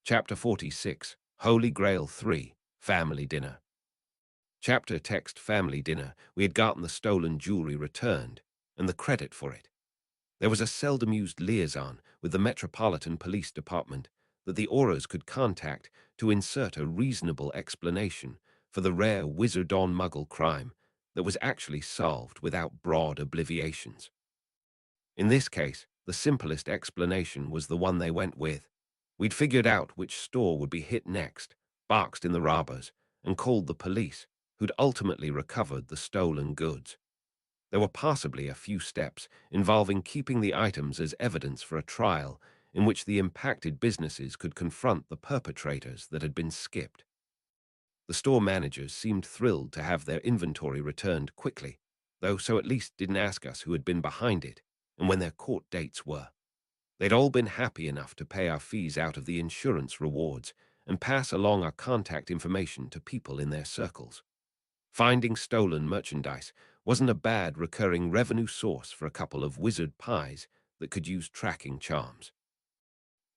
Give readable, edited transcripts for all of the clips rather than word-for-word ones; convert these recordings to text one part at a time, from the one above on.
Chapter 46, Holy Grail 3, Family Dinner. Chapter text Family Dinner. We had gotten the stolen jewelry returned, and the credit for it. There was a seldom used liaison with the Metropolitan Police Department that the Auras could contact to insert a reasonable explanation for the rare wizard-on-muggle crime that was actually solved without broad obliviations. In this case, the simplest explanation was the one they went with. We'd figured out which store would be hit next, boxed in the robbers, and called the police, who'd ultimately recovered the stolen goods. There were possibly a few steps involving keeping the items as evidence for a trial in which the impacted businesses could confront the perpetrators that had been skipped. The store managers seemed thrilled to have their inventory returned quickly, though so at least didn't ask us who had been behind it and when their court dates were. They'd all been happy enough to pay our fees out of the insurance rewards and pass along our contact information to people in their circles. Finding stolen merchandise wasn't a bad recurring revenue source for a couple of wizard pies that could use tracking charms.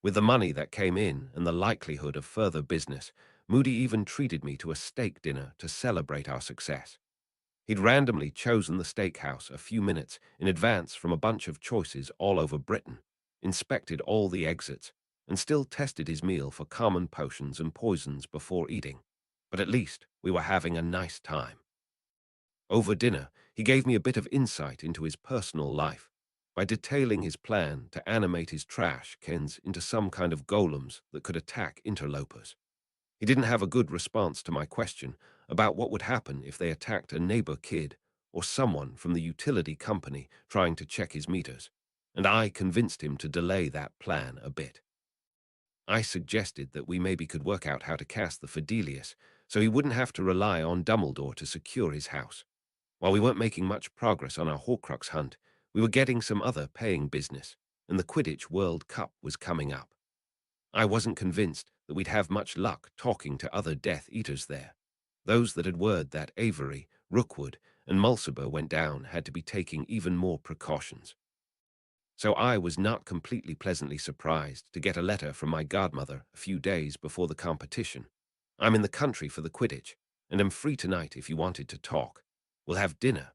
With the money that came in and the likelihood of further business, Moody even treated me to a steak dinner to celebrate our success. He'd randomly chosen the steakhouse a few minutes in advance from a bunch of choices all over Britain, inspected all the exits, and still tested his meal for common potions and poisons before eating. But at least we were having a nice time. Over dinner, he gave me a bit of insight into his personal life by detailing his plan to animate his trash cans into some kind of golems that could attack interlopers. He didn't have a good response to my question about what would happen if they attacked a neighbor kid or someone from the utility company trying to check his meters, and I convinced him to delay that plan a bit. I suggested that we maybe could work out how to cast the Fidelius so he wouldn't have to rely on Dumbledore to secure his house. While we weren't making much progress on our Horcrux hunt, we were getting some other paying business, and the Quidditch World Cup was coming up. I wasn't convinced that we'd have much luck talking to other Death Eaters there. Those that had word that Avery, Rookwood, and Mulciber went down had to be taking even more precautions. So I was not completely pleasantly surprised to get a letter from my godmother a few days before the competition. I'm in the country for the Quidditch, and am free tonight if you wanted to talk. We'll have dinner.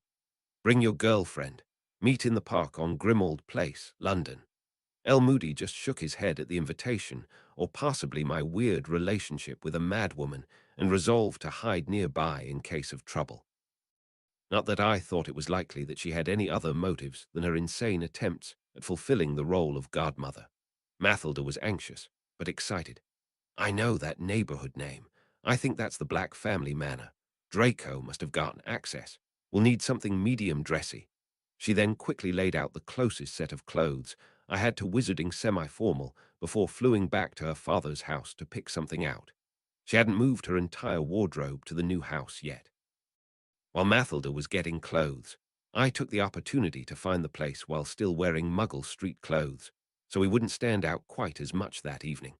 Bring your girlfriend. Meet in the park on Grimmauld Place, London. L. Moody just shook his head at the invitation, or possibly my weird relationship with a madwoman, and resolved to hide nearby in case of trouble. Not that I thought it was likely that she had any other motives than her insane attempts at fulfilling the role of godmother. Mathilda was anxious, but excited. I know that neighborhood name. I think that's the Black Family Manor. Draco must have gotten access. We'll need something medium dressy. She then quickly laid out the closest set of clothes I had to wizarding semi-formal before fluing back to her father's house to pick something out. She hadn't moved her entire wardrobe to the new house yet. While Mathilda was getting clothes, I took the opportunity to find the place while still wearing Muggle street clothes, so we wouldn't stand out quite as much that evening.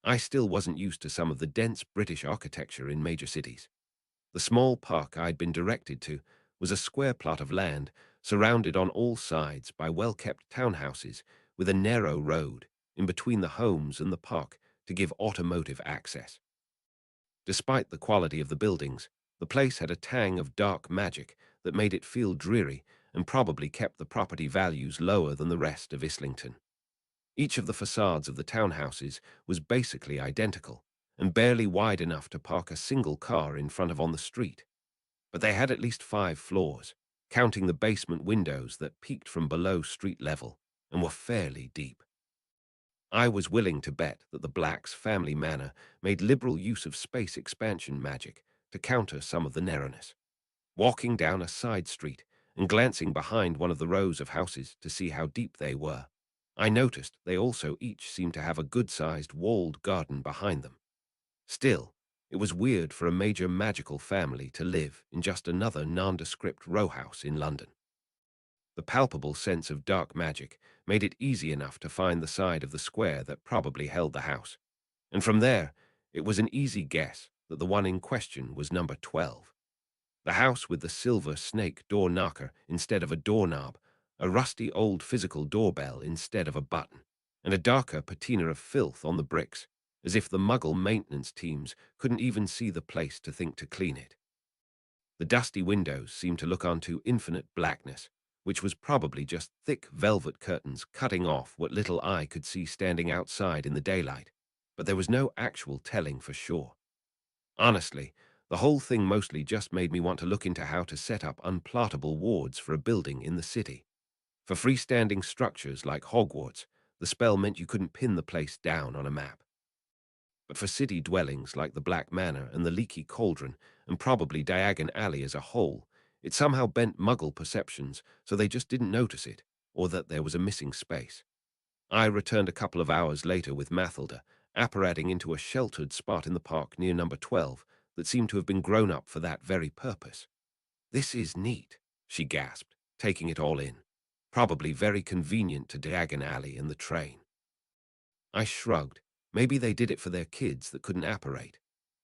I still wasn't used to some of the dense British architecture in major cities. The small park I'd been directed to was a square plot of land surrounded on all sides by well-kept townhouses with a narrow road in between the homes and the park to give automotive access. Despite the quality of the buildings, the place had a tang of dark magic that made it feel dreary and probably kept the property values lower than the rest of Islington. Each of the facades of the townhouses was basically identical and barely wide enough to park a single car in front of on the street. But they had at least 5 floors, counting the basement windows that peeked from below street level and were fairly deep. I was willing to bet that the Blacks' family manor made liberal use of space expansion magic to counter some of the narrowness. Walking down a side street and glancing behind one of the rows of houses to see how deep they were, I noticed they also each seemed to have a good-sized walled garden behind them. Still, it was weird for a major magical family to live in just another nondescript row house in London. The palpable sense of dark magic made it easy enough to find the side of the square that probably held the house, and from there it was an easy guess that the one in question was number 12. The house with the silver snake door knocker instead of a doorknob, a rusty old physical doorbell instead of a button, and a darker patina of filth on the bricks as if the Muggle maintenance teams couldn't even see the place to think to clean it. The dusty windows seemed to look onto infinite blackness, which was probably just thick velvet curtains cutting off what little eye could see standing outside in the daylight, but there was no actual telling for sure. Honestly, the whole thing mostly just made me want to look into how to set up unplottable wards for a building in the city. For freestanding structures like Hogwarts, the spell meant you couldn't pin the place down on a map. But for city dwellings like the Black Manor and the Leaky Cauldron, and probably Diagon Alley as a whole, it somehow bent Muggle perceptions so they just didn't notice it, or that there was a missing space. I returned a couple of hours later with Mathilda, apparating into a sheltered spot in the park near number 12 that seemed to have been grown up for that very purpose. "This is neat," she gasped, taking it all in. "Probably very convenient to Diagon Alley and the train." I shrugged. Maybe they did it for their kids that couldn't apparate.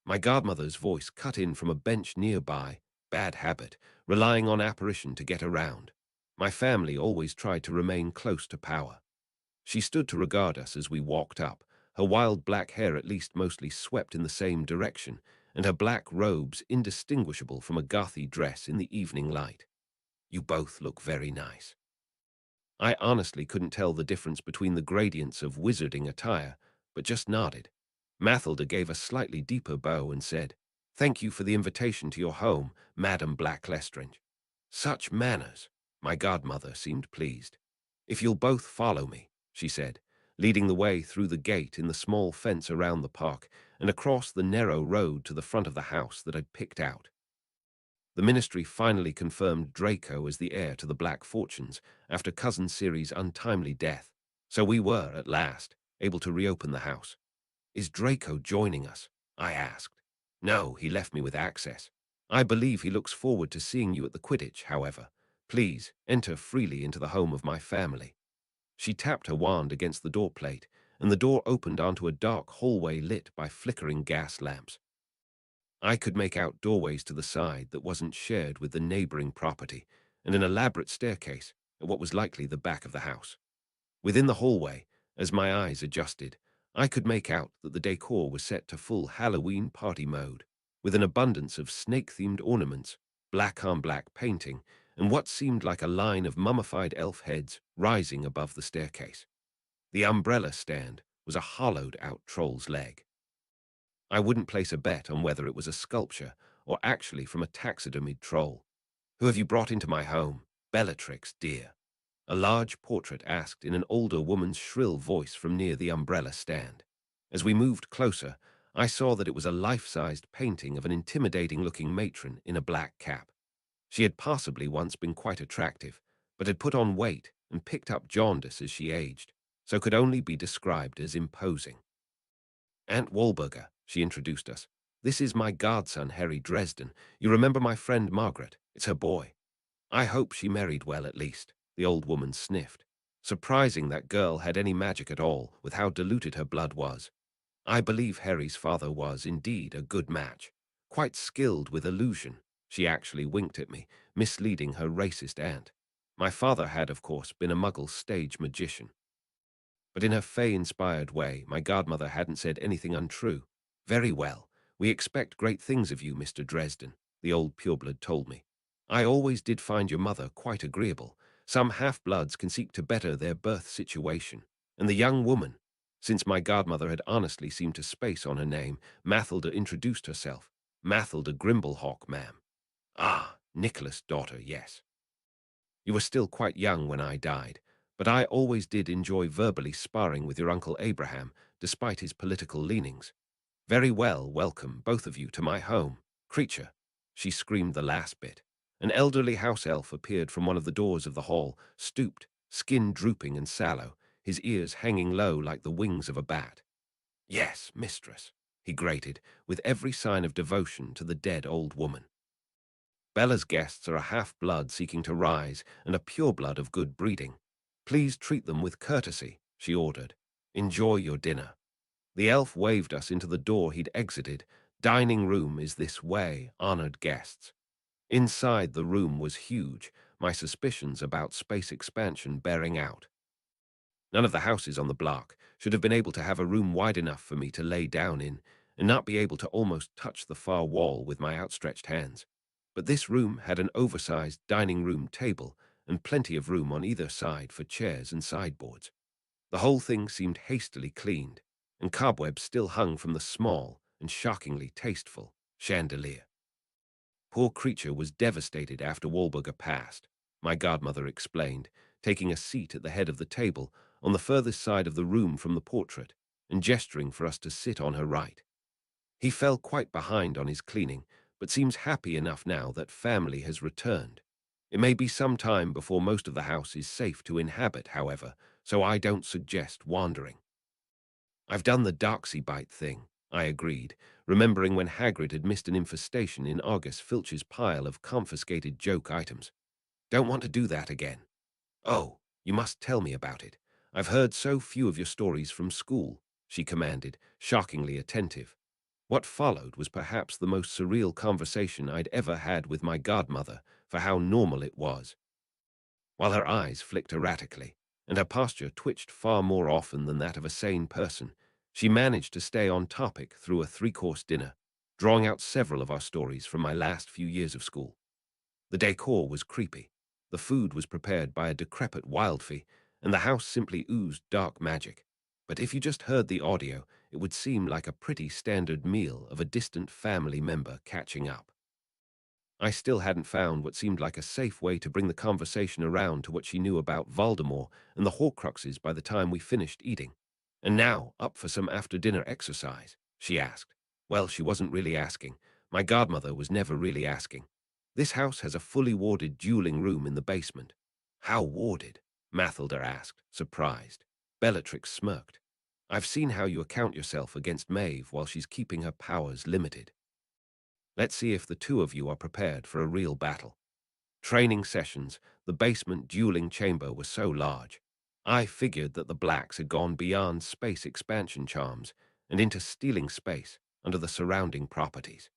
My godmother's voice cut in from a bench nearby. "Bad habit, relying on apparition to get around. My family always tried to remain close to power." She stood to regard us as we walked up, her wild black hair at least mostly swept in the same direction, and her black robes indistinguishable from a gothy dress in the evening light. "You both look very nice." I honestly couldn't tell the difference between the gradients of wizarding attire, but just nodded. Mathilda gave a slightly deeper bow and said, "Thank you for the invitation to your home, Madame Black Lestrange." "Such manners." My godmother seemed pleased. "If you'll both follow me," she said, leading the way through the gate in the small fence around the park and across the narrow road to the front of the house that I'd picked out. The ministry finally confirmed Draco as the heir to the Black Fortunes after Cousin Ciri's untimely death, so we were, at last, able to reopen the house. "Is Draco joining us?" I asked. "No, he left me with access. I believe he looks forward to seeing you at the Quidditch, however. Please, enter freely into the home of my family." She tapped her wand against the doorplate, and the door opened onto a dark hallway lit by flickering gas lamps. I could make out doorways to the side that wasn't shared with the neighboring property, and an elaborate staircase at what was likely the back of the house. Within the hallway, as my eyes adjusted, I could make out that the decor was set to full Halloween party mode, with an abundance of snake-themed ornaments, black-on-black painting, and what seemed like a line of mummified elf heads rising above the staircase. The umbrella stand was a hollowed-out troll's leg. I wouldn't place a bet on whether it was a sculpture or actually from a taxidermied troll. "Who have you brought into my home? Bellatrix, dear?" a large portrait asked in an older woman's shrill voice from near the umbrella stand. As we moved closer, I saw that it was a life-sized painting of an intimidating-looking matron in a black cap. She had possibly once been quite attractive, but had put on weight and picked up jaundice as she aged, so could only be described as imposing. "Aunt Walburga," she introduced us. "This is my godson, Harry Dresden. You remember my friend Margaret? It's her boy." "I hope she married well, at least," the old woman sniffed. Surprising that girl had any magic at all, with how diluted her blood was. "I believe Harry's father was, indeed, a good match. Quite skilled with illusion." She actually winked at me, misleading her racist aunt. My father had, of course, been a Muggle stage magician. But in her Fey-inspired way, my godmother hadn't said anything untrue. "Very well. We expect great things of you, Mr. Dresden," the old pureblood told me. "I always did find your mother quite agreeable. Some half-bloods can seek to better their birth situation. And the young woman," since my godmother had honestly seemed to space on her name, Mathilda introduced herself. "Mathilda Grimblehawk, ma'am." "Ah, Nicholas' daughter, yes. You were still quite young when I died, but I always did enjoy verbally sparring with your Uncle Abraham, despite his political leanings. Very well, welcome, both of you, to my home. Creature," she screamed the last bit. An elderly house elf appeared from one of the doors of the hall, stooped, skin drooping and sallow, his ears hanging low like the wings of a bat. "Yes, mistress," he grated, with every sign of devotion to the dead old woman. "Bella's guests are a half-blood seeking to rise and a pureblood of good breeding. Please treat them with courtesy," she ordered. "Enjoy your dinner." The elf waved us into the door he'd exited. "Dining room is this way, honored guests." Inside the room was huge, my suspicions about space expansion bearing out. None of the houses on the block should have been able to have a room wide enough for me to lay down in and not be able to almost touch the far wall with my outstretched hands. But this room had an oversized dining room table and plenty of room on either side for chairs and sideboards. The whole thing seemed hastily cleaned, and cobwebs still hung from the small and shockingly tasteful chandelier. Poor creature was devastated after Walburga passed, my godmother explained, taking a seat at the head of the table on the furthest side of the room from the portrait and gesturing for us to sit on her right. He fell quite behind on his cleaning, but seems happy enough now that family has returned. It may be some time before most of the house is safe to inhabit, however, so I don't suggest wandering. I've done the Darksea bite thing, I agreed, remembering when Hagrid had missed an infestation in Argus Filch's pile of confiscated joke items. Don't want to do that again. Oh, you must tell me about it. I've heard so few of your stories from school, she commanded, shockingly attentive. What followed was perhaps the most surreal conversation I'd ever had with my godmother for how normal it was. While her eyes flicked erratically, and her posture twitched far more often than that of a sane person, she managed to stay on topic through a three-course dinner, drawing out several of our stories from my last few years of school. The decor was creepy. The food was prepared by a decrepit wildfee, and the house simply oozed dark magic. But if you just heard the audio, it would seem like a pretty standard meal of a distant family member catching up. I still hadn't found what seemed like a safe way to bring the conversation around to what she knew about Voldemort and the Horcruxes by the time we finished eating. And now, up for some after-dinner exercise, she asked. Well, she wasn't really asking. My godmother was never really asking. This house has a fully warded dueling room in the basement. How warded? Mathilda asked, surprised. Bellatrix smirked. I've seen how you account yourself against Maeve while she's keeping her powers limited. Let's see if the two of you are prepared for a real battle. Training sessions, the basement dueling chamber was so large. I figured that the Blacks had gone beyond space expansion charms and into stealing space under the surrounding properties.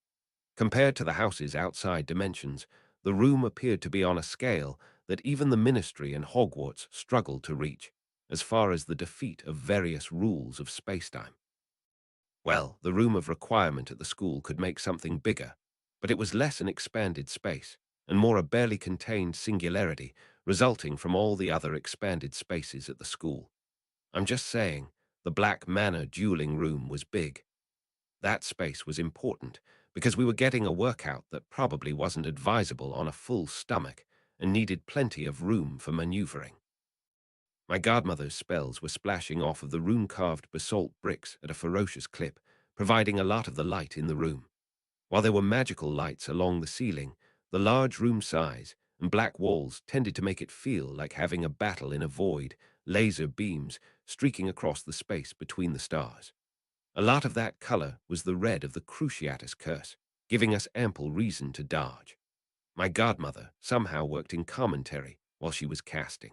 Compared to the house's outside dimensions, the room appeared to be on a scale that even the Ministry and Hogwarts struggled to reach, as far as the defeat of various rules of spacetime. Well, the room of requirement at the school could make something bigger, but it was less an expanded space and more a barely contained singularity resulting from all the other expanded spaces at the school. I'm just saying, the Black Manor dueling room was big. That space was important because we were getting a workout that probably wasn't advisable on a full stomach and needed plenty of room for maneuvering. My godmother's spells were splashing off of the rune-carved basalt bricks at a ferocious clip, providing a lot of the light in the room. While there were magical lights along the ceiling, the large room size and black walls tended to make it feel like having a battle in a void, laser beams streaking across the space between the stars. A lot of that color was the red of the Cruciatus curse, giving us ample reason to dodge. My godmother somehow worked in commentary while she was casting.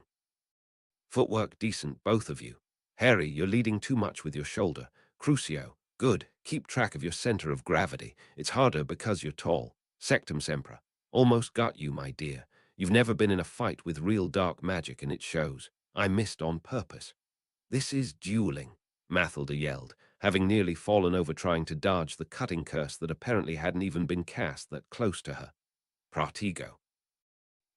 Footwork decent, both of you. Harry, you're leading too much with your shoulder. Crucio, good. Keep track of your center of gravity. It's harder because you're tall. Sectum Sempra. Almost got you, my dear. You've never been in a fight with real dark magic, and it shows. I missed on purpose. This is dueling, Mathilda yelled, having nearly fallen over trying to dodge the cutting curse that apparently hadn't even been cast that close to her. Pratigo.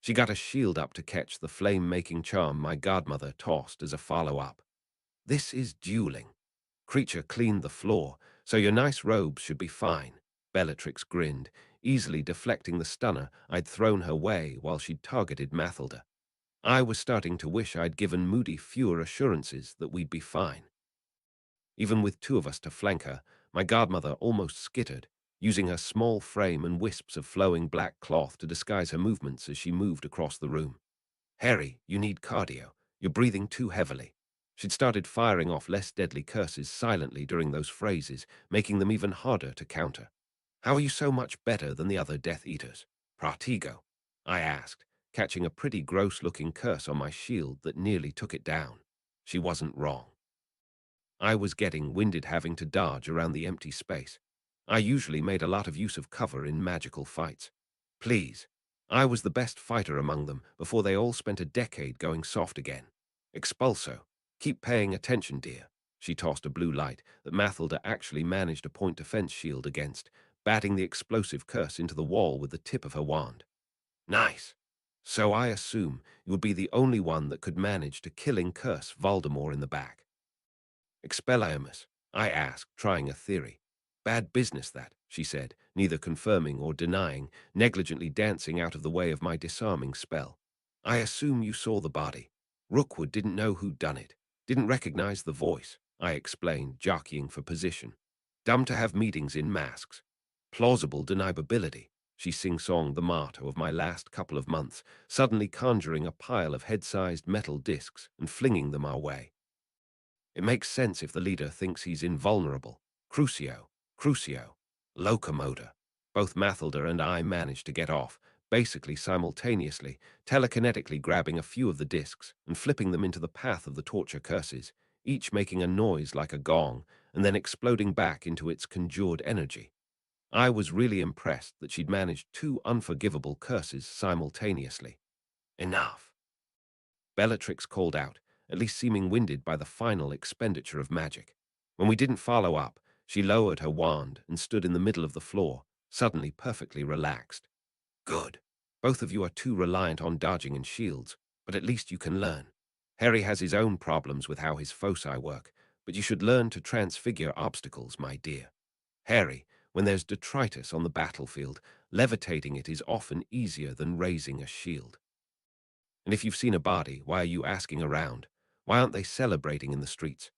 She got a shield up to catch the flame-making charm my godmother tossed as a follow-up. This is dueling. Creature cleaned the floor, so your nice robes should be fine. Bellatrix grinned, easily deflecting the stunner I'd thrown her way while she'd targeted Mathilda. I was starting to wish I'd given Moody fewer assurances that we'd be fine. Even with two of us to flank her, my godmother almost skittered, using her small frame and wisps of flowing black cloth to disguise her movements as she moved across the room. Harry, you need cardio. You're breathing too heavily. She'd started firing off less deadly curses silently during those phrases, making them even harder to counter. How are you so much better than the other Death Eaters? Pratigo, I asked, catching a pretty gross-looking curse on my shield that nearly took it down. She wasn't wrong. I was getting winded having to dodge around the empty space. I usually made a lot of use of cover in magical fights. Please, I was the best fighter among them before they all spent a decade going soft again. Expulso. Keep paying attention, dear. She tossed a blue light that Mathilda actually managed a point defense shield against, batting the explosive curse into the wall with the tip of her wand. Nice. So I assume you would be the only one that could manage to killing curse Voldemort in the back. Expelliarmus, I asked, trying a theory. Bad business, that, she said, neither confirming or denying, negligently dancing out of the way of my disarming spell. I assume you saw the body. Rookwood didn't know who'd done it, didn't recognize the voice, I explained, jockeying for position. Dumb to have meetings in masks. Plausible deniability, she sing-songed the motto of my last couple of months, suddenly conjuring a pile of head-sized metal discs and flinging them our way. It makes sense if the leader thinks he's invulnerable. Crucio, locomotor. Both Mathilda and I managed to get off, basically simultaneously, telekinetically grabbing a few of the discs and flipping them into the path of the torture curses, each making a noise like a gong and then exploding back into its conjured energy. I was really impressed that she'd managed two unforgivable curses simultaneously. Enough. Bellatrix called out, at least seeming winded by the final expenditure of magic. When we didn't follow up, she lowered her wand and stood in the middle of the floor, suddenly perfectly relaxed. Good. Both of you are too reliant on dodging and shields, but at least you can learn. Harry has his own problems with how his foci work, but you should learn to transfigure obstacles, my dear. Harry, when there's detritus on the battlefield, levitating it is often easier than raising a shield. And if you've seen a body, why are you asking around? Why aren't they celebrating in the streets?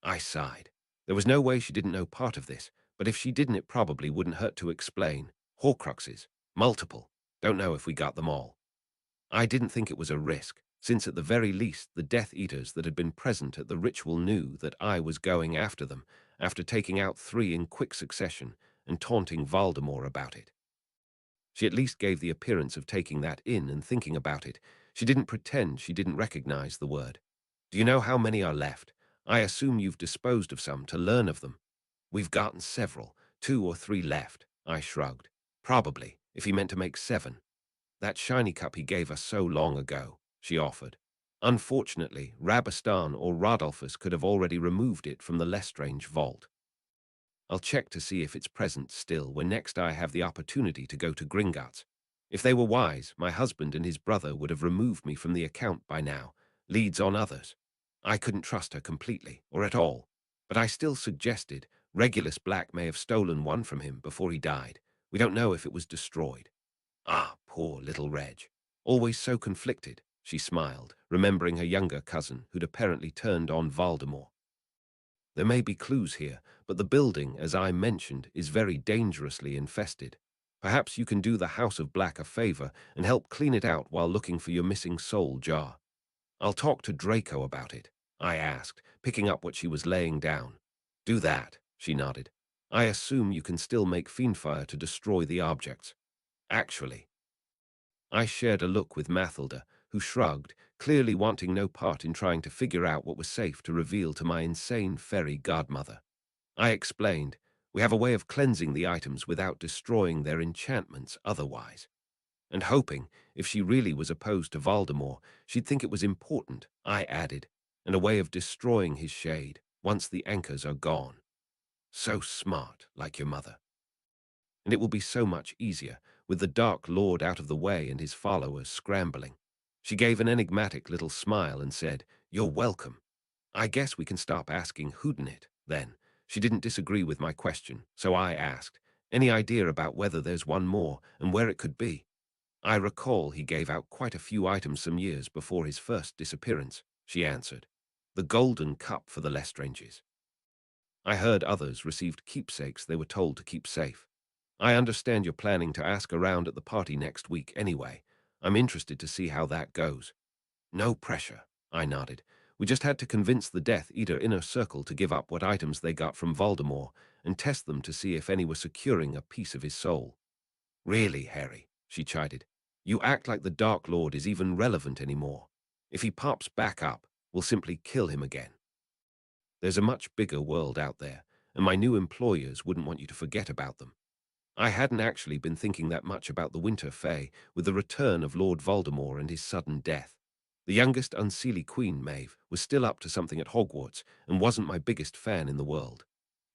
I sighed. There was no way she didn't know part of this, but if she didn't, it probably wouldn't hurt to explain. Horcruxes. Multiple. Don't know if we got them all. I didn't think it was a risk, since at the very least the Death Eaters that had been present at the ritual knew that I was going after them, after taking out 3 in quick succession and taunting Voldemort about it. She at least gave the appearance of taking that in and thinking about it. She didn't pretend she didn't recognize the word. Do you know how many are left? I assume you've disposed of some to learn of them. We've gotten several, 2 or 3 left, I shrugged. Probably, if he meant to make 7. That shiny cup he gave us so long ago, she offered. Unfortunately, Rabastan or Rodolphus could have already removed it from the Lestrange vault. I'll check to see if it's present still when next I have the opportunity to go to Gringotts. If they were wise, my husband and his brother would have removed me from the account by now. Leads on others. I couldn't trust her completely, or at all. But I still suggested Regulus Black may have stolen one from him before he died. We don't know if it was destroyed. Ah, poor little Reg. Always so conflicted, she smiled, remembering her younger cousin, who'd apparently turned on Voldemort. There may be clues here, but the building, as I mentioned, is very dangerously infested. Perhaps you can do the House of Black a favor and help clean it out while looking for your missing soul jar. I'll talk to Draco about it, I asked, picking up what she was laying down. Do that, she nodded. I assume you can still make FiendFyre to destroy the objects. Actually. I shared a look with Mathilda, who shrugged, clearly wanting no part in trying to figure out what was safe to reveal to my insane fairy godmother. I explained, we have a way of cleansing the items without destroying their enchantments otherwise. And hoping, if she really was opposed to Voldemort, she'd think it was important, I added, and a way of destroying his shade once the anchors are gone. So smart, like your mother. And it will be so much easier, with the Dark Lord out of the way and his followers scrambling. She gave an enigmatic little smile and said, You're welcome. I guess we can stop asking whodunit, then. She didn't disagree with my question, so I asked, Any idea about whether there's one more and where it could be? I recall he gave out quite a few items some years before his first disappearance, she answered. The golden cup for the Lestranges. I heard others received keepsakes they were told to keep safe. I understand you're planning to ask around at the party next week anyway. I'm interested to see how that goes. No pressure, I nodded. We just had to convince the Death Eater inner circle to give up what items they got from Voldemort and test them to see if any were securing a piece of his soul. Really, Harry, she chided. You act like the Dark Lord is even relevant anymore. If he pops back up, we'll simply kill him again. There's a much bigger world out there, and my new employers wouldn't want you to forget about them. I hadn't actually been thinking that much about the Winter Fae with the return of Lord Voldemort and his sudden death. The youngest unseelie queen, Maeve, was still up to something at Hogwarts and wasn't my biggest fan in the world.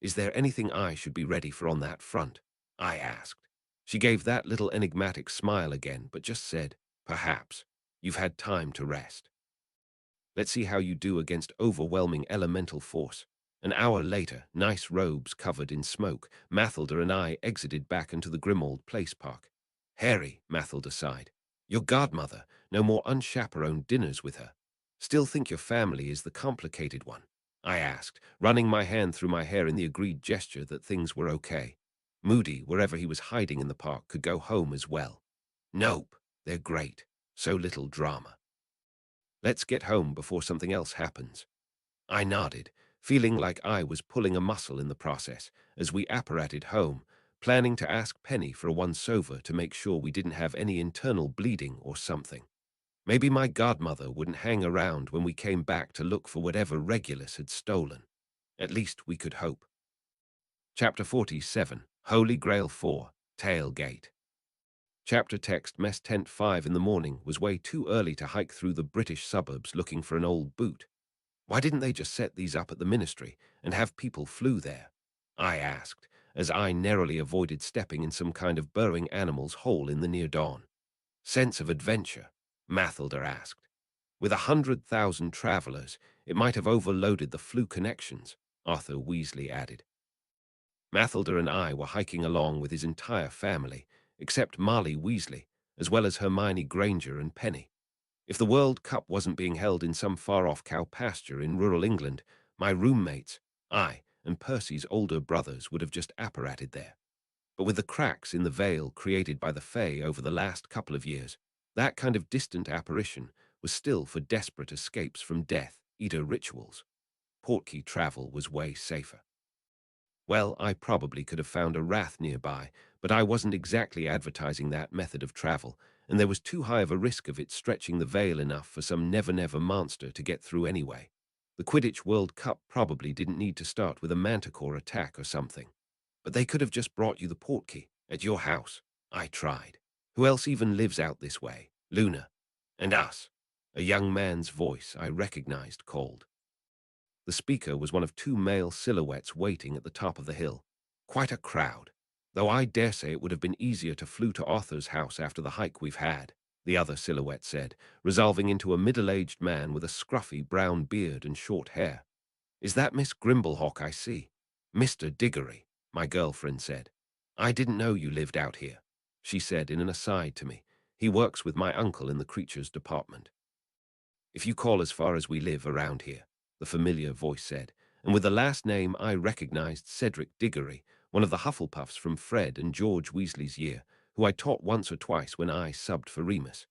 Is there anything I should be ready for on that front? I asked. She gave that little enigmatic smile again, but just said, perhaps. You've had time to rest. Let's see how you do against overwhelming elemental force. An hour later, nice robes covered in smoke, Mathilda and I exited back into the grim old place park. Harry, Mathilda sighed. Your godmother, no more unchaperoned dinners with her. Still think your family is the complicated one? I asked, running my hand through my hair in the agreed gesture that things were okay. Moody, wherever he was hiding in the park, could go home as well. Nope, they're great. So little drama. Let's get home before something else happens. I nodded, feeling like I was pulling a muscle in the process, as we apparated home, planning to ask Penny for a once-over to make sure we didn't have any internal bleeding or something. Maybe my godmother wouldn't hang around when we came back to look for whatever Regulus had stolen. At least we could hope. Chapter 47, Holy Grail 4, Tailgate. Chapter text Mess Tent 5 in the morning was way too early to hike through the British suburbs looking for an old boot. Why didn't they just set these up at the ministry and have people flew there? I asked, as I narrowly avoided stepping in some kind of burrowing animal's hole in the near dawn. Sense of adventure? Mathilda asked. With 100,000 travelers, it might have overloaded the flu connections, Arthur Weasley added. Mathilda and I were hiking along with his entire family, except Molly Weasley, as well as Hermione Granger and Penny. If the World Cup wasn't being held in some far-off cow pasture in rural England, my roommates, I, and Percy's older brothers would have just apparated there. But with the cracks in the veil created by the Fae over the last couple of years, that kind of distant apparition was still for desperate escapes from Death Eater rituals. Portkey travel was way safer. Well, I probably could have found a rath nearby, but I wasn't exactly advertising that method of travel, and there was too high of a risk of it stretching the veil enough for some never-never monster to get through anyway. The Quidditch World Cup probably didn't need to start with a manticore attack or something. But they could have just brought you the portkey at your house. I tried. Who else even lives out this way? Luna. And us. A young man's voice I recognized called. The speaker was one of two male silhouettes waiting at the top of the hill. Quite a crowd. Though I dare say it would have been easier to flew to Arthur's house after the hike we've had, the other silhouette said, resolving into a middle-aged man with a scruffy brown beard and short hair. Is that Miss Grimblehawk I see? Mr. Diggory, my girlfriend said. I didn't know you lived out here, she said in an aside to me. He works with my uncle in the creatures department. If you call as far as we live around here, the familiar voice said, and with the last name I recognized Cedric Diggory, one of the Hufflepuffs from Fred and George Weasley's year, who I taught once or twice when I subbed for Remus.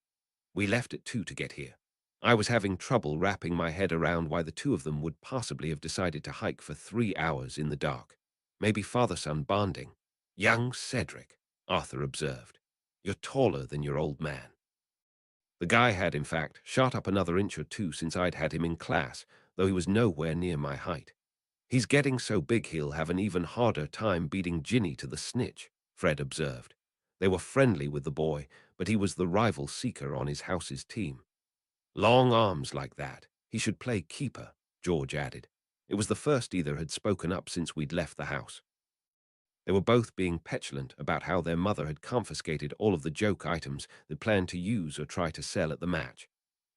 We left at 2 to get here. I was having trouble wrapping my head around why the two of them would possibly have decided to hike for 3 hours in the dark. Maybe father-son bonding. Young Cedric, Arthur observed. You're taller than your old man. The guy had, in fact, shot up another inch or two since I'd had him in class, though he was nowhere near my height. He's getting so big he'll have an even harder time beating Ginny to the snitch, Fred observed. They were friendly with the boy, but he was the rival seeker on his house's team. Long arms like that. He should play keeper, George added. It was the first either had spoken up since we'd left the house. They were both being petulant about how their mother had confiscated all of the joke items they'd planned to use or try to sell at the match.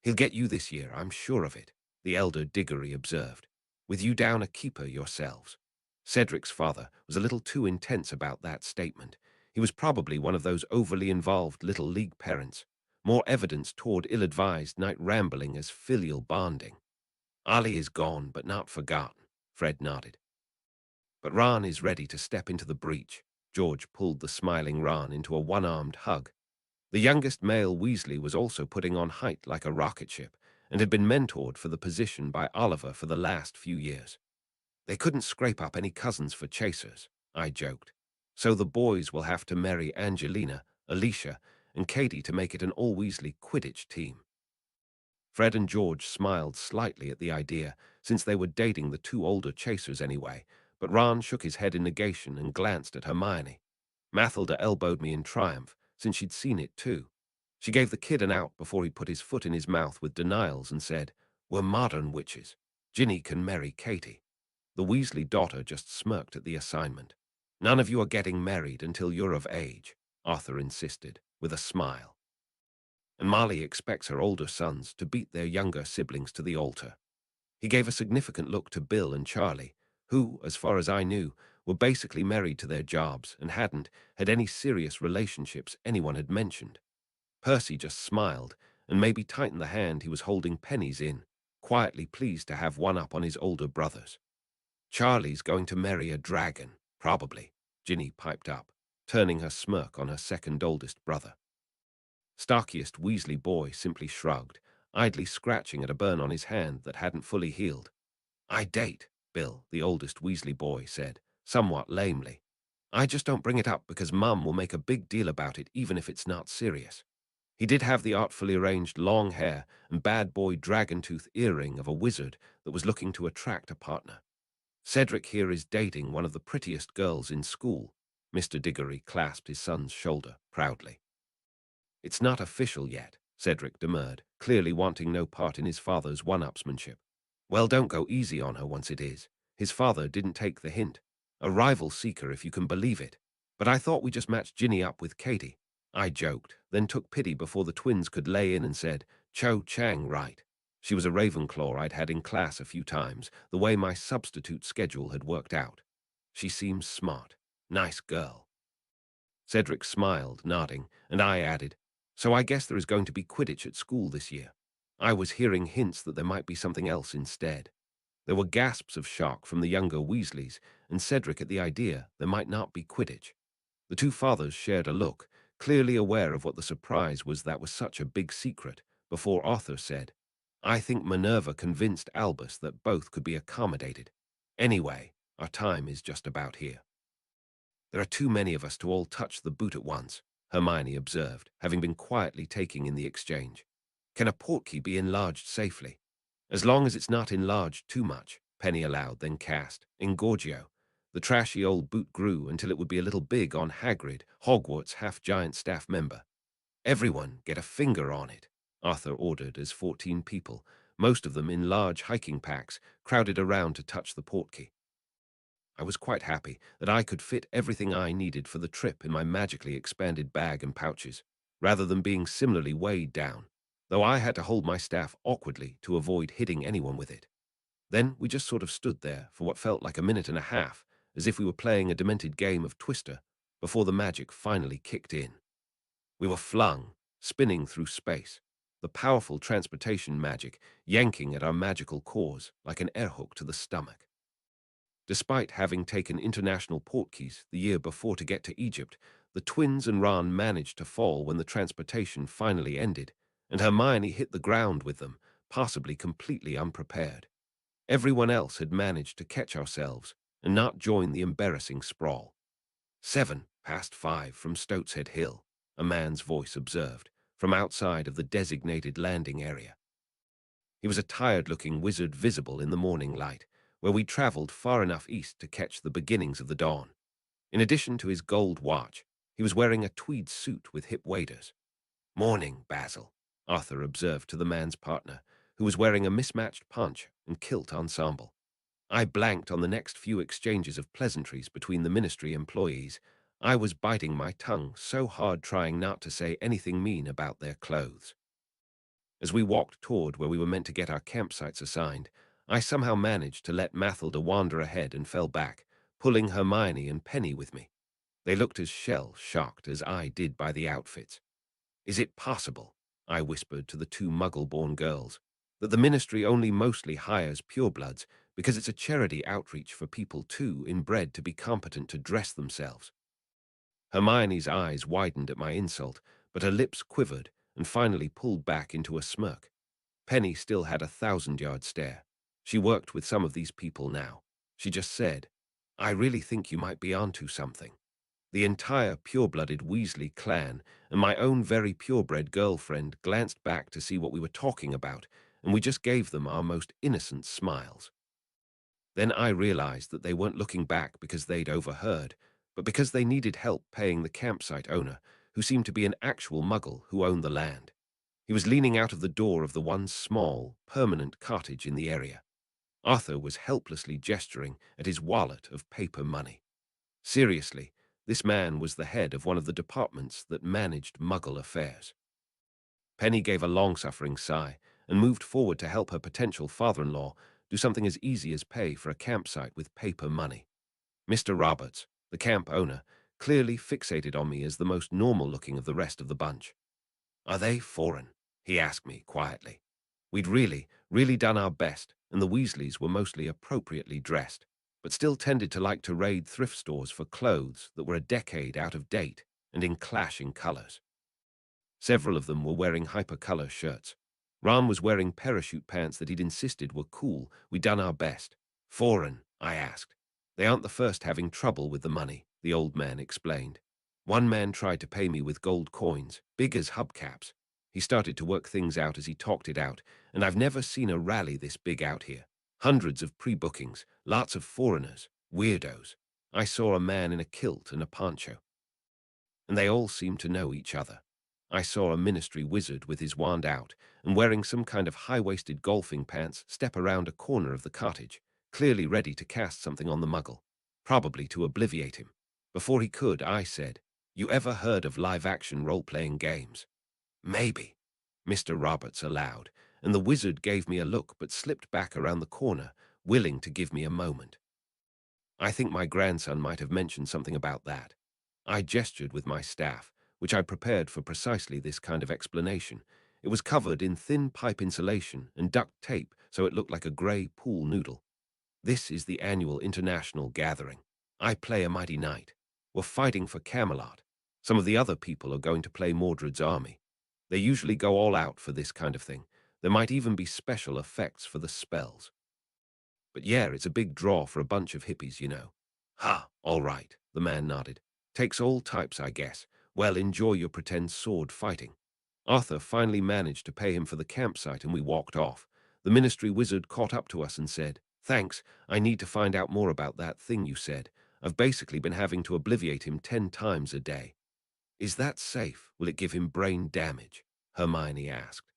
He'll get you this year, I'm sure of it, the elder Diggory observed. With you down a keeper yourselves. Cedric's father was a little too intense about that statement. He was probably one of those overly involved little league parents, more evidence toward ill-advised night rambling as filial bonding. Ollie is gone but not forgotten, Fred nodded. But Ron is ready to step into the breach. George pulled the smiling Ron into a one-armed hug. The youngest male Weasley was also putting on height like a rocket ship and had been mentored for the position by Oliver for the last few years. They couldn't scrape up any cousins for chasers, I joked. So the boys will have to marry Angelina, Alicia, and Katie to make it an all-Weasley Quidditch team. Fred and George smiled slightly at the idea, since they were dating the two older chasers anyway, but Ron shook his head in negation and glanced at Hermione. Mathilda elbowed me in triumph, since she'd seen it too. She gave the kid an out before he put his foot in his mouth with denials and said, "We're modern witches. Ginny can marry Katie." The Weasley daughter just smirked at the assignment. "None of you are getting married until you're of age," Arthur insisted, with a smile. "And Molly expects her older sons to beat their younger siblings to the altar." He gave a significant look to Bill and Charlie, who, as far as I knew, were basically married to their jobs and hadn't had any serious relationships anyone had mentioned. Percy just smiled and maybe tightened the hand he was holding pennies in, quietly pleased to have one up on his older brothers. "Charlie's going to marry a dragon, probably," Ginny piped up, turning her smirk on her second oldest brother. Starkiest Weasley boy simply shrugged, idly scratching at a burn on his hand that hadn't fully healed. "I date," Bill, the oldest Weasley boy, said, somewhat lamely. "I just don't bring it up because Mum will make a big deal about it even if it's not serious." He did have the artfully arranged long hair and bad boy dragon-tooth earring of a wizard that was looking to attract a partner. "Cedric here is dating one of the prettiest girls in school." Mr. Diggory clasped his son's shoulder proudly. "It's not official yet," Cedric demurred, clearly wanting no part in his father's one-upsmanship. "Well, don't go easy on her once it is. His father didn't take the hint. A rival seeker, if you can believe it. But I thought we just matched Ginny up with Katie." I joked, then took pity before the twins could lay in and said, "Cho Chang, right." She was a Ravenclaw I'd had in class a few times, the way my substitute schedule had worked out. "She seems smart. Nice girl." Cedric smiled, nodding, and I added, "So I guess there is going to be Quidditch at school this year." I was hearing hints that there might be something else instead. There were gasps of shock from the younger Weasleys, and Cedric at the idea there might not be Quidditch. The two fathers shared a look, clearly aware of what the surprise was that was such a big secret, before Arthur said, "I think Minerva convinced Albus that both could be accommodated. Anyway, our time is just about here." "There are too many of us to all touch the boot at once," Hermione observed, having been quietly taking in the exchange. "Can a portkey be enlarged safely?" "As long as it's not enlarged too much," Penny allowed, then cast Engorgio. The trashy old boot grew until it would be a little big on Hagrid, Hogwarts' half-giant staff member. "Everyone get a finger on it," Arthur ordered as 14 people, most of them in large hiking packs, crowded around to touch the portkey. I was quite happy that I could fit everything I needed for the trip in my magically expanded bag and pouches, rather than being similarly weighed down, though I had to hold my staff awkwardly to avoid hitting anyone with it. Then we just sort of stood there for what felt like a minute and a half, as if we were playing a demented game of Twister, before the magic finally kicked in. We were flung, spinning through space, the powerful transportation magic yanking at our magical cores like an air hook to the stomach. Despite having taken international portkeys the year before to get to Egypt, the twins and Ron managed to fall when the transportation finally ended, and Hermione hit the ground with them, possibly completely unprepared. Everyone else had managed to catch ourselves and not join the embarrassing sprawl. 5:07 from Stoatshead Hill, a man's voice observed, from outside of the designated landing area. He was a tired-looking wizard visible in the morning light, where we traveled far enough east to catch the beginnings of the dawn. In addition to his gold watch, he was wearing a tweed suit with hip waders. "Morning, Basil," Arthur observed to the man's partner, who was wearing a mismatched poncho and kilt ensemble. I blanked on the next few exchanges of pleasantries between the ministry employees. I was biting my tongue so hard trying not to say anything mean about their clothes. As we walked toward where we were meant to get our campsites assigned, I somehow managed to let Mathilda wander ahead and fell back, pulling Hermione and Penny with me. They looked as shell-shocked as I did by the outfits. "Is it possible," I whispered to the two Muggle-born girls, "that the ministry only mostly hires purebloods because it's a charity outreach for people too inbred to be competent to dress themselves?" Hermione's eyes widened at my insult, but her lips quivered and finally pulled back into a smirk. Penny still had a 1,000-yard stare. She worked with some of these people now. She just said, "I really think you might be onto something." The entire pure-blooded Weasley clan and my own very purebred girlfriend glanced back to see what we were talking about, and we just gave them our most innocent smiles. Then I realized that they weren't looking back because they'd overheard, but because they needed help paying the campsite owner, who seemed to be an actual muggle who owned the land. He was leaning out of the door of the one small, permanent cottage in the area. Arthur was helplessly gesturing at his wallet of paper money. Seriously, this man was the head of one of the departments that managed muggle affairs. Penny gave a long-suffering sigh and moved forward to help her potential father-in-law do something as easy as pay for a campsite with paper money. Mr. Roberts, the camp owner, clearly fixated on me as the most normal-looking of the rest of the bunch. "Are they foreign?" he asked me quietly. We'd really done our best, and the Weasleys were mostly appropriately dressed, but still tended to like to raid thrift stores for clothes that were a decade out of date and in clashing colors. Several of them were wearing hypercolor shirts. Ron was wearing parachute pants that he'd insisted were cool. We'd done our best. "Foreign?" I asked. "They aren't the first having trouble with the money," the old man explained. "One man tried to pay me with gold coins, big as hubcaps. He started to work things out as he talked it out, and I've never seen a rally this big out here. Hundreds of pre-bookings, lots of foreigners, weirdos. I saw a man in a kilt and a poncho. And they all seemed to know each other. I saw a ministry wizard with his wand out and wearing some kind of high-waisted golfing pants step around a corner of the cottage, clearly ready to cast something on the muggle, probably to obliviate him. Before he could, I said, "You ever heard of live-action role-playing games?" "Maybe," Mr. Roberts allowed, and the wizard gave me a look but slipped back around the corner, willing to give me a moment. I think my grandson might have mentioned something about that. I gestured with my staff, which I prepared for precisely this kind of explanation. It was covered in thin pipe insulation and duct tape, so it looked like a grey pool noodle. "This is the annual international gathering. I play a mighty knight. We're fighting for Camelot. Some of the other people are going to play Mordred's army. They usually go all out for this kind of thing. There might even be special effects for the spells. But yeah, it's a big draw for a bunch of hippies, you know." "Ha, all right," the man nodded. "Takes all types, I guess. Well, enjoy your pretend sword fighting." Arthur finally managed to pay him for the campsite and we walked off. The ministry wizard caught up to us and said, "Thanks, I need to find out more about that thing you said. I've basically been having to obliviate him 10 times a day." "Is that safe? Will it give him brain damage?" Hermione asked.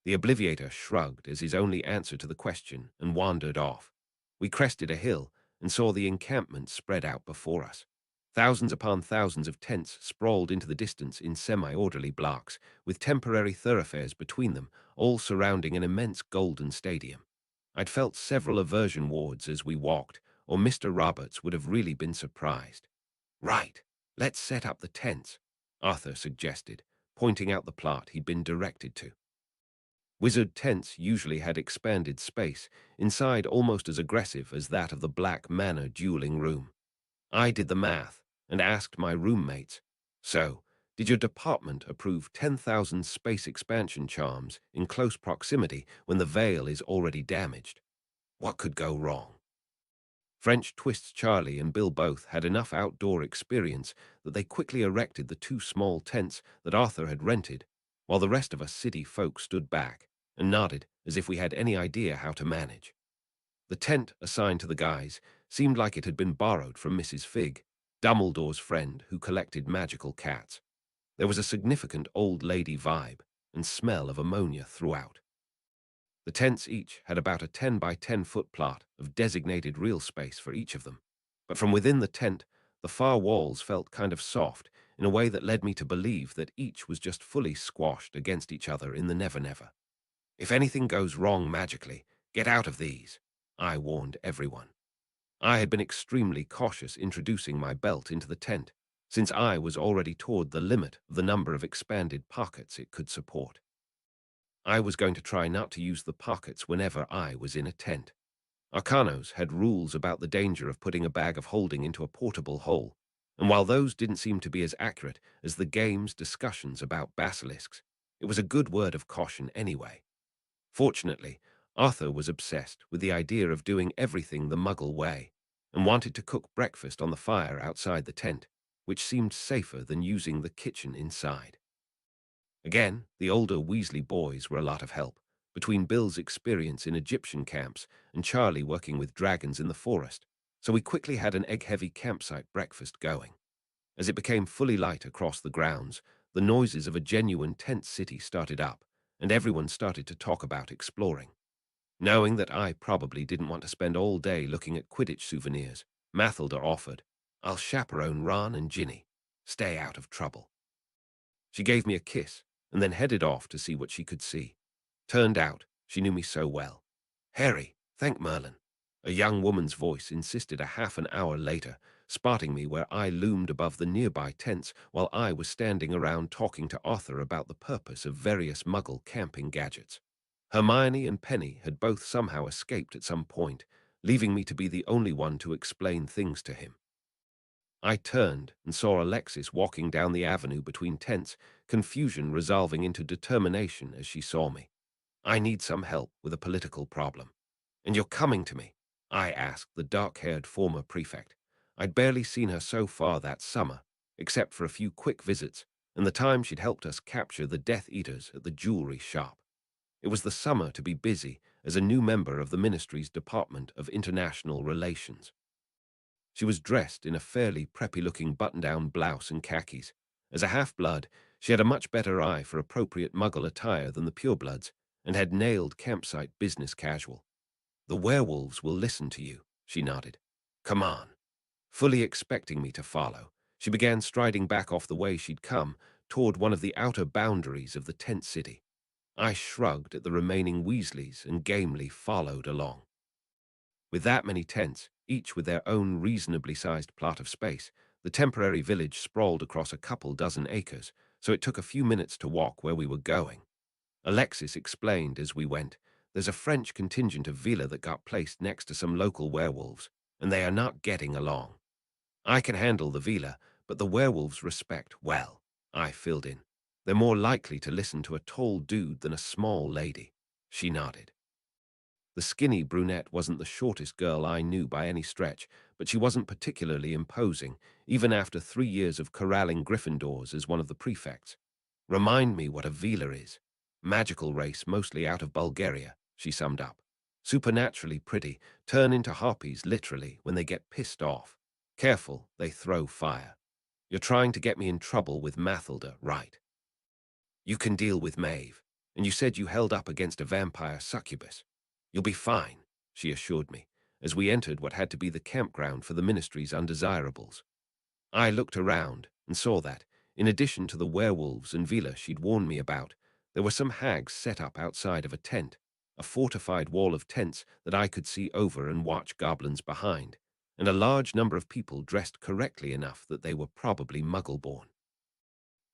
The Obliviator shrugged as his only answer to the question and wandered off. We crested a hill and saw the encampment spread out before us. Thousands upon thousands of tents sprawled into the distance in semi-orderly blocks, with temporary thoroughfares between them, all surrounding an immense golden stadium. I'd felt several aversion wards as we walked, or Mr. Roberts would have really been surprised. "Right, let's set up the tents," Arthur suggested, pointing out the plot he'd been directed to. Wizard tents usually had expanded space, inside almost as aggressive as that of the Black Manor dueling room. I did the math and asked my roommates, "So, did your department approve 10,000 space expansion charms in close proximity when the veil is already damaged? What could go wrong?" French Twists Charlie and Bill both had enough outdoor experience that they quickly erected the 2 small tents that Arthur had rented, while the rest of us city folk stood back and nodded as if we had any idea how to manage. The tent assigned to the guys seemed like it had been borrowed from Mrs. Figg, Dumbledore's friend who collected magical cats. There was a significant old lady vibe and smell of ammonia throughout. The tents each had about a 10 by 10 foot plot of designated real space for each of them. But from within the tent, the far walls felt kind of soft in a way that led me to believe that each was just fully squashed against each other in the never-never. "If anything goes wrong magically, get out of these," I warned everyone. I had been extremely cautious introducing my belt into the tent, since I was already toward the limit of the number of expanded pockets it could support. I was going to try not to use the pockets whenever I was in a tent. Arcanos had rules about the danger of putting a bag of holding into a portable hole, and while those didn't seem to be as accurate as the game's discussions about basilisks, it was a good word of caution anyway. Fortunately, Arthur was obsessed with the idea of doing everything the Muggle way, and wanted to cook breakfast on the fire outside the tent, which seemed safer than using the kitchen inside. Again, the older Weasley boys were a lot of help, between Bill's experience in Egyptian camps and Charlie working with dragons in the forest, so we quickly had an egg-heavy campsite breakfast going. As it became fully light across the grounds, the noises of a genuine tent city started up, and everyone started to talk about exploring. Knowing that I probably didn't want to spend all day looking at Quidditch souvenirs, Mathilda offered, "I'll chaperone Ron and Ginny. Stay out of trouble." She gave me a kiss and then headed off to see what she could see. Turned out, she knew me so well. "Harry, thank Merlin," a young woman's voice insisted a half an hour later, spotting me where I loomed above the nearby tents while I was standing around talking to Arthur about the purpose of various Muggle camping gadgets. Hermione and Penny had both somehow escaped at some point, leaving me to be the only one to explain things to him. I turned and saw Alexis walking down the avenue between tents, confusion resolving into determination as she saw me. "I need some help with a political problem." "And you're coming to me?" I asked the dark-haired former prefect. I'd barely seen her so far that summer, except for a few quick visits, and the time she'd helped us capture the Death Eaters at the jewelry shop. It was the summer to be busy as a new member of the ministry's Department of International Relations. She was dressed in a fairly preppy-looking button-down blouse and khakis. As a half-blood, she had a much better eye for appropriate Muggle attire than the purebloods, and had nailed campsite business casual. "The werewolves will listen to you," she nodded. "Come on." Fully expecting me to follow, she began striding back off the way she'd come, toward one of the outer boundaries of the tent city. I shrugged at the remaining Weasleys and gamely followed along. With that many tents, each with their own reasonably sized plot of space, the temporary village sprawled across a couple dozen acres, so it took a few minutes to walk where we were going. Alexis explained as we went, "There's a French contingent of Vila that got placed next to some local werewolves, and they are not getting along. I can handle the Vila, but the werewolves respect, well," I filled in. "They're more likely to listen to a tall dude than a small lady." She nodded. The skinny brunette wasn't the shortest girl I knew by any stretch, but she wasn't particularly imposing, even after 3 years of corralling Gryffindors as one of the prefects. "Remind me what a Vila is. Magical race mostly out of Bulgaria," she summed up. "Supernaturally pretty, turn into harpies literally when they get pissed off. Careful, they throw fire. You're trying to get me in trouble with Mathilda, right? You can deal with Maeve, and you said you held up against a vampire succubus. You'll be fine," she assured me, as we entered what had to be the campground for the ministry's undesirables. I looked around and saw that, in addition to the werewolves and Vila she'd warned me about, there were some hags set up outside of a tent, a fortified wall of tents that I could see over and watch goblins behind, and a large number of people dressed correctly enough that they were probably Muggle-born.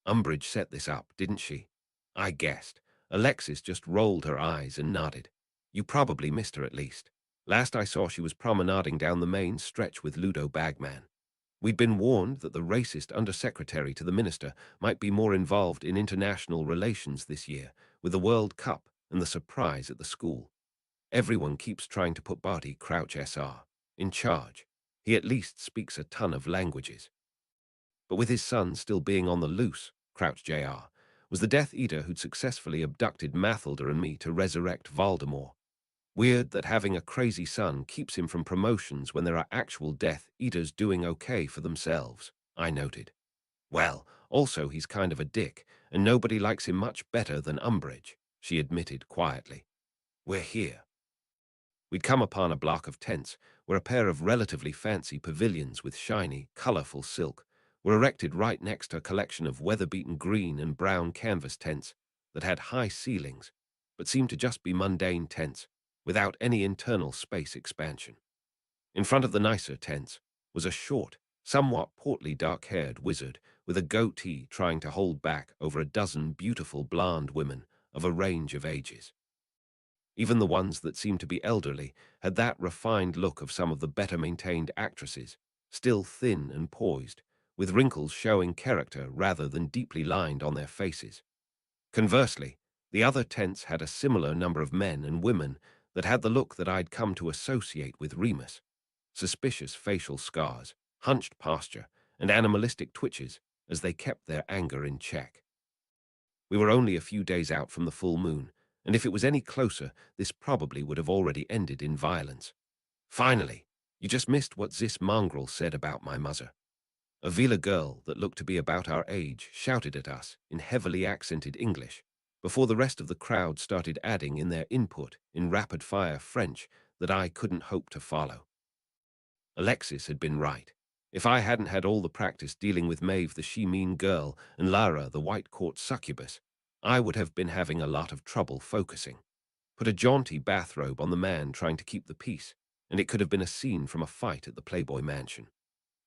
Umbridge set this up, didn't she? I guessed. Alexis just rolled her eyes and nodded. You probably missed her at least. Last I saw she was promenading down the main stretch with Ludo Bagman. We'd been warned that the racist undersecretary to the minister might be more involved in international relations this year, with the World Cup and the surprise at the school. Everyone keeps trying to put Barty Crouch SR in charge. He at least speaks a ton of languages. But with his son still being on the loose, Crouch Jr. was the Death Eater who'd successfully abducted Mathilda and me to resurrect Voldemort. Weird that having a crazy son keeps him from promotions when there are actual Death Eaters doing okay for themselves, I noted. Well, also he's kind of a dick, and nobody likes him much better than Umbridge, she admitted quietly. We're here. We'd come upon a block of tents where a pair of relatively fancy pavilions with shiny, colorful silk were erected right next to a collection of weather-beaten green and brown canvas tents that had high ceilings, but seemed to just be mundane tents, without any internal space expansion. In front of the nicer tents was a short, somewhat portly dark-haired wizard with a goatee trying to hold back over a dozen beautiful blonde women of a range of ages. Even the ones that seemed to be elderly had that refined look of some of the better-maintained actresses, still thin and poised, with wrinkles showing character rather than deeply lined on their faces. Conversely, the other tents had a similar number of men and women that had the look that I'd come to associate with Remus: suspicious facial scars, hunched posture, and animalistic twitches as they kept their anger in check. We were only a few days out from the full moon, and if it was any closer, this probably would have already ended in violence. Finally, you just missed what this mongrel said about my mother. A Vila girl that looked to be about our age shouted at us in heavily accented English, before the rest of the crowd started adding in their input in rapid-fire French that I couldn't hope to follow. Alexis had been right. If I hadn't had all the practice dealing with Maeve the she-mean girl and Lara the white court succubus, I would have been having a lot of trouble focusing. Put a jaunty bathrobe on the man trying to keep the peace, and it could have been a scene from a fight at the Playboy Mansion.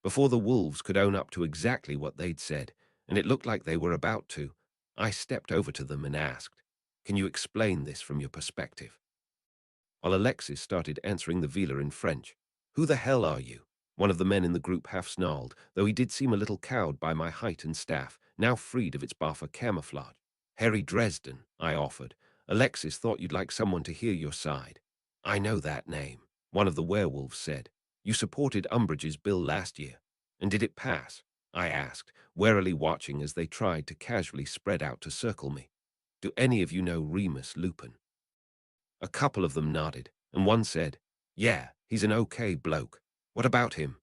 Before the wolves could own up to exactly what they'd said, and it looked like they were about to, I stepped over to them and asked, "Can you explain this from your perspective?" While Alexis started answering the Vila in French. "Who the hell are you?" One of the men in the group half snarled, though he did seem a little cowed by my height and staff, now freed of its buffer camouflage. "Harry Dresden," I offered. "Alexis thought you'd like someone to hear your side." "I know that name," one of the werewolves said. "You supported Umbridge's bill last year. And did it pass?" I asked, warily watching as they tried to casually spread out to circle me. "Do any of you know Remus Lupin?" A couple of them nodded, and one said, "Yeah, he's an okay bloke. What about him?"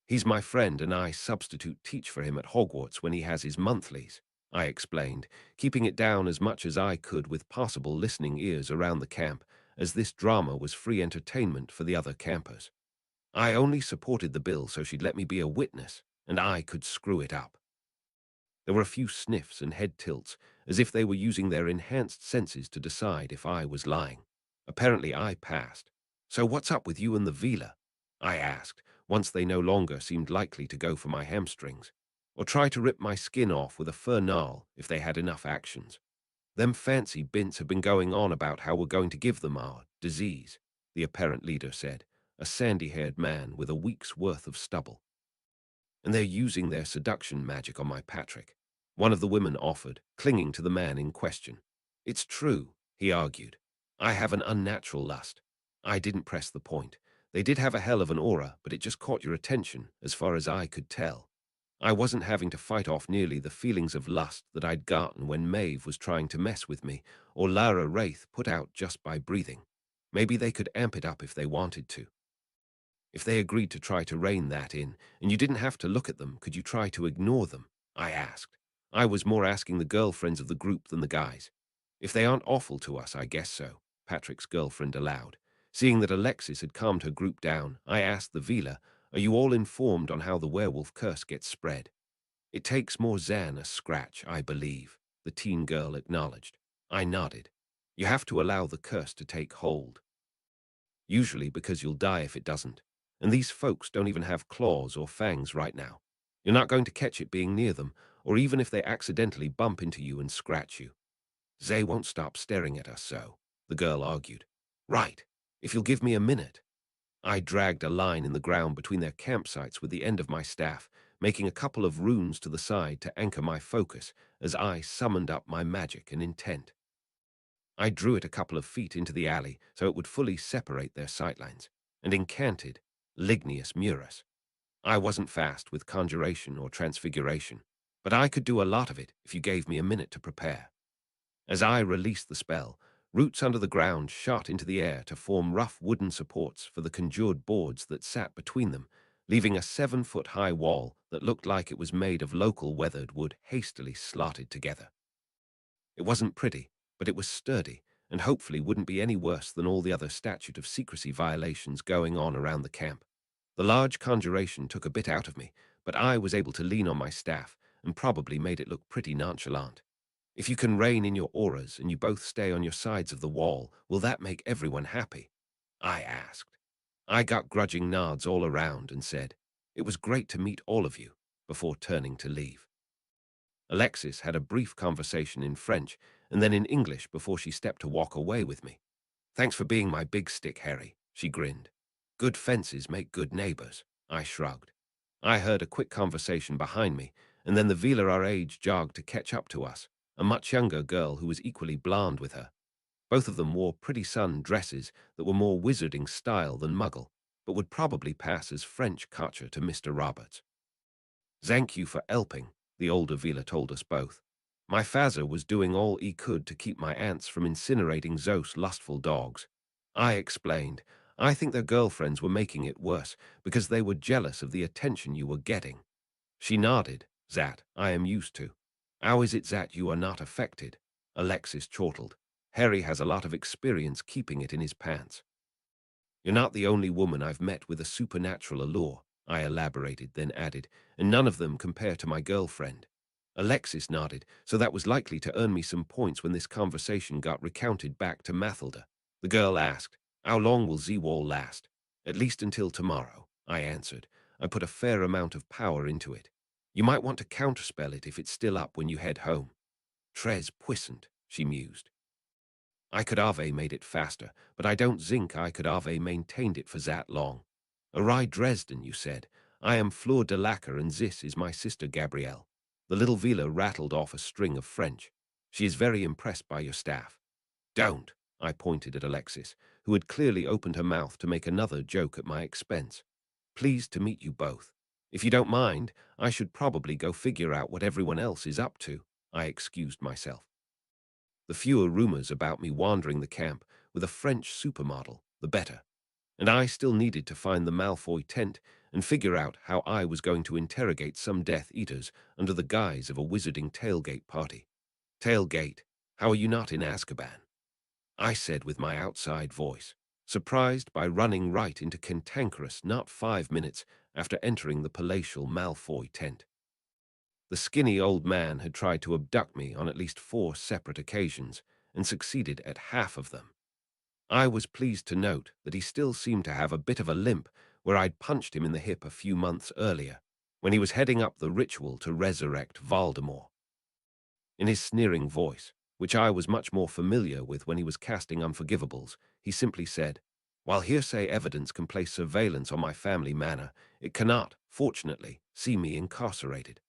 "He's my friend and I substitute teach for him at Hogwarts when he has his monthlies," I explained, keeping it down as much as I could with possible listening ears around the camp, as this drama was free entertainment for the other campers. I only supported the bill so she'd let me be a witness, and I could screw it up. There were a few sniffs and head tilts, as if they were using their enhanced senses to decide if I was lying. Apparently I passed. "So what's up with you and the Vila?" I asked, once they no longer seemed likely to go for my hamstrings, or try to rip my skin off with a fur gnarl if they had enough actions. "Them fancy bints have been going on about how we're going to give them our disease," the apparent leader said, a sandy-haired man with a week's worth of stubble. "And they're using their seduction magic on my Patrick," one of the women offered, clinging to the man in question. "It's true," he argued. "I have an unnatural lust." I didn't press the point. They did have a hell of an aura, but it just caught your attention, as far as I could tell. I wasn't having to fight off nearly the feelings of lust that I'd gotten when Maeve was trying to mess with me, or Lara Wraith put out just by breathing. Maybe they could amp it up if they wanted to. "If they agreed to try to rein that in, and you didn't have to look at them, could you try to ignore them?" I asked. I was more asking the girlfriends of the group than the guys. "If they aren't awful to us, I guess so," Patrick's girlfriend allowed. Seeing that Alexis had calmed her group down, I asked the Vila, "Are you all informed on how the werewolf curse gets spread?" "It takes more than a scratch, I believe," the teen girl acknowledged. I nodded. "You have to allow the curse to take hold. Usually because you'll die if it doesn't. And these folks don't even have claws or fangs right now. You're not going to catch it being near them, or even if they accidentally bump into you and scratch you." "Zay won't stop staring at us so," the girl argued. "Right, if you'll give me a minute." I dragged a line in the ground between their campsites with the end of my staff, making a couple of runes to the side to anchor my focus as I summoned up my magic and intent. I drew it a couple of feet into the alley so it would fully separate their sightlines, and incanted Lignius Murus. I wasn't fast with conjuration or transfiguration, but I could do a lot of it if you gave me a minute to prepare. As I released the spell, roots under the ground shot into the air to form rough wooden supports for the conjured boards that sat between them, leaving a 7-foot-high wall that looked like it was made of local weathered wood hastily slotted together. It wasn't pretty, but it was sturdy, and hopefully wouldn't be any worse than all the other statute of secrecy violations going on around the camp. The large conjuration took a bit out of me, but I was able to lean on my staff and probably made it look pretty nonchalant. "If you can rein in your auras and you both stay on your sides of the wall, will that make everyone happy?" I asked. I got grudging nods all around and said, "It was great to meet all of you," before turning to leave. Alexis had a brief conversation in French and then in English before she stepped to walk away with me. "Thanks for being my big stick, Harry," she grinned. "Good fences make good neighbors," I shrugged. I heard a quick conversation behind me, and then the Vila our age jogged to catch up to us, a much younger girl who was equally blonde with her. Both of them wore pretty sun dresses that were more wizarding style than muggle, but would probably pass as French culture to Mr. Roberts. "Thank you for helping," the older Vila told us both. "My father was doing all he could to keep my aunts from incinerating those lustful dogs." I explained. "I think their girlfriends were making it worse because they were jealous of the attention you were getting." She nodded. That I am used to. How is it that you are not affected? Alexis chortled. Harry has a lot of experience keeping it in his pants. You're not the only woman I've met with a supernatural allure, I elaborated, then added, and none of them compare to my girlfriend. Alexis nodded, so that was likely to earn me some points when this conversation got recounted back to Mathilda. The girl asked, how long will Z-Wall last? At least until tomorrow, I answered. I put a fair amount of power into it. You might want to counterspell it if it's still up when you head home. Très puissant, she mused. I could have made it faster, but I don't think I could have maintained it for that long. Harry Dresden, you said. I am Fleur de Lacquer, and this is my sister Gabrielle. The little Vila rattled off a string of French. She is very impressed by your staff. Don't, I pointed at Alexis, who had clearly opened her mouth to make another joke at my expense. Pleased to meet you both. If you don't mind, I should probably go figure out what everyone else is up to, I excused myself. The fewer rumors about me wandering the camp with a French supermodel, the better. And I still needed to find the Malfoy tent and figure out how I was going to interrogate some Death Eaters under the guise of a wizarding tailgate party. Tailgate, how are you not in Azkaban? I said with my outside voice, surprised by running right into Cantankerous not 5 minutes after entering the palatial Malfoy tent. The skinny old man had tried to abduct me on at least 4 separate occasions and succeeded at half of them. I was pleased to note that he still seemed to have a bit of a limp where I'd punched him in the hip a few months earlier, when he was heading up the ritual to resurrect Voldemort. In his sneering voice, which I was much more familiar with when he was casting Unforgivables, he simply said, while hearsay evidence can place surveillance on my family manor, it cannot, fortunately, see me incarcerated.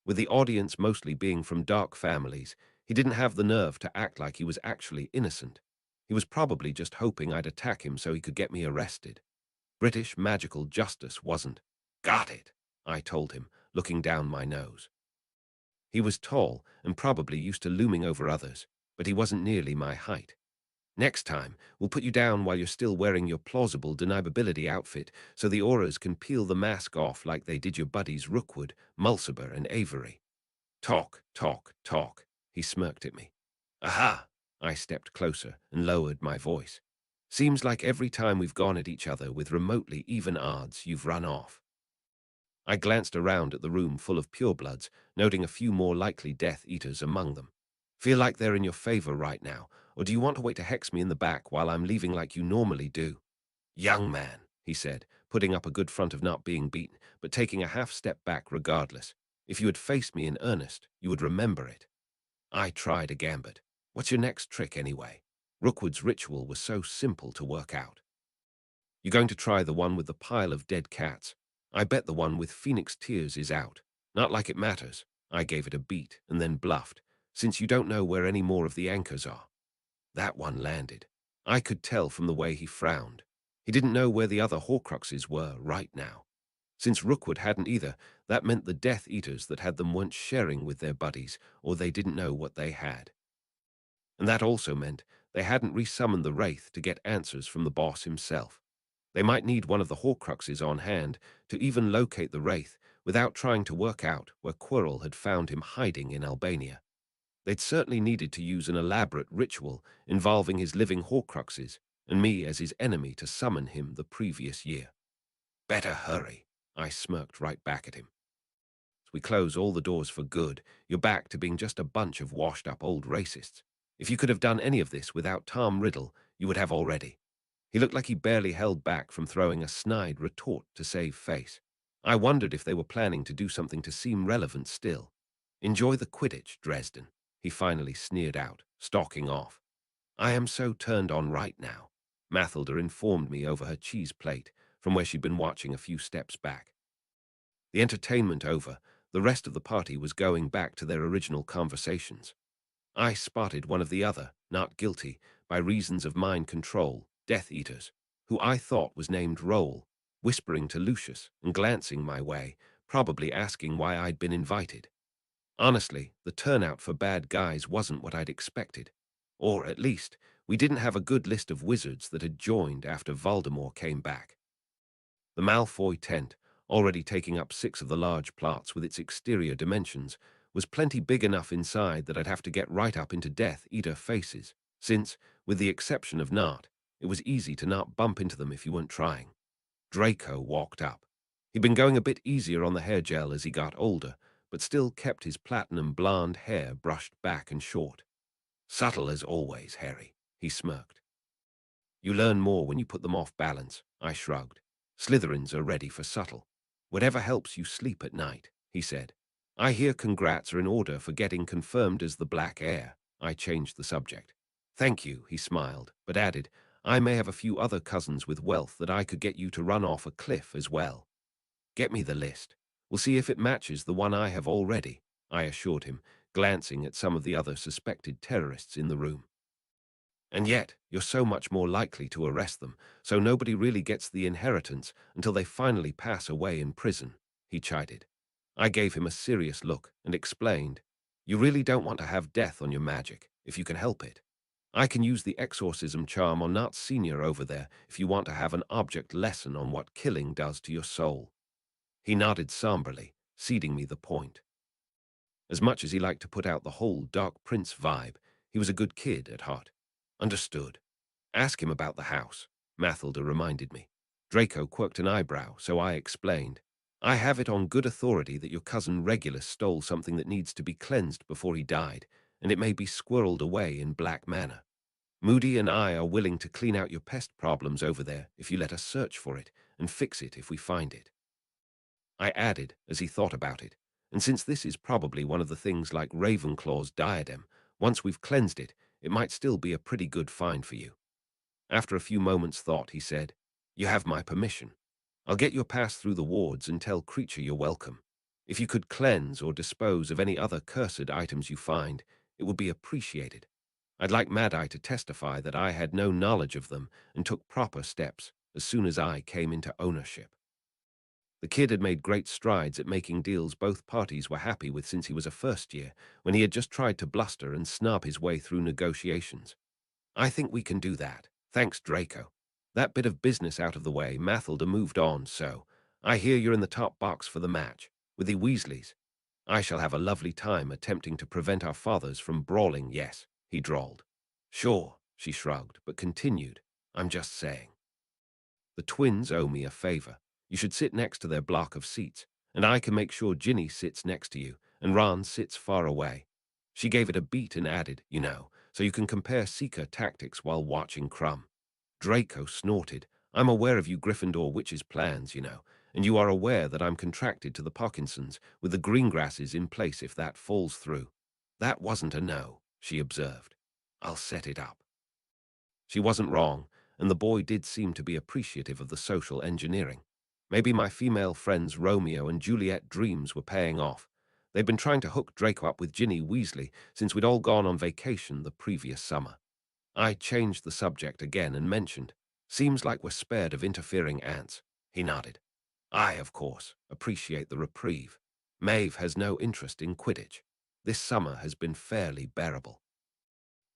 With the audience mostly being from dark families, he didn't have the nerve to act like he was actually innocent. He was probably just hoping I'd attack him so he could get me arrested. British magical justice wasn't. Got it, I told him, looking down my nose. He was tall and probably used to looming over others, but he wasn't nearly my height. Next time, we'll put you down while you're still wearing your plausible deniability outfit so the auras can peel the mask off like they did your buddies Rookwood, Mulciber, and Avery. Talk, talk, talk, he smirked at me. Aha! I stepped closer and lowered my voice. Seems like every time we've gone at each other with remotely even odds, you've run off. I glanced around at the room full of purebloods, noting a few more likely Death Eaters among them. Feel like they're in your favor right now, or do you want to wait to hex me in the back while I'm leaving like you normally do? Young man, he said, putting up a good front of not being beaten, but taking a half step back regardless. If you had faced me in earnest, you would remember it. I tried a gambit. What's your next trick anyway? Rookwood's ritual was so simple to work out. You're going to try the one with the pile of dead cats. I bet the one with Phoenix Tears is out. Not like it matters. I gave it a beat and then bluffed, since you don't know where any more of the anchors are. That one landed. I could tell from the way he frowned. He didn't know where the other Horcruxes were right now. Since Rookwood hadn't either, that meant the Death Eaters that had them weren't sharing with their buddies, or they didn't know what they had. And that also meant they hadn't resummoned the Wraith to get answers from the boss himself. They might need one of the Horcruxes on hand to even locate the Wraith without trying to work out where Quirrell had found him hiding in Albania. They'd certainly needed to use an elaborate ritual involving his living Horcruxes and me as his enemy to summon him the previous year. Better hurry, I smirked right back at him. As we close all the doors for good, you're back to being just a bunch of washed-up old racists. If you could have done any of this without Tom Riddle, you would have already. He looked like he barely held back from throwing a snide retort to save face. I wondered if they were planning to do something to seem relevant still. Enjoy the Quidditch, Dresden, he finally sneered out, stalking off. I am so turned on right now, Mathilda informed me over her cheese plate from where she'd been watching a few steps back. The entertainment over, the rest of the party was going back to their original conversations. I spotted one of the other, not guilty, by reasons of mind control, Death Eaters, who I thought was named Roll, whispering to Lucius and glancing my way, probably asking why I'd been invited. Honestly, the turnout for bad guys wasn't what I'd expected. Or, at least, we didn't have a good list of wizards that had joined after Voldemort came back. The Malfoy tent, already taking up 6 of the large plots with its exterior dimensions, was plenty big enough inside that I'd have to get right up into Death Eater faces, since, with the exception of Nart, it was easy to not bump into them if you weren't trying. Draco walked up. He'd been going a bit easier on the hair gel as he got older, but still kept his platinum blonde hair brushed back and short. "Subtle as always, Harry," he smirked. "You learn more when you put them off balance," I shrugged. "Slytherins are ready for subtle. Whatever helps you sleep at night," he said. "I hear congrats are in order for getting confirmed as the Black Heir." I changed the subject. "Thank you," he smiled, but added, "I may have a few other cousins with wealth that I could get you to run off a cliff as well." "Get me the list. We'll see if it matches the one I have already," I assured him, glancing at some of the other suspected terrorists in the room. "And yet, you're so much more likely to arrest them, so nobody really gets the inheritance until they finally pass away in prison," he chided. I gave him a serious look and explained, "You really don't want to have death on your magic, if you can help it. I can use the exorcism charm on Nart Senior over there if you want to have an object lesson on what killing does to your soul." He nodded somberly, ceding me the point. As much as he liked to put out the whole Dark Prince vibe, he was a good kid at heart. "Understood. Ask him about the house," Mathilda reminded me. Draco quirked an eyebrow, so I explained, "I have it on good authority that your cousin Regulus stole something that needs to be cleansed before he died, and it may be squirreled away in Black Manor. Moody and I are willing to clean out your pest problems over there if you let us search for it, and fix it if we find it." I added, as he thought about it, "And since this is probably one of the things like Ravenclaw's diadem, once we've cleansed it, it might still be a pretty good find for you." After a few moments' thought, he said, "You have my permission. I'll get your pass through the wards and tell Creature you're welcome. If you could cleanse or dispose of any other cursed items you find, it would be appreciated. I'd like Mad Eye to testify that I had no knowledge of them and took proper steps as soon as I came into ownership." The kid had made great strides at making deals both parties were happy with since he was a first year, when he had just tried to bluster and snub his way through negotiations. "I think we can do that. Thanks, Draco." That bit of business out of the way, Mathilda moved on, so, "I hear you're in the top box for the match, with the Weasleys. I shall have a lovely time attempting to prevent our fathers from brawling, yes," he drawled. "Sure," she shrugged, but continued, "I'm just saying. The twins owe me a favor. You should sit next to their block of seats, and I can make sure Ginny sits next to you, and Ron sits far away." She gave it a beat and added, "So you can compare Seeker tactics while watching Crumb." Draco snorted. "I'm aware of you Gryffindor witches' plans, and you are aware that I'm contracted to the Parkinsons, with the Greengrasses in place if that falls through." "That wasn't a no," she observed. "I'll set it up." She wasn't wrong, and the boy did seem to be appreciative of the social engineering. Maybe my female friends' Romeo and Juliet dreams were paying off. They'd been trying to hook Draco up with Ginny Weasley since we'd all gone on vacation the previous summer. I changed the subject again and mentioned, "Seems like we're spared of interfering ants." He nodded. "I, of course, appreciate the reprieve. Maeve has no interest in Quidditch. This summer has been fairly bearable.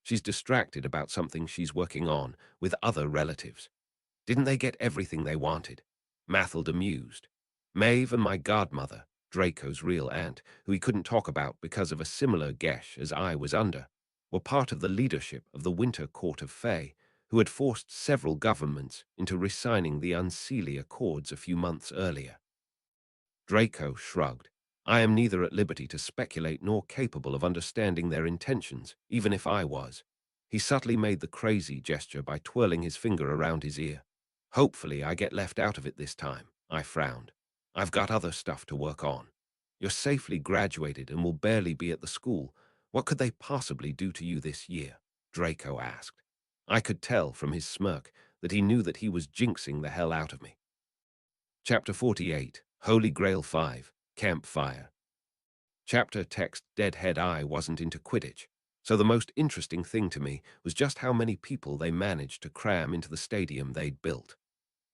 She's distracted about something she's working on with other relatives. Didn't they get everything they wanted?" Mathilda mused. "Maeve and my godmother, Draco's real aunt, who he couldn't talk about because of a similar gesh as I was under, were part of the leadership of the Winter Court of Fae, who had forced several governments into re-signing the Unseelie Accords a few months earlier." Draco shrugged. "I am neither at liberty to speculate nor capable of understanding their intentions, even if I was." He subtly made the crazy gesture by twirling his finger around his ear. "Hopefully I get left out of it this time," I frowned. "I've got other stuff to work on." "You're safely graduated and will barely be at the school. What could they possibly do to you this year?" Draco asked. I could tell from his smirk that he knew that he was jinxing the hell out of me. Chapter 48, Holy Grail 5, Campfire. Chapter text Deadhead I wasn't into Quidditch, so the most interesting thing to me was just how many people they managed to cram into the stadium they'd built.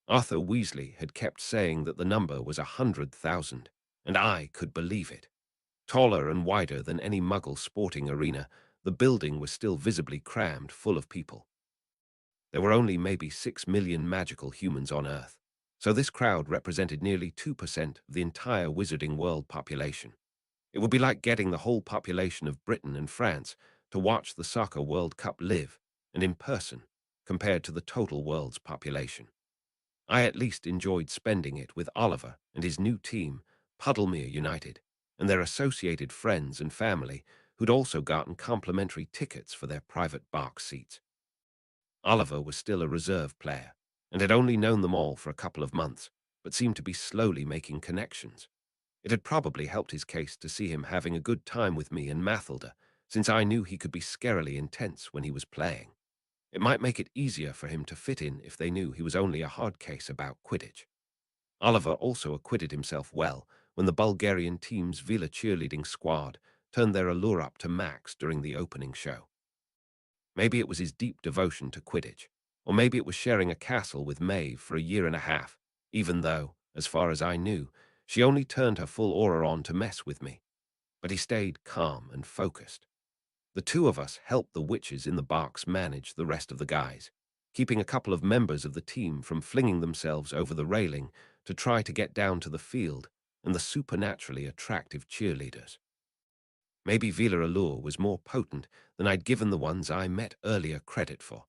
Arthur Weasley had kept saying that the number was 100,000, and I could believe it. Taller and wider than any Muggle sporting arena, the building was still visibly crammed full of people. There were only maybe 6 million magical humans on Earth. So this crowd represented nearly 2% of the entire Wizarding World population. It would be like getting the whole population of Britain and France to watch the Soccer World Cup live and in person compared to the total world's population. I at least enjoyed spending it with Oliver and his new team, Puddlemere United, and their associated friends and family who'd also gotten complimentary tickets for their private box seats. Oliver was still a reserve player and had only known them all for a couple of months, but seemed to be slowly making connections. It had probably helped his case to see him having a good time with me and Mathilda, since I knew he could be scarily intense when he was playing. It might make it easier for him to fit in if they knew he was only a hard case about Quidditch. Oliver also acquitted himself well when the Bulgarian team's Vila cheerleading squad turned their allure up to max during the opening show. Maybe it was his deep devotion to Quidditch, or maybe it was sharing a castle with Maeve for a year and a half, even though, as far as I knew, she only turned her full aura on to mess with me. But he stayed calm and focused. The two of us helped the witches in the box manage the rest of the guys, keeping a couple of members of the team from flinging themselves over the railing to try to get down to the field and the supernaturally attractive cheerleaders. Maybe Vila Allure was more potent than I'd given the ones I met earlier credit for.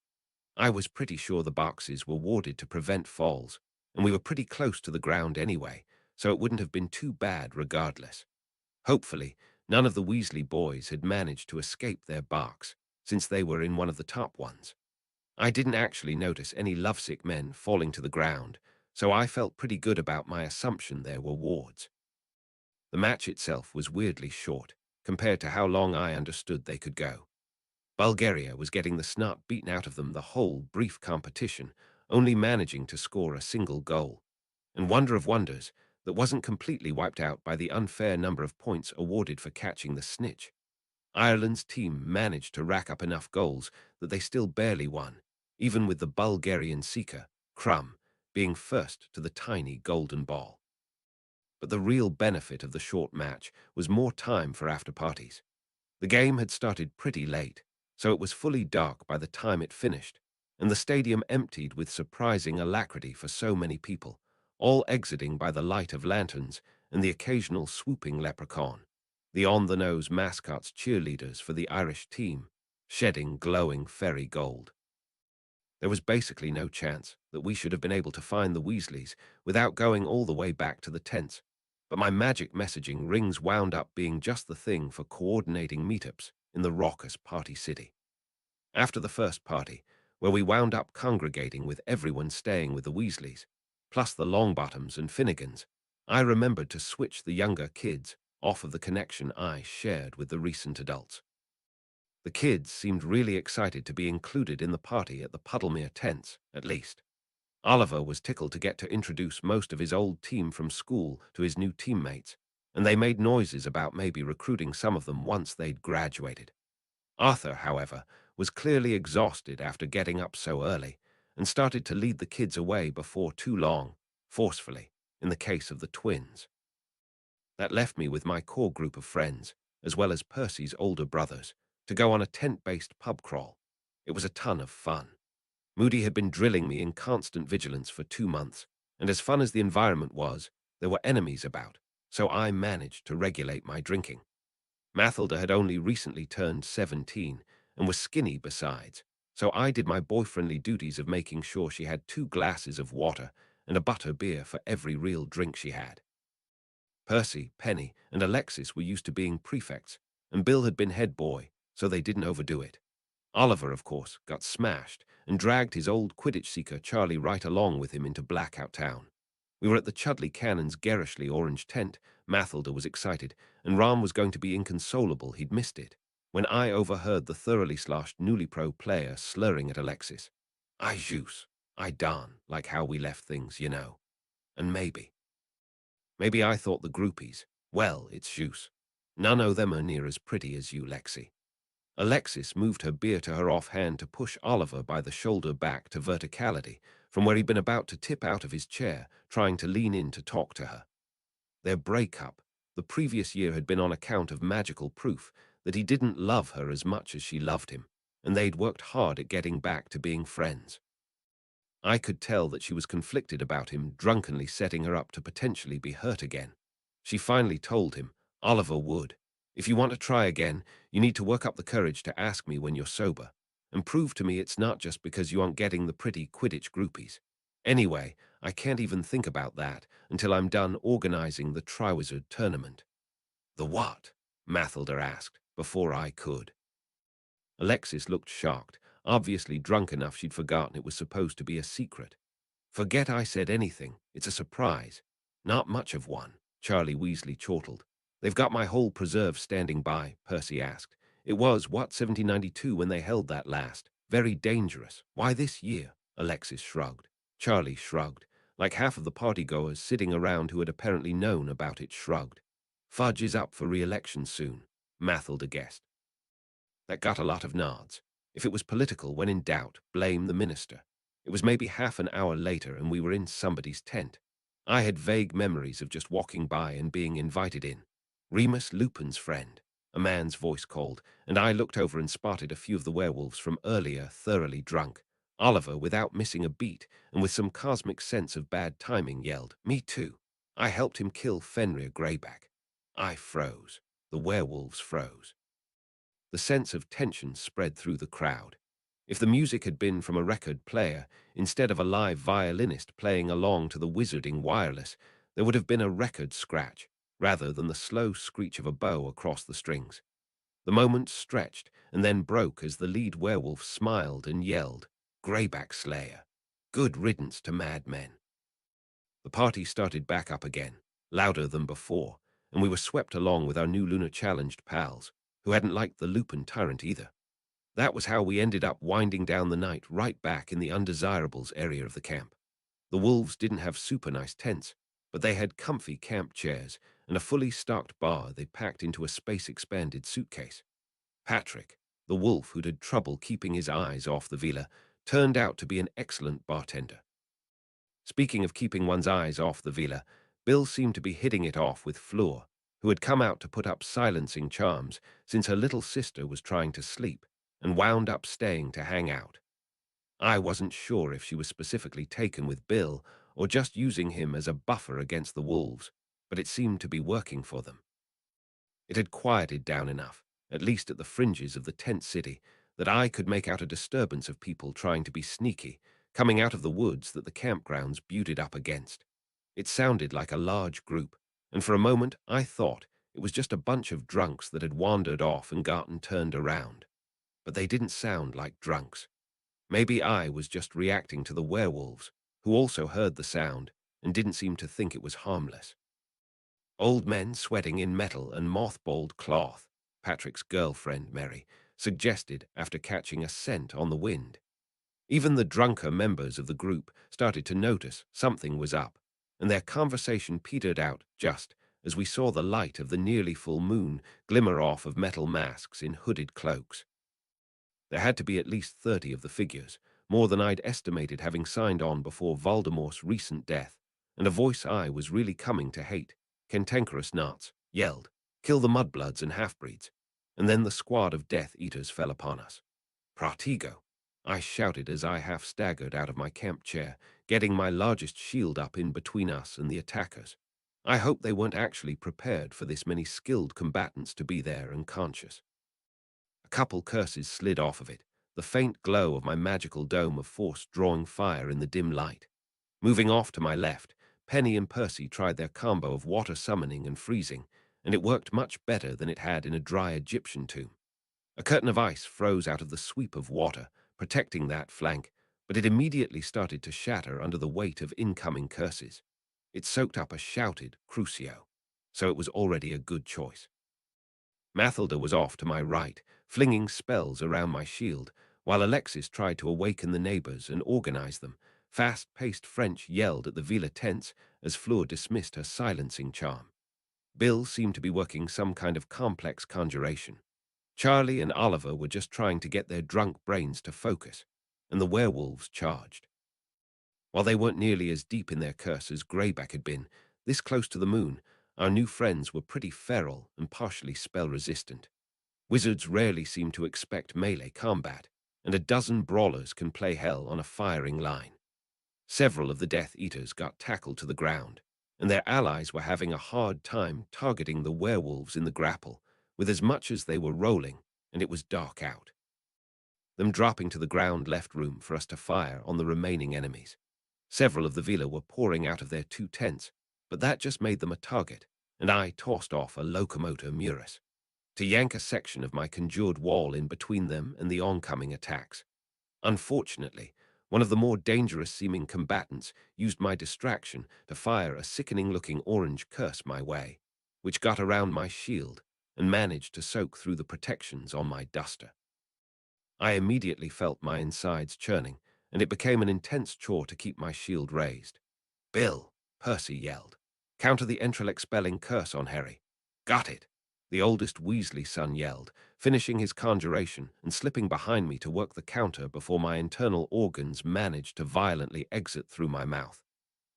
I was pretty sure the boxes were warded to prevent falls, and we were pretty close to the ground anyway, so it wouldn't have been too bad regardless. Hopefully, none of the Weasley boys had managed to escape their box, since they were in one of the top ones. I didn't actually notice any lovesick men falling to the ground, so I felt pretty good about my assumption there were wards. The match itself was weirdly short, compared to how long I understood they could go. Bulgaria was getting the snot beaten out of them the whole brief competition, only managing to score a single goal. And wonder of wonders, that wasn't completely wiped out by the unfair number of points awarded for catching the snitch. Ireland's team managed to rack up enough goals that they still barely won, even with the Bulgarian seeker, Crumb, being first to the tiny golden ball. But the real benefit of the short match was more time for after-parties. The game had started pretty late, so it was fully dark by the time it finished, and the stadium emptied with surprising alacrity for so many people, all exiting by the light of lanterns and the occasional swooping leprechaun, the on-the-nose mascots cheerleaders for the Irish team, shedding glowing fairy gold. There was basically no chance that we should have been able to find the Weasleys without going all the way back to the tents, but my magic messaging rings wound up being just the thing for coordinating meetups in the raucous party city. After the first party, where we wound up congregating with everyone staying with the Weasleys, plus the Longbottoms and Finnegans, I remembered to switch the younger kids off of the connection I shared with the recent adults. The kids seemed really excited to be included in the party at the Puddlemere tents, at least. Oliver was tickled to get to introduce most of his old team from school to his new teammates, and they made noises about maybe recruiting some of them once they'd graduated. Arthur, however, was clearly exhausted after getting up so early, and started to lead the kids away before too long, forcefully, in the case of the twins. That left me with my core group of friends, as well as Percy's older brothers, to go on a tent-based pub crawl. It was a ton of fun. Moody had been drilling me in constant vigilance for 2 months, and as fun as the environment was, there were enemies about, so I managed to regulate my drinking. Mathilda had only recently turned 17 and was skinny besides, so I did my boyfriendly duties of making sure she had 2 glasses of water and a butter beer for every real drink she had. Percy, Penny, and Alexis were used to being prefects, and Bill had been head boy, so they didn't overdo it. Oliver, of course, got smashed and dragged his old Quidditch seeker Charlie right along with him into Blackout Town. We were at the Chudley Cannon's garishly orange tent. Mathilda was excited, and Ron was going to be inconsolable he'd missed it, when I overheard the thoroughly sloshed newly pro player slurring at Alexis. I juice, I darn, like how we left things, you know. And maybe I thought the groupies, well, it's juice. None o' them are near as pretty as you, Lexi. Alexis moved her beer to her offhand to push Oliver by the shoulder back to verticality, from where he'd been about to tip out of his chair, trying to lean in to talk to her. Their breakup the previous year had been on account of magical proof that he didn't love her as much as she loved him, and they'd worked hard at getting back to being friends. I could tell that she was conflicted about him drunkenly setting her up to potentially be hurt again. She finally told him, Oliver would. If you want to try again, you need to work up the courage to ask me when you're sober, and prove to me it's not just because you aren't getting the pretty Quidditch groupies. Anyway, I can't even think about that until I'm done organizing the Triwizard tournament. The what? Mathilda asked, before I could. Alexis looked shocked, obviously drunk enough she'd forgotten it was supposed to be a secret. Forget I said anything. It's a surprise. Not much of one, Charlie Weasley chortled. They've got my whole preserve standing by, Percy asked. It was, 1792 when they held that last? Very dangerous. Why this year? Alexis shrugged. Charlie shrugged, like half of the partygoers sitting around who had apparently known about it shrugged. Fudge is up for re-election soon, Mathilda guessed. That got a lot of nods. If it was political, when in doubt, blame the minister. It was maybe half an hour later and we were in somebody's tent. I had vague memories of just walking by and being invited in. Remus Lupin's friend, a man's voice called, and I looked over and spotted a few of the werewolves from earlier, thoroughly drunk. Oliver, without missing a beat and with some cosmic sense of bad timing, yelled, "Me too." I helped him kill Fenrir Greyback. I froze. The werewolves froze. The sense of tension spread through the crowd. If the music had been from a record player, instead of a live violinist playing along to the wizarding wireless, there would have been a record scratch, rather than the slow screech of a bow across the strings. The moment stretched and then broke as the lead werewolf smiled and yelled, "Greyback Slayer. Good riddance to madmen." The party started back up again, louder than before, and we were swept along with our new Lunar-challenged pals, who hadn't liked the Lupin tyrant either. That was how we ended up winding down the night right back in the undesirables area of the camp. The wolves didn't have super nice tents, but they had comfy camp chairs and a fully stocked bar they packed into a space-expanded suitcase. Patrick, the wolf who'd had trouble keeping his eyes off the villa, turned out to be an excellent bartender. Speaking of keeping one's eyes off the villa, Bill seemed to be hitting it off with Fleur, who had come out to put up silencing charms since her little sister was trying to sleep, and wound up staying to hang out. I wasn't sure if she was specifically taken with Bill or just using him as a buffer against the wolves, but it seemed to be working for them. It had quieted down enough, at least at the fringes of the tent city, that I could make out a disturbance of people trying to be sneaky, coming out of the woods that the campgrounds butted up against. It sounded like a large group, and for a moment I thought it was just a bunch of drunks that had wandered off and gotten turned around. But they didn't sound like drunks. Maybe I was just reacting to the werewolves, who also heard the sound and didn't seem to think it was harmless. Old men sweating in metal and mothballed cloth, Patrick's girlfriend, Mary, suggested after catching a scent on the wind. Even the drunker members of the group started to notice something was up, and their conversation petered out just as we saw the light of the nearly full moon glimmer off of metal masks in hooded cloaks. There had to be at least 30 of the figures, more than I'd estimated having signed on before Voldemort's recent death, and a voice I was really coming to hate, Cantankerous Knots, yelled, "Kill the mudbloods and half-breeds," and then the squad of Death Eaters fell upon us. "Pratigo," I shouted as I half-staggered out of my camp chair, getting my largest shield up in between us and the attackers. I hoped they weren't actually prepared for this many skilled combatants to be there and conscious. A couple curses slid off of it, the faint glow of my magical dome of force drawing fire in the dim light. Moving off to my left, Penny and Percy tried their combo of water summoning and freezing, and it worked much better than it had in a dry Egyptian tomb. A curtain of ice froze out of the sweep of water, protecting that flank, but it immediately started to shatter under the weight of incoming curses. It soaked up a shouted Crucio, so it was already a good choice. Mathilda was off to my right, flinging spells around my shield, while Alexis tried to awaken the neighbors and organize them. Fast-paced French yelled at the Villa tents as Fleur dismissed her silencing charm. Bill seemed to be working some kind of complex conjuration. Charlie and Oliver were just trying to get their drunk brains to focus, and the werewolves charged. While they weren't nearly as deep in their curse as Greyback had been, this close to the moon, our new friends were pretty feral and partially spell-resistant. Wizards rarely seem to expect melee combat, and a dozen brawlers can play hell on a firing line. Several of the Death Eaters got tackled to the ground, and their allies were having a hard time targeting the werewolves in the grapple, with as much as they were rolling, and it was dark out. Them dropping to the ground left room for us to fire on the remaining enemies. Several of the Vila were pouring out of their 2 tents, but that just made them a target, and I tossed off a locomotor muris to yank a section of my conjured wall in between them and the oncoming attacks. Unfortunately, one of the more dangerous-seeming combatants used my distraction to fire a sickening-looking orange curse my way, which got around my shield and managed to soak through the protections on my duster. I immediately felt my insides churning, and it became an intense chore to keep my shield raised. "Bill," Percy yelled. "Counter the Entrel-expelling curse on Harry." "Got it," the oldest Weasley son yelled, finishing his conjuration and slipping behind me to work the counter before my internal organs managed to violently exit through my mouth.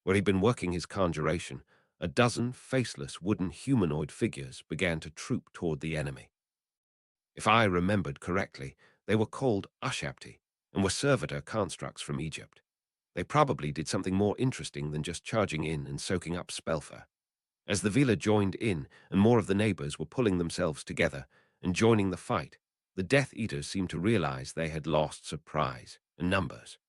Where he'd been working his conjuration, a dozen faceless wooden humanoid figures began to troop toward the enemy. If I remembered correctly, they were called Ushabti and were servitor constructs from Egypt. They probably did something more interesting than just charging in and soaking up spellfire. As the Vila joined in and more of the neighbors were pulling themselves together and joining the fight, the Death Eaters seemed to realize they had lost surprise and numbers.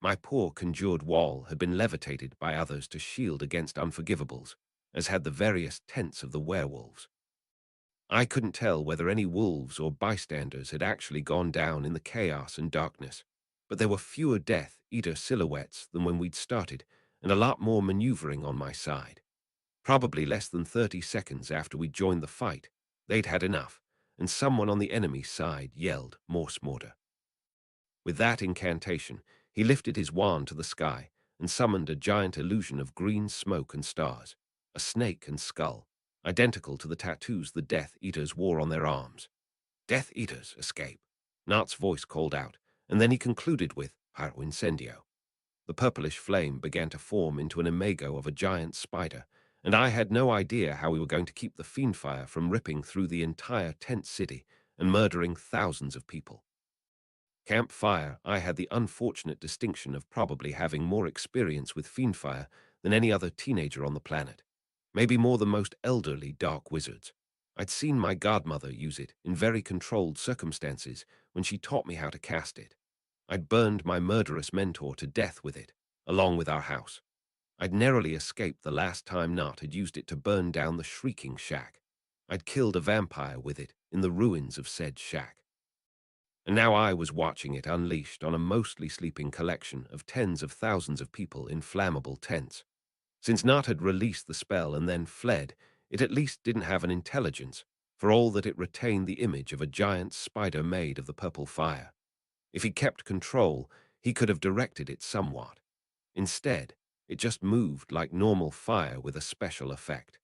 My poor conjured wall had been levitated by others to shield against unforgivables, as had the various tents of the werewolves. I couldn't tell whether any wolves or bystanders had actually gone down in the chaos and darkness, but there were fewer Death Eater silhouettes than when we'd started, and a lot more maneuvering on my side. Probably less than 30 seconds after we joined the fight, they'd had enough, and someone on the enemy side yelled Morse Mortar. With that incantation, he lifted his wand to the sky and summoned a giant illusion of green smoke and stars, a snake and skull, identical to the tattoos the Death Eaters wore on their arms. "Death Eaters, escape," Nart's voice called out, and then he concluded with "Pyro Incendio." The purplish flame began to form into an imago of a giant spider, and I had no idea how we were going to keep the FiendFyre from ripping through the entire tent city and murdering thousands of people. Campfire, I had the unfortunate distinction of probably having more experience with FiendFyre than any other teenager on the planet. Maybe more than most elderly dark wizards. I'd seen my godmother use it in very controlled circumstances when she taught me how to cast it. I'd burned my murderous mentor to death with it, along with our house. I'd narrowly escaped the last time Nott had used it to burn down the Shrieking Shack. I'd killed a vampire with it in the ruins of said shack. And now I was watching it unleashed on a mostly sleeping collection of tens of thousands of people in flammable tents. Since Nott had released the spell and then fled, it at least didn't have an intelligence, for all that it retained the image of a giant spider made of the purple fire. If he kept control, he could have directed it somewhat. Instead, it just moved like normal fire with a special effect.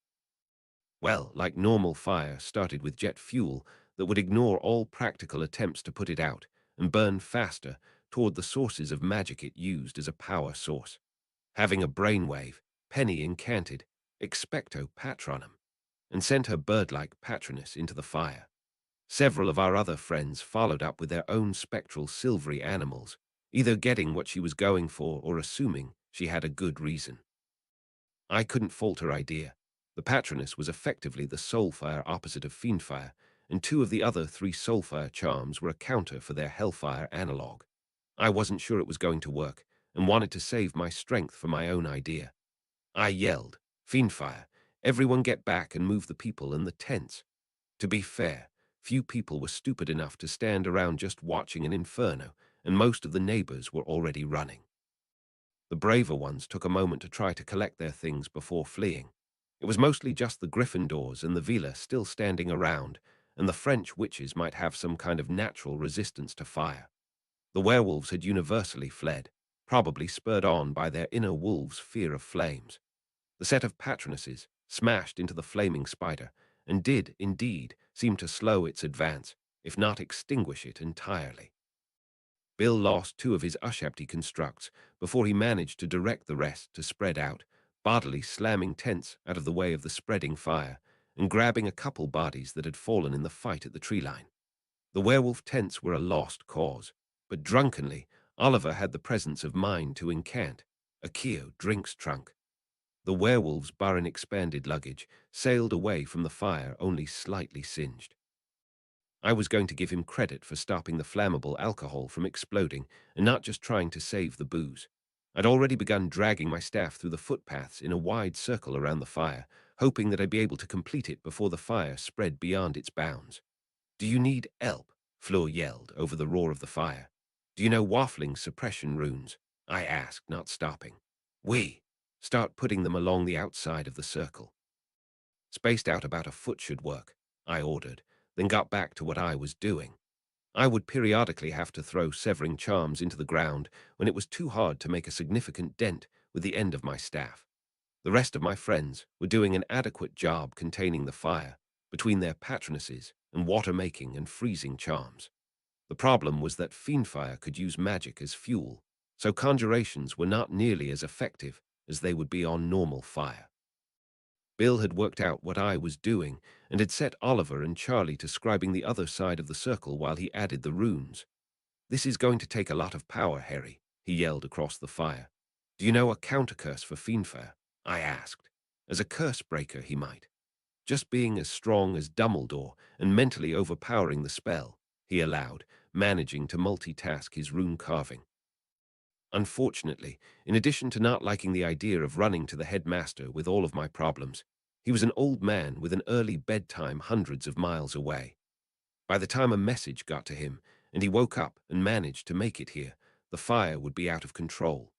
Well, like normal fire started with jet fuel that would ignore all practical attempts to put it out and burn faster toward the sources of magic it used as a power source. Having a brainwave, Penny incanted Expecto Patronum and sent her bird-like patroness into the fire. Several of our other friends followed up with their own spectral silvery animals, either getting what she was going for or assuming she had a good reason. I couldn't fault her idea. The patroness was effectively the soulfire opposite of FiendFyre, and 2 of the other 3 soulfire charms were a counter for their hellfire analog. I wasn't sure it was going to work, and wanted to save my strength for my own idea. I yelled, "FiendFyre, everyone get back and move the people in the tents." To be fair, few people were stupid enough to stand around just watching an inferno, and most of the neighbors were already running. The braver ones took a moment to try to collect their things before fleeing. It was mostly just the Gryffindors and the Vila still standing around, and the French witches might have some kind of natural resistance to fire. The werewolves had universally fled, probably spurred on by their inner wolves' fear of flames. The set of patronesses smashed into the flaming spider, and did, indeed, seem to slow its advance, if not extinguish it entirely. Bill lost 2 of his Ushabti constructs before he managed to direct the rest to spread out, bodily slamming tents out of the way of the spreading fire, and grabbing a couple bodies that had fallen in the fight at the tree line. The werewolf tents were a lost cause, but drunkenly, Oliver had the presence of mind to incant a Keo drinks trunk. The werewolf's barren expanded luggage sailed away from the fire only slightly singed. I was going to give him credit for stopping the flammable alcohol from exploding and not just trying to save the booze. I'd already begun dragging my staff through the footpaths in a wide circle around the fire, hoping that I'd be able to complete it before the fire spread beyond its bounds. "Do you need help?" Fleur yelled over the roar of the fire. "Do you know waffling suppression runes?" I asked, not stopping. "We. Start putting them along the outside of the circle." "Spaced out about a foot should work," I ordered, then got back to what I was doing. I would periodically have to throw severing charms into the ground when it was too hard to make a significant dent with the end of my staff. The rest of my friends were doing an adequate job containing the fire between their patronesses and water-making and freezing charms. The problem was that FiendFyre could use magic as fuel, so conjurations were not nearly as effective as they would be on normal fire. Bill had worked out what I was doing and had set Oliver and Charlie to scribing the other side of the circle while he added the runes. "This is going to take a lot of power, Harry," he yelled across the fire. "Do you know a countercurse for FiendFyre?" I asked. "As a curse breaker, he might. Just being as strong as Dumbledore and mentally overpowering the spell," he allowed, managing to multitask his rune carving. Unfortunately, in addition to not liking the idea of running to the headmaster with all of my problems, he was an old man with an early bedtime hundreds of miles away. By the time a message got to him and he woke up and managed to make it here, the fire would be out of control.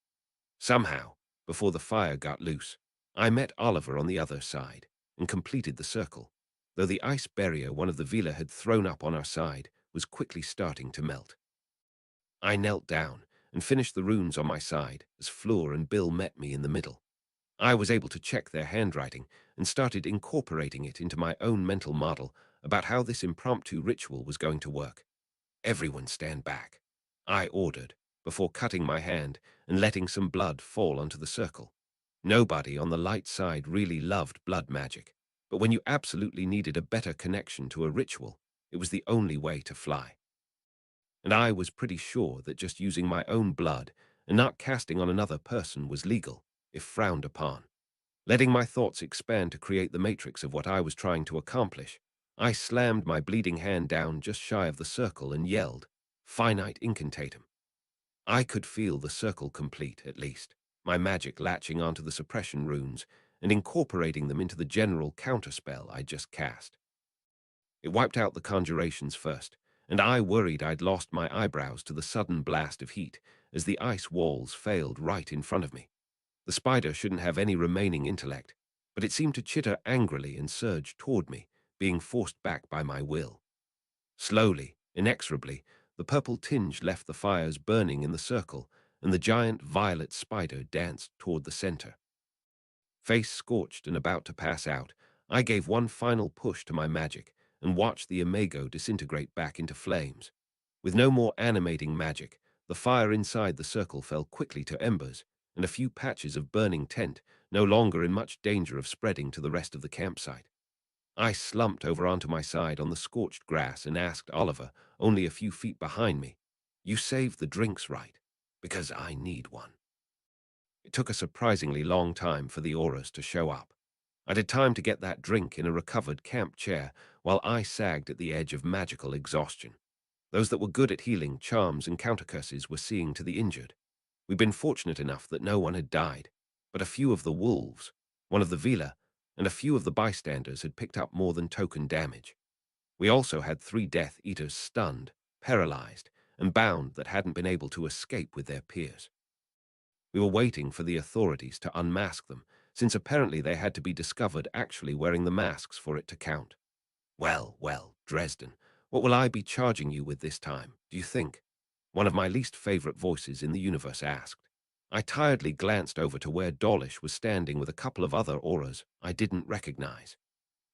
Somehow, before the fire got loose, I met Oliver on the other side and completed the circle, though the ice barrier one of the Vila had thrown up on our side was quickly starting to melt. I knelt down and finished the runes on my side as Fleur and Bill met me in the middle. I was able to check their handwriting and started incorporating it into my own mental model about how this impromptu ritual was going to work. "Everyone stand back," I ordered, before cutting my hand and letting some blood fall onto the circle. Nobody on the light side really loved blood magic, but when you absolutely needed a better connection to a ritual, it was the only way to fly. And I was pretty sure that just using my own blood and not casting on another person was legal, if frowned upon. Letting my thoughts expand to create the matrix of what I was trying to accomplish, I slammed my bleeding hand down just shy of the circle and yelled, "Finite incantatum." I could feel the circle complete, at least, my magic latching onto the suppression runes and incorporating them into the general counterspell I just cast. It wiped out the conjurations first, and I worried I'd lost my eyebrows to the sudden blast of heat as the ice walls failed right in front of me. The spider shouldn't have any remaining intellect, but it seemed to chitter angrily and surge toward me, being forced back by my will. Slowly, inexorably, the purple tinge left the fires burning in the circle, and the giant violet spider danced toward the center. Face scorched and about to pass out, I gave one final push to my magic and watched the imago disintegrate back into flames. With no more animating magic, the fire inside the circle fell quickly to embers, and a few patches of burning tent, no longer in much danger of spreading to the rest of the campsite. I slumped over onto my side on the scorched grass and asked Oliver, only a few feet behind me, "You saved the drinks, right? Because I need one." It took a surprisingly long time for the auras to show up. I'd had time to get that drink in a recovered camp chair while I sagged at the edge of magical exhaustion. Those that were good at healing charms and countercurses were seeing to the injured. We'd been fortunate enough that no one had died, but a few of the wolves, one of the Vila, and a few of the bystanders had picked up more than token damage. We also had 3 Death Eaters stunned, paralyzed, and bound that hadn't been able to escape with their peers. We were waiting for the authorities to unmask them, since apparently they had to be discovered actually wearing the masks for it to count. Well, Dresden, what will I be charging you with this time, do you think?" One of my least favorite voices in the universe asked. I tiredly glanced over to where Dawlish was standing with a couple of other auras I didn't recognize.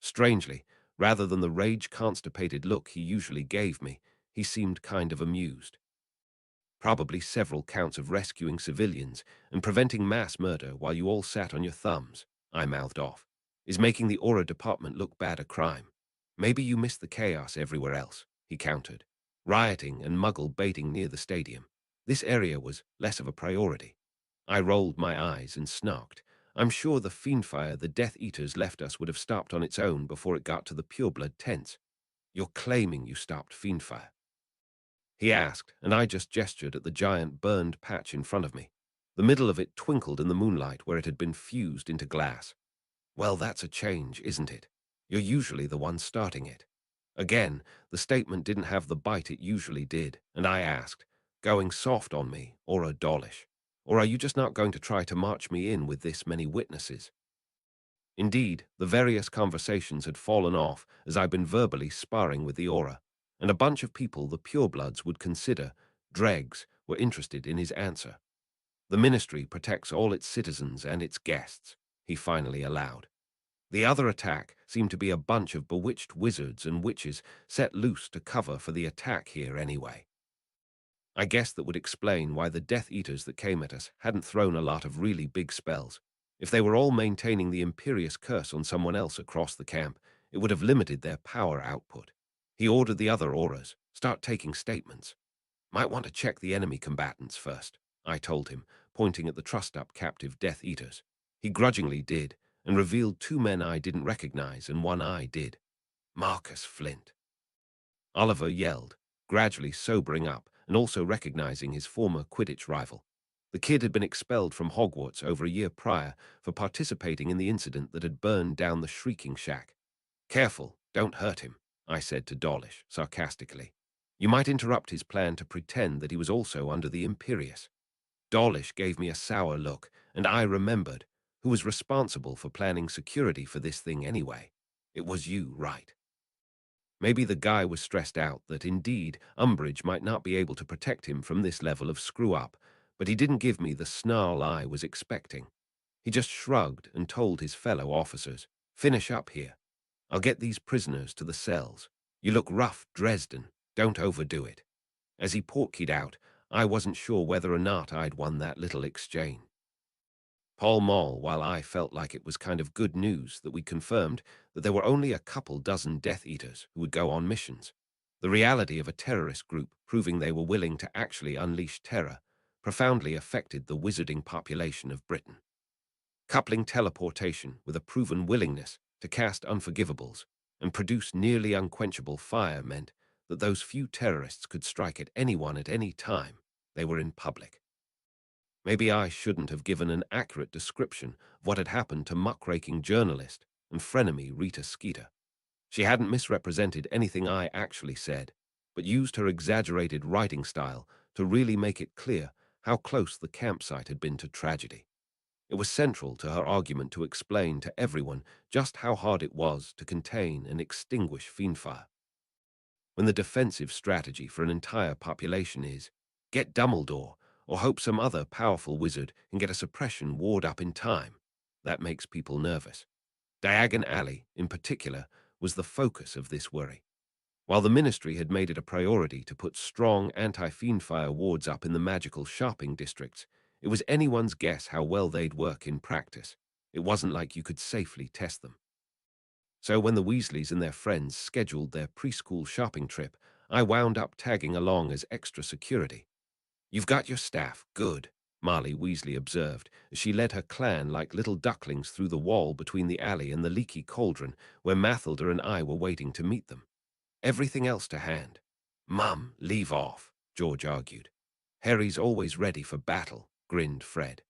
Strangely, rather than the rage-constipated look he usually gave me, he seemed kind of amused. "Probably several counts of rescuing civilians and preventing mass murder while you all sat on your thumbs," I mouthed off. "Is making the Aura Department look bad a crime? Maybe you missed the chaos everywhere else," he countered. "Rioting and muggle baiting near the stadium. This area was less of a priority." I rolled my eyes and snarked. I'm sure the FiendFyre the Death Eaters left us would have stopped on its own before it got to the pureblood tents. You're claiming you stopped FiendFyre? He asked, and I just gestured at the giant burned patch in front of me. The middle of it twinkled in the moonlight where it had been fused into glass. Well, that's a change, isn't it? You're usually the one starting it. Again, the statement didn't have the bite it usually did, and I asked, going soft on me, or a dollish? Or are you just not going to try to march me in with this many witnesses? Indeed, the various conversations had fallen off as I'd been verbally sparring with the aura, and a bunch of people the purebloods would consider dregs were interested in his answer. The ministry protects all its citizens and its guests, he finally allowed. The other attack seemed to be a bunch of bewitched wizards and witches set loose to cover for the attack here anyway. I guess that would explain why the Death Eaters that came at us hadn't thrown a lot of really big spells. If they were all maintaining the Imperious curse on someone else across the camp, it would have limited their power output. He ordered the other auras, start taking statements. Might want to check the enemy combatants first, I told him, pointing at the trussed-up captive Death Eaters. He grudgingly did, and revealed two men I didn't recognize and one I did. Marcus Flint. Oliver yelled, gradually sobering up and also recognizing his former Quidditch rival. The kid had been expelled from Hogwarts over a year prior for participating in the incident that had burned down the Shrieking Shack. Careful, don't hurt him, I said to Dawlish sarcastically. You might interrupt his plan to pretend that he was also under the Imperious. Dawlish gave me a sour look, and I remembered who was responsible for planning security for this thing anyway. It was you, right? Maybe the guy was stressed out that, indeed, Umbridge might not be able to protect him from this level of screw-up, but he didn't give me the snarl I was expecting. He just shrugged and told his fellow officers, finish up here. I'll get these prisoners to the cells. You look rough, Dresden. Don't overdo it. As he portkeyed out, I wasn't sure whether or not I'd won that little exchange. Pall Mall, while I felt like it was kind of good news that we confirmed that there were only a couple dozen Death Eaters who would go on missions, the reality of a terrorist group proving they were willing to actually unleash terror profoundly affected the wizarding population of Britain. Coupling teleportation with a proven willingness to cast unforgivables and produce nearly unquenchable fire meant that those few terrorists could strike at anyone at any time they were in public. Maybe I shouldn't have given an accurate description of what had happened to muckraking journalist and frenemy Rita Skeeter. She hadn't misrepresented anything I actually said, but used her exaggerated writing style to really make it clear how close the campsite had been to tragedy. It was central to her argument to explain to everyone just how hard it was to contain and extinguish FiendFyre. When the defensive strategy for an entire population is, get Dumbledore, or hope some other powerful wizard can get a suppression ward up in time, that makes people nervous. Diagon Alley, in particular, was the focus of this worry. While the Ministry had made it a priority to put strong anti-FiendFyre wards up in the magical shopping districts, it was anyone's guess how well they'd work in practice. It wasn't like you could safely test them. So when the Weasleys and their friends scheduled their preschool shopping trip, I wound up tagging along as extra security. You've got your staff, good, Marley Weasley observed as she led her clan like little ducklings through the wall between the alley and the leaky cauldron where Mathilda and I were waiting to meet them. Everything else to hand. Mum, leave off, George argued. Harry's always ready for battle, grinned Fred.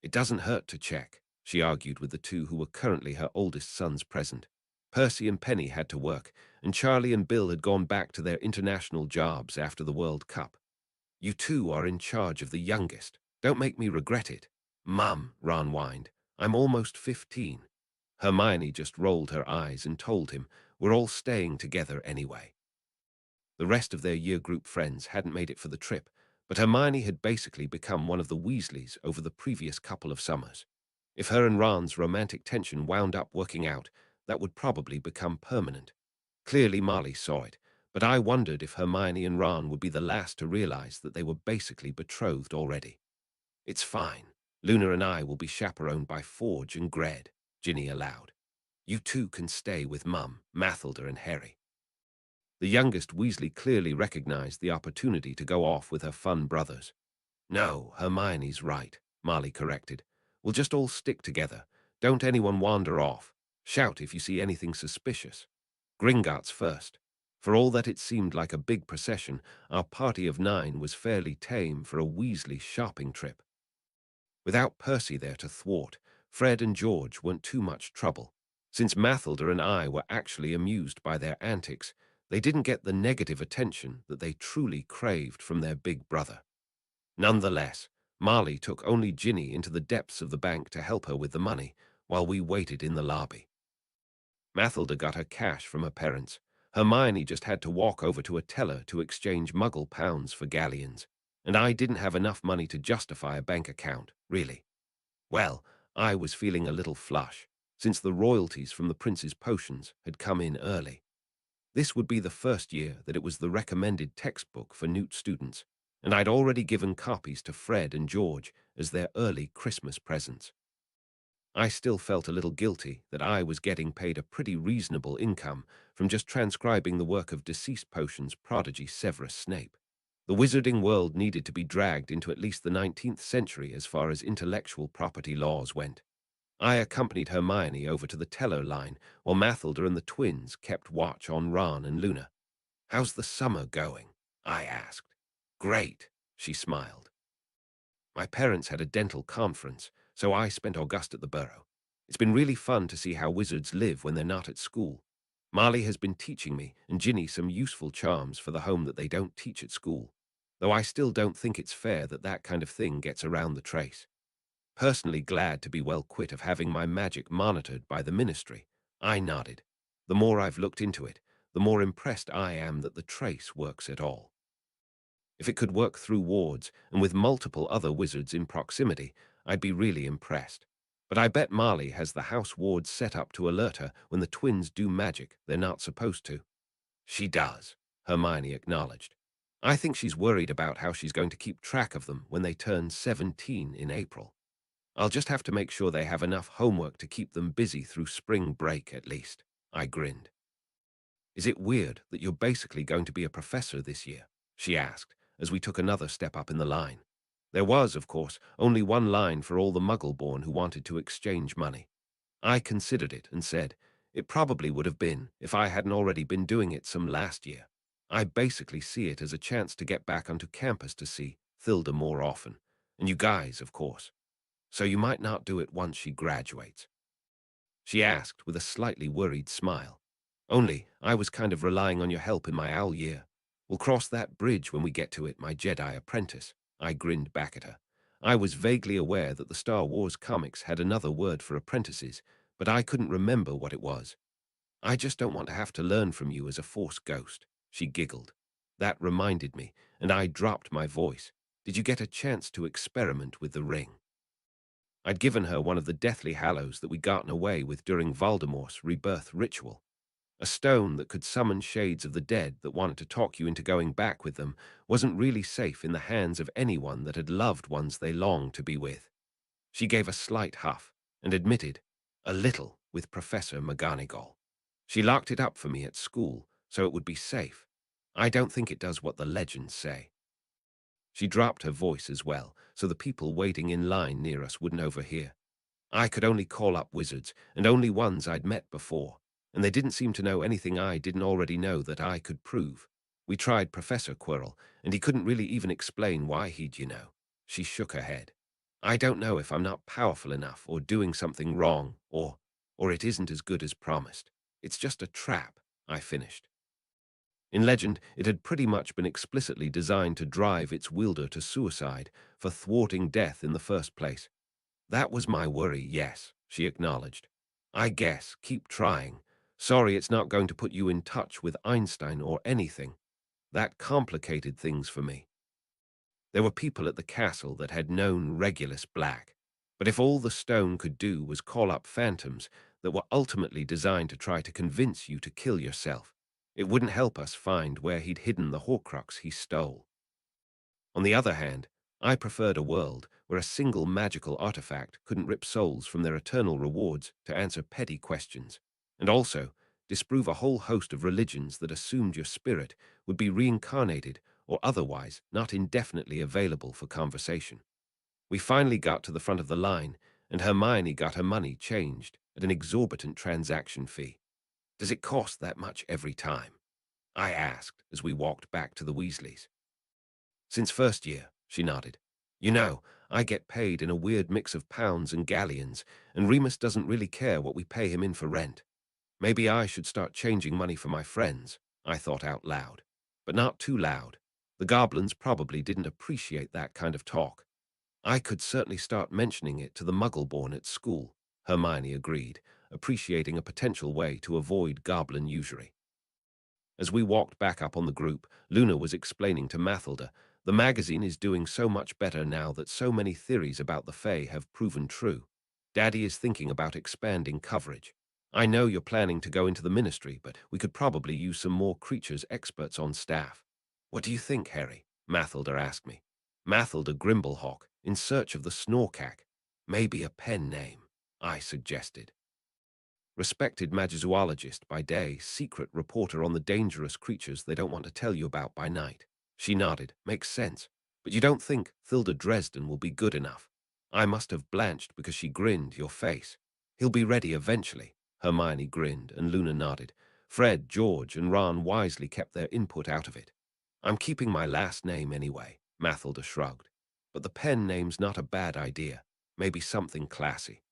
It doesn't hurt to check, she argued with the two who were currently her oldest sons present. Percy and Penny had to work, and Charlie and Bill had gone back to their international jobs after the World Cup. You two are in charge of the youngest. Don't make me regret it. Mum, Ron whined. I'm almost 15. Hermione just rolled her eyes and told him, we're all staying together anyway. The rest of their year group friends hadn't made it for the trip, but Hermione had basically become one of the Weasleys over the previous couple of summers. If her and Ron's romantic tension wound up working out, that would probably become permanent. Clearly Marley saw it, but I wondered if Hermione and Ron would be the last to realize that they were basically betrothed already. It's fine. Luna and I will be chaperoned by Forge and Gred, Ginny allowed. You two can stay with Mum, Mathilda and Harry. The youngest Weasley clearly recognized the opportunity to go off with her fun brothers. No, Hermione's right, Marley corrected. We'll just all stick together. Don't anyone wander off. Shout if you see anything suspicious. Gringotts first. For all that it seemed like a big procession, our party of 9 was fairly tame for a Weasley shopping trip. Without Percy there to thwart, Fred and George weren't too much trouble. Since Mathilda and I were actually amused by their antics, they didn't get the negative attention that they truly craved from their big brother. Nonetheless, Marley took only Ginny into the depths of the bank to help her with the money, while we waited in the lobby. Mathilda got her cash from her parents. Hermione just had to walk over to a teller to exchange Muggle pounds for galleons, and I didn't have enough money to justify a bank account, really. Well, I was feeling a little flush, since the royalties from the prince's potions had come in early. This would be the first year that it was the recommended textbook for Newt students, and I'd already given copies to Fred and George as their early Christmas presents. I still felt a little guilty that I was getting paid a pretty reasonable income from just transcribing the work of deceased potions prodigy Severus Snape. The wizarding world needed to be dragged into at least the 19th century as far as intellectual property laws went. I accompanied Hermione over to the teller line while Mathilda and the twins kept watch on Ron and Luna. "How's the summer going?" I asked. "Great," she smiled. My parents had a dental conference, so I spent August at the Burrow. It's been really fun to see how wizards live when they're not at school. Marley has been teaching me and Ginny some useful charms for the home that they don't teach at school, though I still don't think it's fair that that kind of thing gets around the trace. Personally glad to be well quit of having my magic monitored by the ministry, I nodded. The more I've looked into it, the more impressed I am that the trace works at all. If it could work through wards and with multiple other wizards in proximity, I'd be really impressed. But I bet Marley has the house wards set up to alert her when the twins do magic they're not supposed to. She does, Hermione acknowledged. I think she's worried about how she's going to keep track of them when they turn 17 in April. I'll just have to make sure they have enough homework to keep them busy through spring break at least. I grinned. Is it weird that you're basically going to be a professor this year? She asked, as we took another step up in the line. There was, of course, only one line for all the Muggle-born who wanted to exchange money. I considered it and said, it probably would have been if I hadn't already been doing it some last year. I basically see it as a chance to get back onto campus to see Thilda more often. And you guys, of course. So you might not do it once she graduates. She asked with a slightly worried smile. Only, I was kind of relying on your help in my owl year. We'll cross that bridge when we get to it, my Jedi apprentice. I grinned back at her. I was vaguely aware that the Star Wars comics had another word for apprentices, but I couldn't remember what it was. I just don't want to have to learn from you as a Force ghost, she giggled. That reminded me, and I dropped my voice. Did you get a chance to experiment with the ring? I'd given her one of the Deathly Hallows that we'd gotten away with during Voldemort's rebirth ritual. A stone that could summon shades of the dead that wanted to talk you into going back with them wasn't really safe in the hands of anyone that had loved ones they longed to be with. She gave a slight huff and admitted, a little with Professor McGonagall. She locked it up for me at school so it would be safe. I don't think it does what the legends say. She dropped her voice as well, so the people waiting in line near us wouldn't overhear. I could only call up wizards, and only ones I'd met before, and they didn't seem to know anything I didn't already know that I could prove. We tried Professor Quirrell, and he couldn't really even explain why he'd. She shook her head. I don't know if I'm not powerful enough or doing something wrong, or it isn't as good as promised. It's just a trap, I finished. In legend, it had pretty much been explicitly designed to drive its wielder to suicide for thwarting death in the first place. That was my worry, yes, she acknowledged. I guess, keep trying. Sorry it's not going to put you in touch with Einstein or anything. That complicated things for me. There were people at the castle that had known Regulus Black, but if all the stone could do was call up phantoms that were ultimately designed to try to convince you to kill yourself, it wouldn't help us find where he'd hidden the Horcrux he stole. On the other hand, I preferred a world where a single magical artifact couldn't rip souls from their eternal rewards to answer petty questions, and also disprove a whole host of religions that assumed your spirit would be reincarnated or otherwise not indefinitely available for conversation. We finally got to the front of the line, and Hermione got her money changed at an exorbitant transaction fee. Does it cost that much every time? I asked as we walked back to the Weasleys. Since first year, she nodded. You know, I get paid in a weird mix of pounds and galleons, and Remus doesn't really care what we pay him in for rent. Maybe I should start changing money for my friends, I thought out loud. But not too loud. The goblins probably didn't appreciate that kind of talk. I could certainly start mentioning it to the Muggle-born at school, Hermione agreed, appreciating a potential way to avoid goblin usury. As we walked back up on the group, Luna was explaining to Mathilda, the magazine is doing so much better now that so many theories about the Fae have proven true. Daddy is thinking about expanding coverage. I know you're planning to go into the ministry, but we could probably use some more creatures experts on staff. What do you think, Harry? Mathilda asked me. Mathilda Grimblehawk, in search of the Snorkack. Maybe a pen name, I suggested. Respected magizoologist by day, secret reporter on the dangerous creatures they don't want to tell you about by night. She nodded. Makes sense. But you don't think Thilda Dresden will be good enough? I must have blanched because she grinned your face. He'll be ready eventually. Hermione grinned and Luna nodded. Fred, George, and Ron wisely kept their input out of it. I'm keeping my last name anyway, Mathilda shrugged. But the pen name's not a bad idea. Maybe something classy.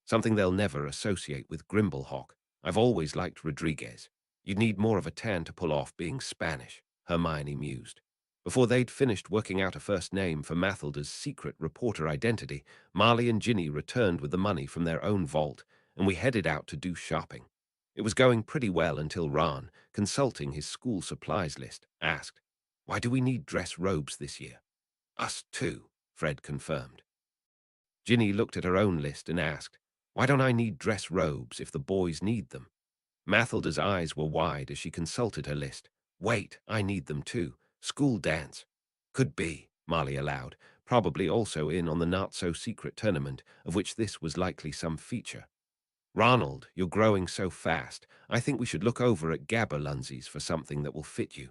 Something they'll never associate with Grimblehawk. I've always liked Rodriguez. You'd need more of a tan to pull off being Spanish, Hermione mused. Before they'd finished working out a first name for Mathilda's secret reporter identity, Marley and Ginny returned with the money from their own vault, and we headed out to do shopping. It was going pretty well until Ron, consulting his school supplies list, asked, Why do we need dress robes this year? Us too, Fred confirmed. Ginny looked at her own list and asked, Why don't I need dress robes if the boys need them? Mathilda's eyes were wide as she consulted her list. Wait, I need them too. School dance. Could be, Marley allowed, probably also in on the not-so-secret tournament, of which this was likely some feature. Ronald, you're growing so fast. I think we should look over at Gabberlunzie's for something that will fit you.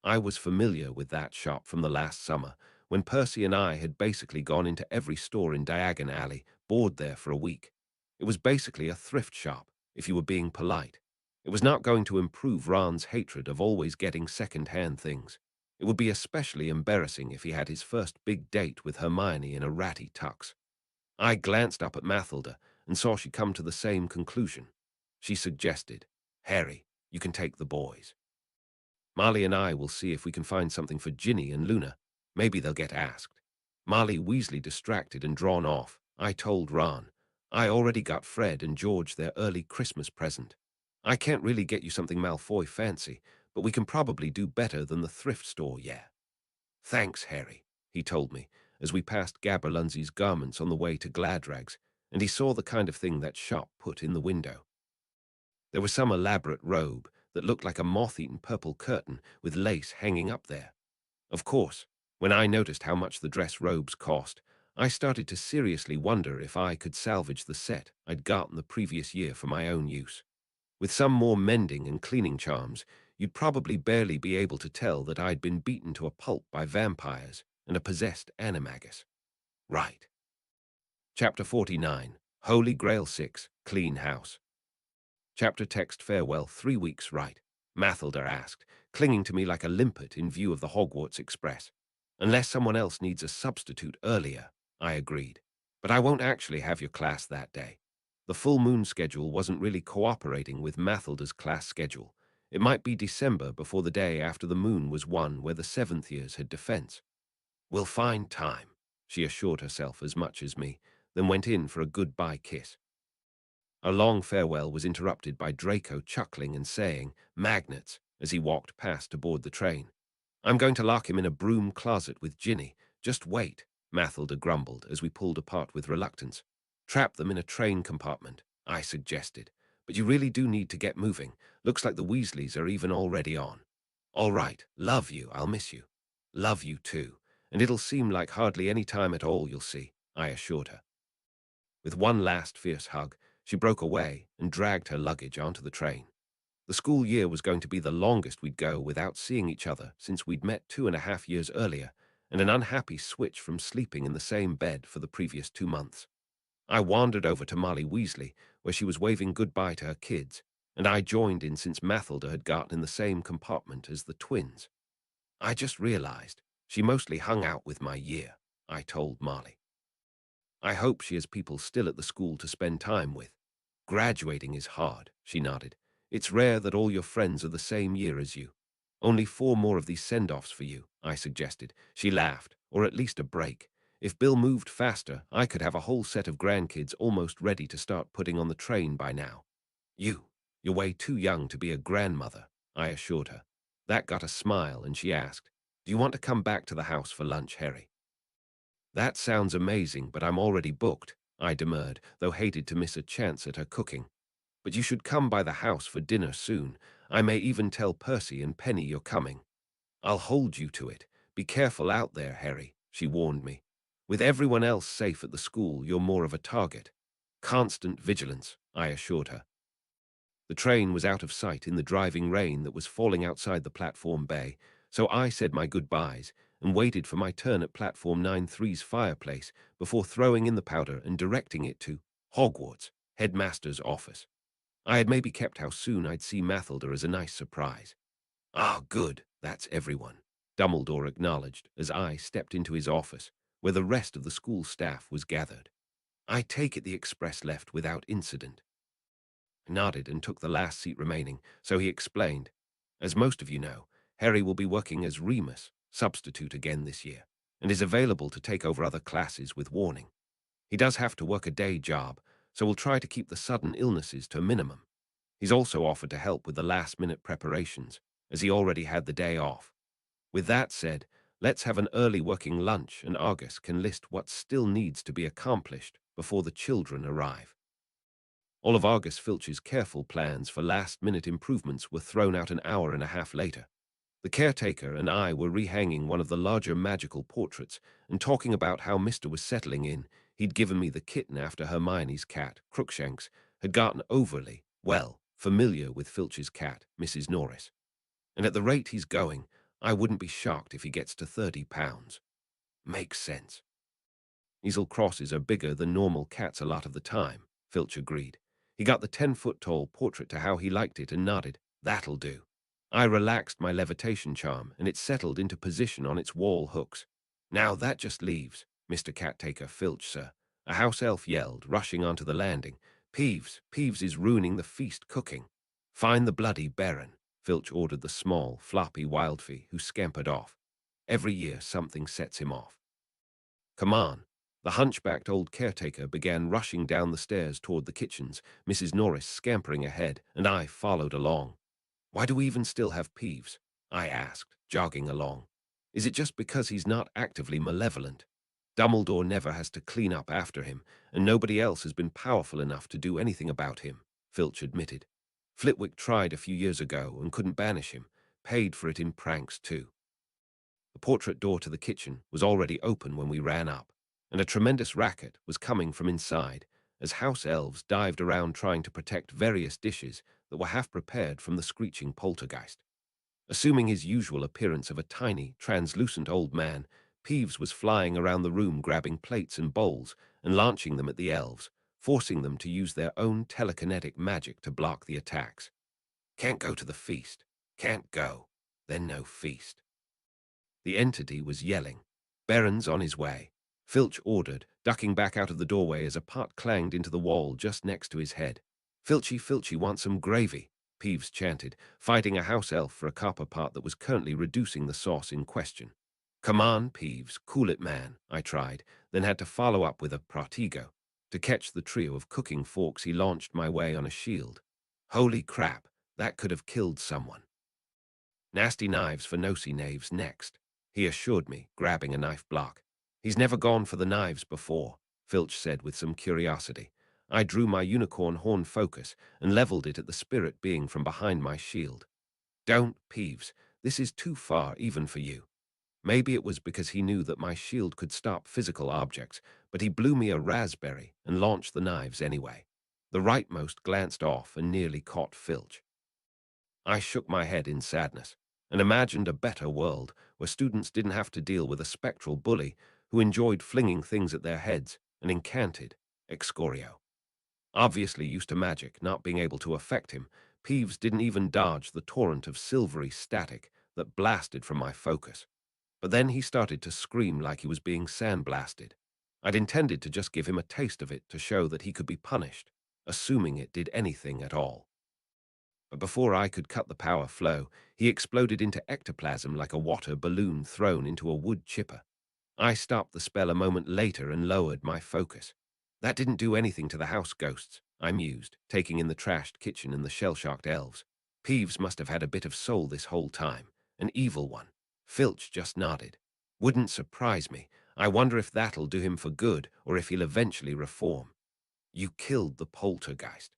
I was familiar with that shop from the last summer, when Percy and I had basically gone into every store in Diagon Alley, bored there for a week. It was basically a thrift shop, if you were being polite. It was not going to improve Ron's hatred of always getting second-hand things. It would be especially embarrassing if he had his first big date with Hermione in a ratty tux. I glanced up at Mathilda and saw she come to the same conclusion. She suggested, Harry, you can take the boys. Marley and I will see if we can find something for Ginny and Luna. Maybe they'll get asked. Marley Weasley distracted and drawn off. I told Ron. I already got Fred and George their early Christmas present. I can't really get you something Malfoy fancy, but we can probably do better than the thrift store, yeah. Thanks, Harry, he told me, as we passed Gabberlunzie's garments on the way to Gladrags, and he saw the kind of thing that shop put in the window. There was some elaborate robe that looked like a moth-eaten purple curtain with lace hanging up there. Of course, when I noticed how much the dress robes cost, I started to seriously wonder if I could salvage the set I'd gotten the previous year for my own use. With some more mending and cleaning charms, you'd probably barely be able to tell that I'd been beaten to a pulp by vampires and a possessed animagus. Right. Chapter 49, Holy Grail 6, Clean House. Chapter text farewell 3 weeks right, Mathilda asked, clinging to me like a limpet in view of the Hogwarts Express. Unless someone else needs a substitute earlier, I agreed. But I won't actually have your class that day. The full moon schedule wasn't really cooperating with Mathilda's class schedule. It might be December before the day after the moon was one where the 7th years had defense. We'll find time, she assured herself as much as me, then went in for a goodbye kiss. Our long farewell was interrupted by Draco chuckling and saying, Magnets, as he walked past to board the train. I'm going to lock him in a broom closet with Ginny. Just wait, Mathilda grumbled as we pulled apart with reluctance. Trap them in a train compartment, I suggested. But you really do need to get moving. Looks like the Weasleys are even already on. All right, love you, I'll miss you. Love you too, and it'll seem like hardly any time at all, you'll see, I assured her. With one last fierce hug, she broke away and dragged her luggage onto the train. The school year was going to be the longest we'd go without seeing each other since we'd met 2.5 years earlier, and an unhappy switch from sleeping in the same bed for the previous 2 months. I wandered over to Molly Weasley, where she was waving goodbye to her kids, and I joined in since Mathilda had gotten in the same compartment as the twins. I just realized she mostly hung out with my year, I told Molly. I hope she has people still at the school to spend time with. Graduating is hard, she nodded. It's rare that all your friends are the same year as you. Only 4 more of these send-offs for you, I suggested. She laughed, or at least a break. If Bill moved faster, I could have a whole set of grandkids almost ready to start putting on the train by now. You're way too young to be a grandmother, I assured her. That got a smile, and she asked, "Do you want to come back to the house for lunch, Harry?" That sounds amazing, but I'm already booked, I demurred, though hated to miss a chance at her cooking. But you should come by the house for dinner soon. I may even tell Percy and Penny you're coming. I'll hold you to it. Be careful out there, Harry, she warned me. With everyone else safe at the school, you're more of a target. Constant vigilance, I assured her. The train was out of sight in the driving rain that was falling outside the platform bay, so I said my goodbyes and waited for my turn at platform 9-3's fireplace before throwing in the powder and directing it to Hogwarts, headmaster's office. I had maybe kept how soon I'd see Mathilda as a nice surprise. "Ah, good, that's everyone," Dumbledore acknowledged as I stepped into his office, where the rest of the school staff was gathered. "I take it the express left without incident." I nodded and took the last seat remaining, so he explained, "As most of you know, Harry will be working as Remus, substitute again this year, and is available to take over other classes with warning. He does have to work a day job, so we'll try to keep the sudden illnesses to a minimum. He's also offered to help with the last-minute preparations, as he already had the day off. With that said, let's have an early working lunch and Argus can list what still needs to be accomplished before the children arrive." All of Argus Filch's careful plans for last-minute improvements were thrown out an hour and a half later. The caretaker and I were rehanging one of the larger magical portraits and talking about how Mr. was settling in. He'd given me the kitten after Hermione's cat, Crookshanks, had gotten overly, well, familiar with Filch's cat, Mrs. Norris. And at the rate he's going, I wouldn't be shocked if he gets to 30 pounds. Makes sense. Easel crosses are bigger than normal cats a lot of the time, Filch agreed. He got the 10-foot-tall portrait to how he liked it and nodded. That'll do. I relaxed my levitation charm, and it settled into position on its wall hooks. Now that just leaves, Mr. Cattaker Filch, sir, a house elf yelled, rushing onto the landing. Peeves is ruining the feast cooking. Find the bloody Baron, Filch ordered the small, floppy wildfee, who scampered off. Every year something sets him off. Come on. The hunchbacked old caretaker began rushing down the stairs toward the kitchens, Mrs. Norris scampering ahead, and I followed along. Why do we even still have Peeves? I asked, jogging along. Is it just because he's not actively malevolent? Dumbledore never has to clean up after him, and nobody else has been powerful enough to do anything about him, Filch admitted. Flitwick tried a few years ago and couldn't banish him, paid for it in pranks too. The portrait door to the kitchen was already open when we ran up, and a tremendous racket was coming from inside as house elves dived around trying to protect various dishes that were half prepared from the screeching poltergeist. Assuming his usual appearance of a tiny, translucent old man, Peeves was flying around the room grabbing plates and bowls and launching them at the elves, forcing them to use their own telekinetic magic to block the attacks. Can't go to the feast. Can't go. Then no feast. The entity was yelling. Baron's on his way, Filch ordered, ducking back out of the doorway as a pot clanged into the wall just next to his head. Filchy wants some gravy, Peeves chanted, fighting a house elf for a copper pot that was currently reducing the sauce in question. Come on, Peeves, cool it, man, I tried, then had to follow up with a protego. To catch the trio of cooking forks he launched my way on a shield. Holy crap, that could have killed someone. Nasty knives for nosy knaves next, he assured me, grabbing a knife block. He's never gone for the knives before, Filch said with some curiosity. I drew my unicorn horn focus and leveled it at the spirit being from behind my shield. Don't, Peeves, this is too far even for you. Maybe it was because he knew that my shield could stop physical objects, but he blew me a raspberry and launched the knives anyway. The rightmost glanced off and nearly caught Filch. I shook my head in sadness. and imagined a better world where students didn't have to deal with a spectral bully who enjoyed flinging things at their heads and incanted Excorio. Obviously used to magic not being able to affect him, Peeves didn't even dodge the torrent of silvery static that blasted from my focus. But then he started to scream like he was being sandblasted. I'd intended to just give him a taste of it to show that he could be punished, assuming it did anything at all. But before I could cut the power flow, he exploded into ectoplasm like a water balloon thrown into a wood chipper. I stopped the spell a moment later and lowered my focus. That didn't do anything to the house ghosts, I mused, taking in the trashed kitchen and the shell-shocked elves. Peeves must have had a bit of soul this whole time, an evil one. Filch just nodded. Wouldn't surprise me. I wonder if that'll do him for good or if he'll eventually reform. You killed the poltergeist,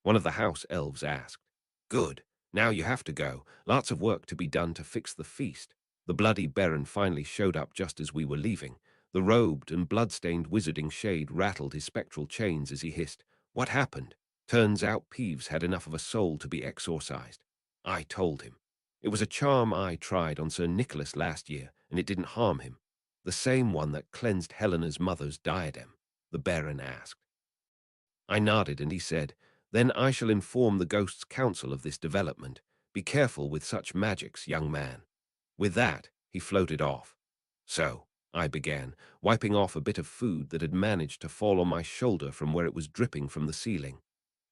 one of the house elves asked. Good. Now you have to go. Lots of work to be done to fix the feast. The bloody Baron finally showed up just as we were leaving. The robed and blood-stained wizarding shade rattled his spectral chains as he hissed, "What happened?" Turns out Peeves had enough of a soul to be exorcised. I told him. It was a charm I tried on Sir Nicholas last year, and it didn't harm him. The same one that cleansed Helena's mother's diadem, the Baron asked. I nodded, and he said, "Then I shall inform the Ghosts' Council of this development. Be careful with such magics, young man." With that, he floated off. So, I began, wiping off a bit of food that had managed to fall on my shoulder from where it was dripping from the ceiling.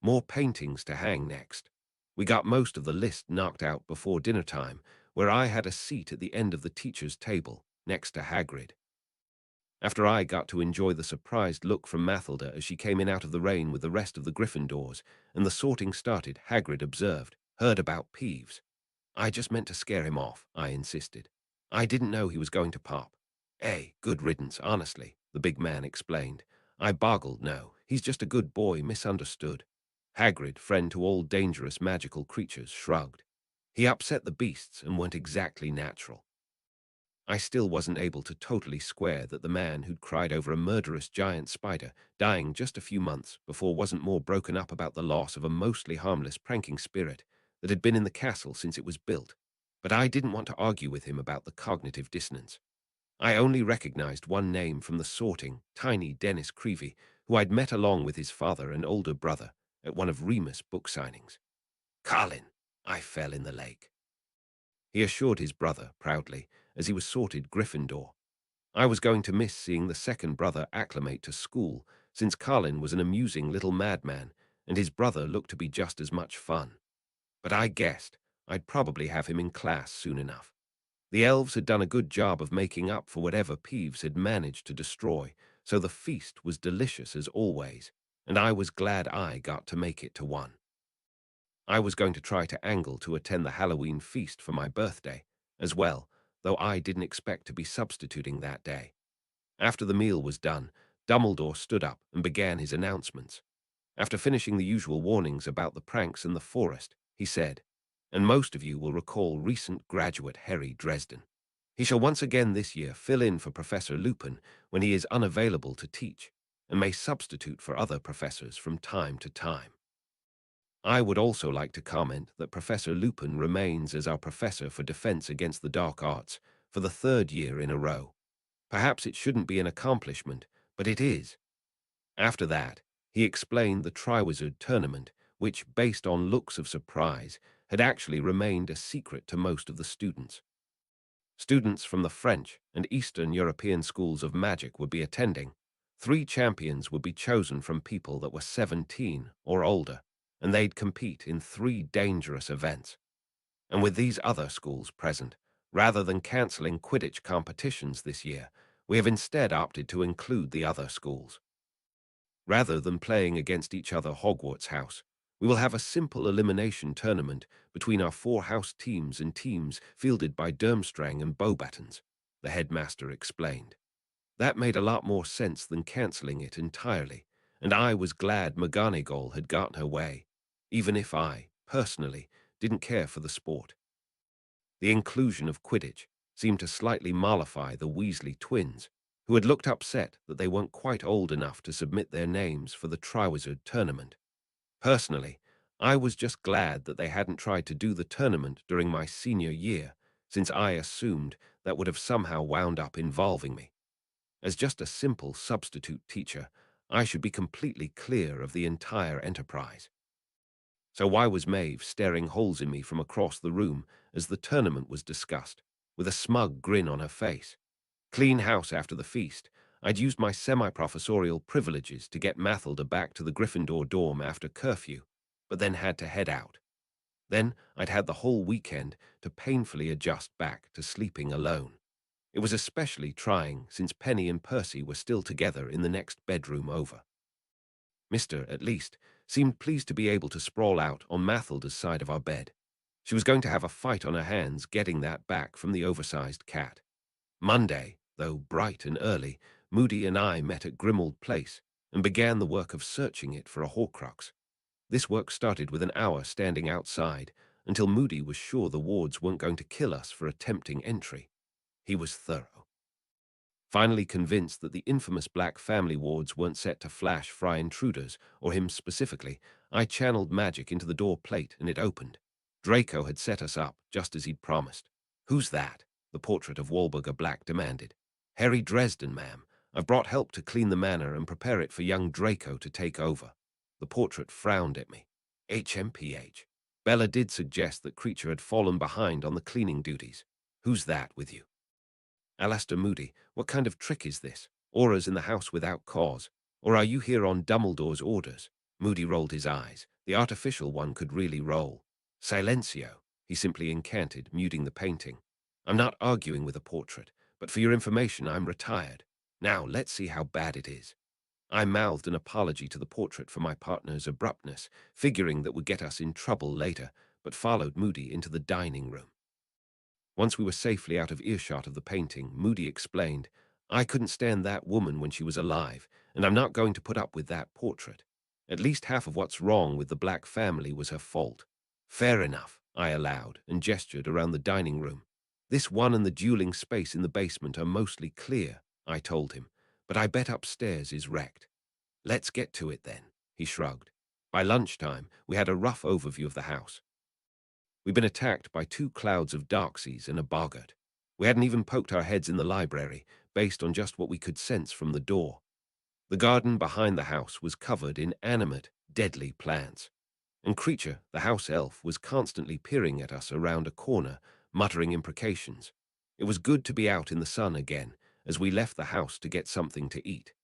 More paintings to hang next. We got most of the list knocked out before dinner time, where I had a seat at the end of the teacher's table, next to Hagrid. After I got to enjoy the surprised look from Mathilda as she came in out of the rain with the rest of the Gryffindors, and the sorting started, Hagrid observed, "Heard about Peeves." "I just meant to scare him off," I insisted. "I didn't know he was going to pop." Good riddance, honestly," the big man explained. I boggled. "No, he's just a good boy, misunderstood." Hagrid, friend to all dangerous magical creatures, shrugged. "He upset the beasts and weren't exactly natural." I still wasn't able to totally square that the man who'd cried over a murderous giant spider dying just a few months before wasn't more broken up about the loss of a mostly harmless pranking spirit that had been in the castle since it was built. But I didn't want to argue with him about the cognitive dissonance. I only recognized one name from the sorting, tiny Dennis Creevy, who I'd met along with his father and older brother at one of Remus' book signings. "Carlin, I fell in the lake," he assured his brother proudly as he was sorted Gryffindor. I was going to miss seeing the second brother acclimate to school, since Carlin was an amusing little madman and his brother looked to be just as much fun. But I guessed I'd probably have him in class soon enough. The elves had done a good job of making up for whatever Peeves had managed to destroy, so the feast was delicious as always, and I was glad I got to make it to one. I was going to try to angle to attend the Halloween feast for my birthday as well, though I didn't expect to be substituting that day. After the meal was done, Dumbledore stood up and began his announcements. After finishing the usual warnings about the pranks in the forest, he said, "And most of you will recall recent graduate Harry Dresden. He shall once again this year fill in for Professor Lupin when he is unavailable to teach, and may substitute for other professors from time to time. I would also like to comment that Professor Lupin remains as our Professor for Defense Against the Dark Arts for the third year in a row. Perhaps it shouldn't be an accomplishment, but it is." After that, he explained the Triwizard Tournament, which, based on looks of surprise, had actually remained a secret to most of the students. Students from the French and Eastern European schools of magic would be attending. 3 champions would be chosen from people that were 17 or older, and they'd compete in 3 dangerous events. And with these other schools present, rather than cancelling Quidditch competitions this year, we have instead opted to include the other schools. Rather than playing against each other Hogwarts house, we will have a simple elimination tournament between our 4 house teams and teams fielded by Durmstrang and Beauxbatons, the headmaster explained. That made a lot more sense than cancelling it entirely, and I was glad McGonagall had gotten her way, even if I, personally, didn't care for the sport. The inclusion of Quidditch seemed to slightly mollify the Weasley twins, who had looked upset that they weren't quite old enough to submit their names for the Triwizard Tournament. Personally, I was just glad that they hadn't tried to do the tournament during my senior year, since I assumed that would have somehow wound up involving me. As just a simple substitute teacher, I should be completely clear of the entire enterprise. So why was Maeve staring holes in me from across the room as the tournament was discussed, with a smug grin on her face? Clean house after the feast. I'd used my semi-professorial privileges to get Mathilda back to the Gryffindor dorm after curfew, but then had to head out. Then I'd had the whole weekend to painfully adjust back to sleeping alone. It was especially trying since Penny and Percy were still together in the next bedroom over. Mr., at least, seemed pleased to be able to sprawl out on Mathilda's side of our bed. She was going to have a fight on her hands getting that back from the oversized cat. Monday, though bright and early, Moody and I met at Grimmauld Place and began the work of searching it for a Horcrux. This work started with an hour standing outside until Moody was sure the wards weren't going to kill us for attempting entry. He was thorough. Finally convinced that the infamous black family wards weren't set to flash fry intruders, or him specifically, I channeled magic into the door plate and it opened. Draco had set us up, just as he'd promised. "Who's that?" the portrait of Walburga Black demanded. "Harry Dresden, ma'am. I've brought help to clean the manor and prepare it for young Draco to take over." The portrait frowned at me. HMPH. Bella did suggest that Creature had fallen behind on the cleaning duties. "Who's that with you?" "Alastair Moody, what kind of trick is this? Auras in the house without cause? Or are you here on Dumbledore's orders?" Moody rolled his eyes. The artificial one could really roll. "Silencio," he simply incanted, muting the painting. "I'm not arguing with a portrait, but for your information, I'm retired. Now, let's see how bad it is." I mouthed an apology to the portrait for my partner's abruptness, figuring that would get us in trouble later, but followed Moody into the dining room. Once we were safely out of earshot of the painting, Moody explained, "I couldn't stand that woman when she was alive, and I'm not going to put up with that portrait. At least half of what's wrong with the Black family was her fault." "Fair enough," I allowed, and gestured around the dining room. "This one and the dueling space in the basement are mostly clear," I told him, "but I bet upstairs is wrecked." "Let's get to it then," he shrugged. By lunchtime, we had a rough overview of the house. We'd been attacked by 2 clouds of Darksies and a boggart. We hadn't even poked our heads in the library, based on just what we could sense from the door. The garden behind the house was covered in animate, deadly plants. And Creature, the house elf, was constantly peering at us around a corner, muttering imprecations. It was good to be out in the sun again, as we left the house to get something to eat.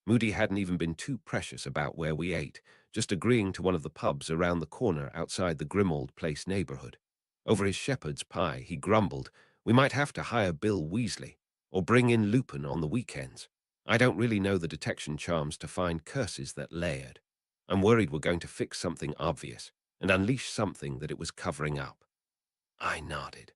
Moody hadn't even been too precious about where we ate, just agreeing to one of the pubs around the corner outside the Grimmauld Place neighborhood. Over his shepherd's pie, he grumbled, "We might have to hire Bill Weasley, or bring in Lupin on the weekends. I don't really know the detection charms to find curses that layered. I'm worried we're going to fix something obvious, and unleash something that it was covering up." I nodded.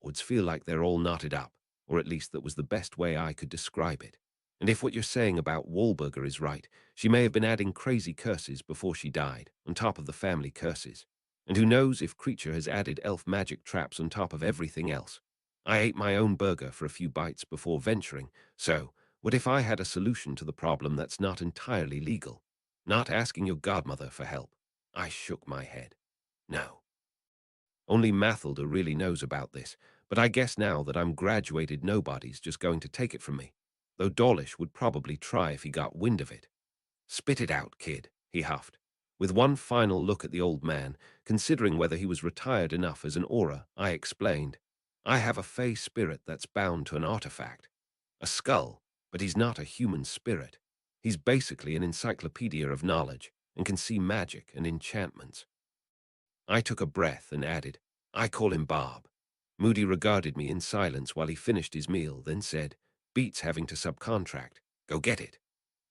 Would feel like they're all knotted up, or at least that was the best way I could describe it. And if what you're saying about Walburga is right, she may have been adding crazy curses before she died, on top of the family curses. And who knows if Creature has added elf magic traps on top of everything else. I ate my own burger for a few bites before venturing, so what if I had a solution to the problem that's not entirely legal? Not asking your godmother for help. I shook my head. No. Only Mathilda really knows about this, but I guess now that I'm graduated nobody's just going to take it from me. Though Dawlish would probably try if he got wind of it. "Spit it out, kid," he huffed. With one final look at the old man, considering whether he was retired enough as an aura, I explained, "I have a fey spirit that's bound to an artifact. A skull, but he's not a human spirit. He's basically an encyclopedia of knowledge, and can see magic and enchantments." I took a breath and added, "I call him Bob." Moody regarded me in silence while he finished his meal, then said, "Beats having to subcontract. Go get it."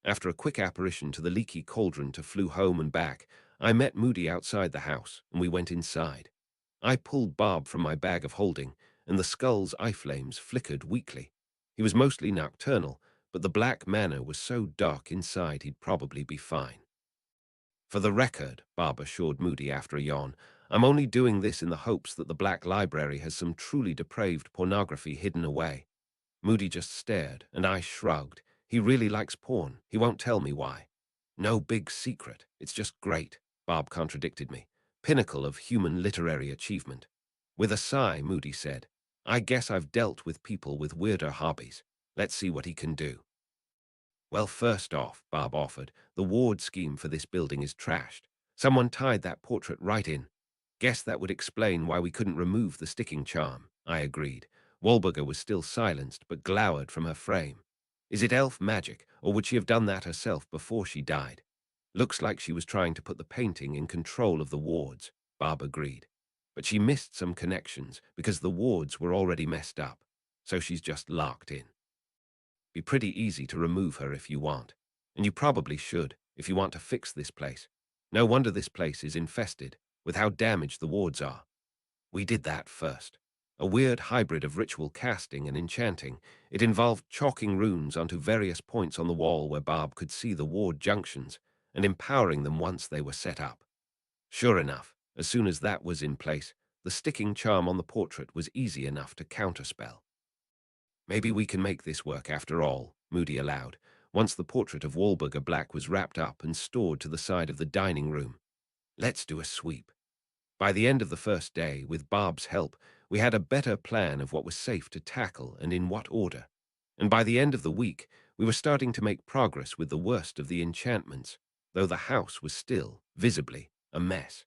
After a quick apparition to the leaky cauldron to flew home and back, I met Moody outside the house, and we went inside. I pulled Bob from my bag of holding, and the skull's eye flames flickered weakly. He was mostly nocturnal, but the black manor was so dark inside he'd probably be fine. "For the record," Bob assured Moody after a yawn, "I'm only doing this in the hopes that the Black Library has some truly depraved pornography hidden away." Moody just stared, and I shrugged. He really likes porn. He won't tell me why. "No big secret. It's just great." Bob contradicted me. Pinnacle of human literary achievement. With a sigh, Moody said, I guess I've dealt with people with weirder hobbies. Let's see what he can do. Well, first off, Bob offered, the ward scheme for this building is trashed. Someone tied that portrait right in. Guess that would explain why we couldn't remove the sticking charm, I agreed. Wahlberger was still silenced, but glowered from her frame. Is it elf magic, or would she have done that herself before she died? Looks like she was trying to put the painting in control of the wards, Bob agreed. But she missed some connections because the wards were already messed up, so she's just locked in. Be pretty easy to remove her if you want. And you probably should, if you want to fix this place. No wonder this place is infested, with how damaged the wards are. We did that first. A weird hybrid of ritual casting and enchanting. It involved chalking runes onto various points on the wall where Bob could see the ward junctions, and empowering them once they were set up. Sure enough, as soon as that was in place, the sticking charm on the portrait was easy enough to counterspell. Maybe we can make this work after all, Moody allowed, once the portrait of Wahlberger Black was wrapped up and stored to the side of the dining room. Let's do a sweep. By the end of the first day, with Bob's help, we had a better plan of what was safe to tackle and in what order. And by the end of the week, we were starting to make progress with the worst of the enchantments, though the house was still, visibly, a mess.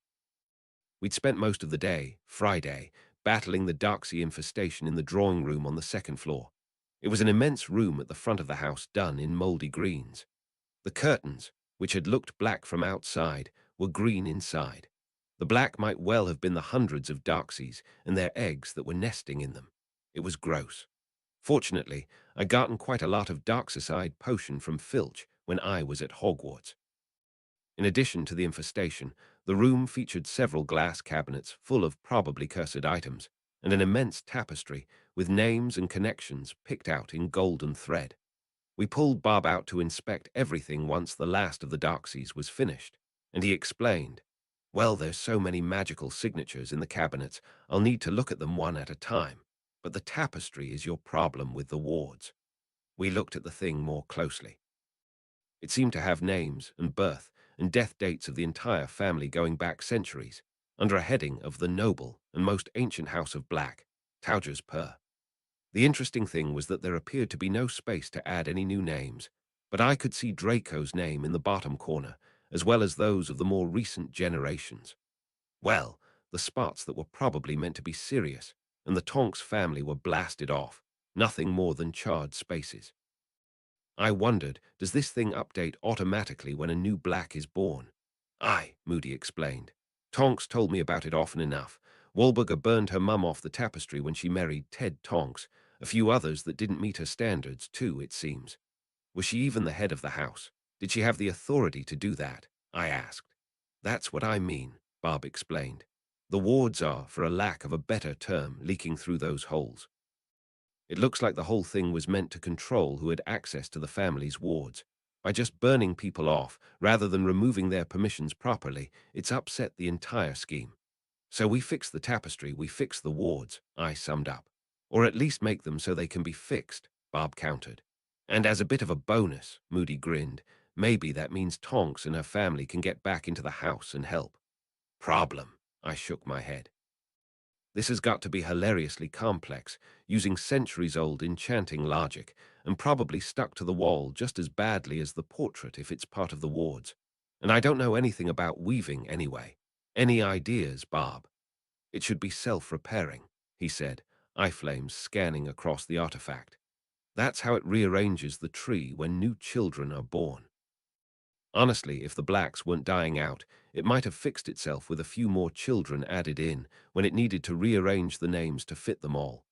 We'd spent most of the day, Friday, battling the Darksea infestation in the drawing room on the second floor. It was an immense room at the front of the house done in mouldy greens. The curtains, which had looked black from outside, were green inside. The black might well have been the hundreds of Darksies and their eggs that were nesting in them. It was gross. Fortunately, I'd gotten quite a lot of Darksicide potion from Filch when I was at Hogwarts. In addition to the infestation, the room featured several glass cabinets full of probably cursed items, and an immense tapestry with names and connections picked out in golden thread. We pulled Bob out to inspect everything once the last of the Darksies was finished, and he explained, well, there's so many magical signatures in the cabinets, I'll need to look at them one at a time, but the tapestry is your problem with the wards. We looked at the thing more closely. It seemed to have names and birth and death dates of the entire family going back centuries, under a heading of the noble and most ancient house of Black, Tauger's Pur. The interesting thing was that there appeared to be no space to add any new names, but I could see Draco's name in the bottom corner, as well as those of the more recent generations. Well, the spots that were probably meant to be serious, and the Tonks family were blasted off, nothing more than charred spaces. I wondered, does this thing update automatically when a new Black is born? Aye, Moody explained. Tonks told me about it often enough. Wahlberger burned her mum off the tapestry when she married Ted Tonks, a few others that didn't meet her standards, too, it seems. Was she even the head of the house? Did she have the authority to do that? I asked. That's what I mean, Bob explained. The wards are, for a lack of a better term, leaking through those holes. It looks like the whole thing was meant to control who had access to the family's wards. By just burning people off, rather than removing their permissions properly, it's upset the entire scheme. So we fix the tapestry, we fix the wards, I summed up. Or at least make them so they can be fixed, Bob countered. And as a bit of a bonus, Moody grinned, maybe that means Tonks and her family can get back into the house and help. Problem, I shook my head. This has got to be hilariously complex, using centuries-old enchanting logic, and probably stuck to the wall just as badly as the portrait if it's part of the wards. And I don't know anything about weaving anyway. Any ideas, Bob? It should be self-repairing, he said, eye flames scanning across the artifact. That's how it rearranges the tree when new children are born. Honestly, if the Blacks weren't dying out, it might have fixed itself with a few more children added in when it needed to rearrange the names to fit them all.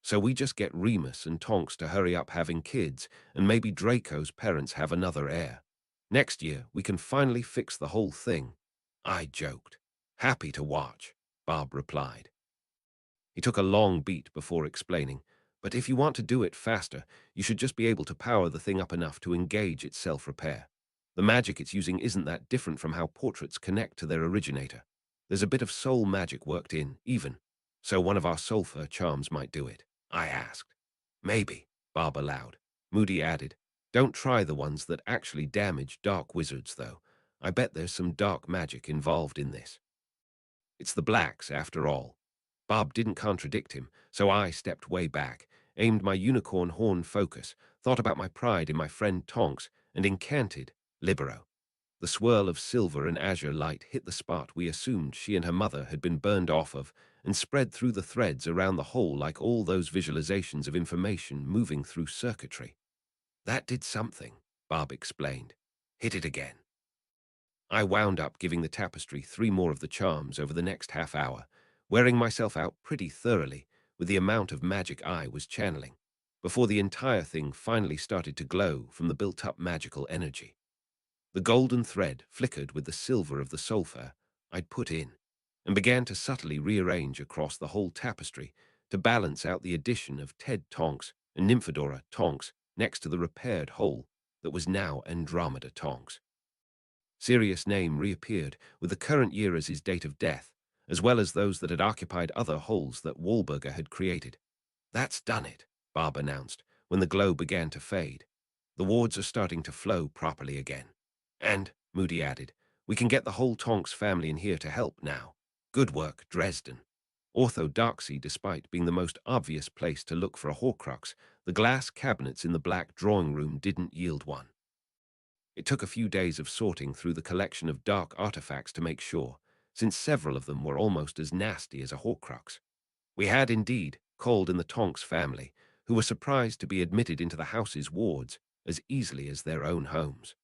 So we just get Remus and Tonks to hurry up having kids, and maybe Draco's parents have another heir. Next year, we can finally fix the whole thing. I joked. Happy to watch, Bob replied. He took a long beat before explaining, but if you want to do it faster, you should just be able to power the thing up enough to engage its self-repair. The magic it's using isn't that different from how portraits connect to their originator. There's a bit of soul magic worked in, even. So one of our sulfur charms might do it, I asked. Maybe, Bob allowed. Moody added, don't try the ones that actually damage dark wizards, though. I bet there's some dark magic involved in this. It's the blacks, after all. Bob didn't contradict him, so I stepped way back, aimed my unicorn horn focus, thought about my pride in my friend Tonks, and incanted Libero. The swirl of silver and azure light hit the spot we assumed she and her mother had been burned off of and spread through the threads around the hole like all those visualizations of information moving through circuitry. That did something, Bob explained. Hit it again. I wound up giving the tapestry 3 more of the charms over the next half hour, wearing myself out pretty thoroughly with the amount of magic I was channeling, before the entire thing finally started to glow from the built-up magical energy. The golden thread flickered with the silver of the sulfur I'd put in, and began to subtly rearrange across the whole tapestry to balance out the addition of Ted Tonks and Nymphadora Tonks next to the repaired hole that was now Andromeda Tonks. Sirius' name reappeared with the current year as his date of death, as well as those that had occupied other holes that Wahlberger had created. "That's done it," Bob announced, when the glow began to fade. "The wards are starting to flow properly again. And," Moody added, "we can get the whole Tonks family in here to help now. Good work, Dresden." Orthodoxy, despite being the most obvious place to look for a Horcrux, the glass cabinets in the black drawing room didn't yield one. It took a few days of sorting through the collection of dark artifacts to make sure, since several of them were almost as nasty as a Horcrux. We had indeed called in the Tonks family, who were surprised to be admitted into the house's wards as easily as their own homes.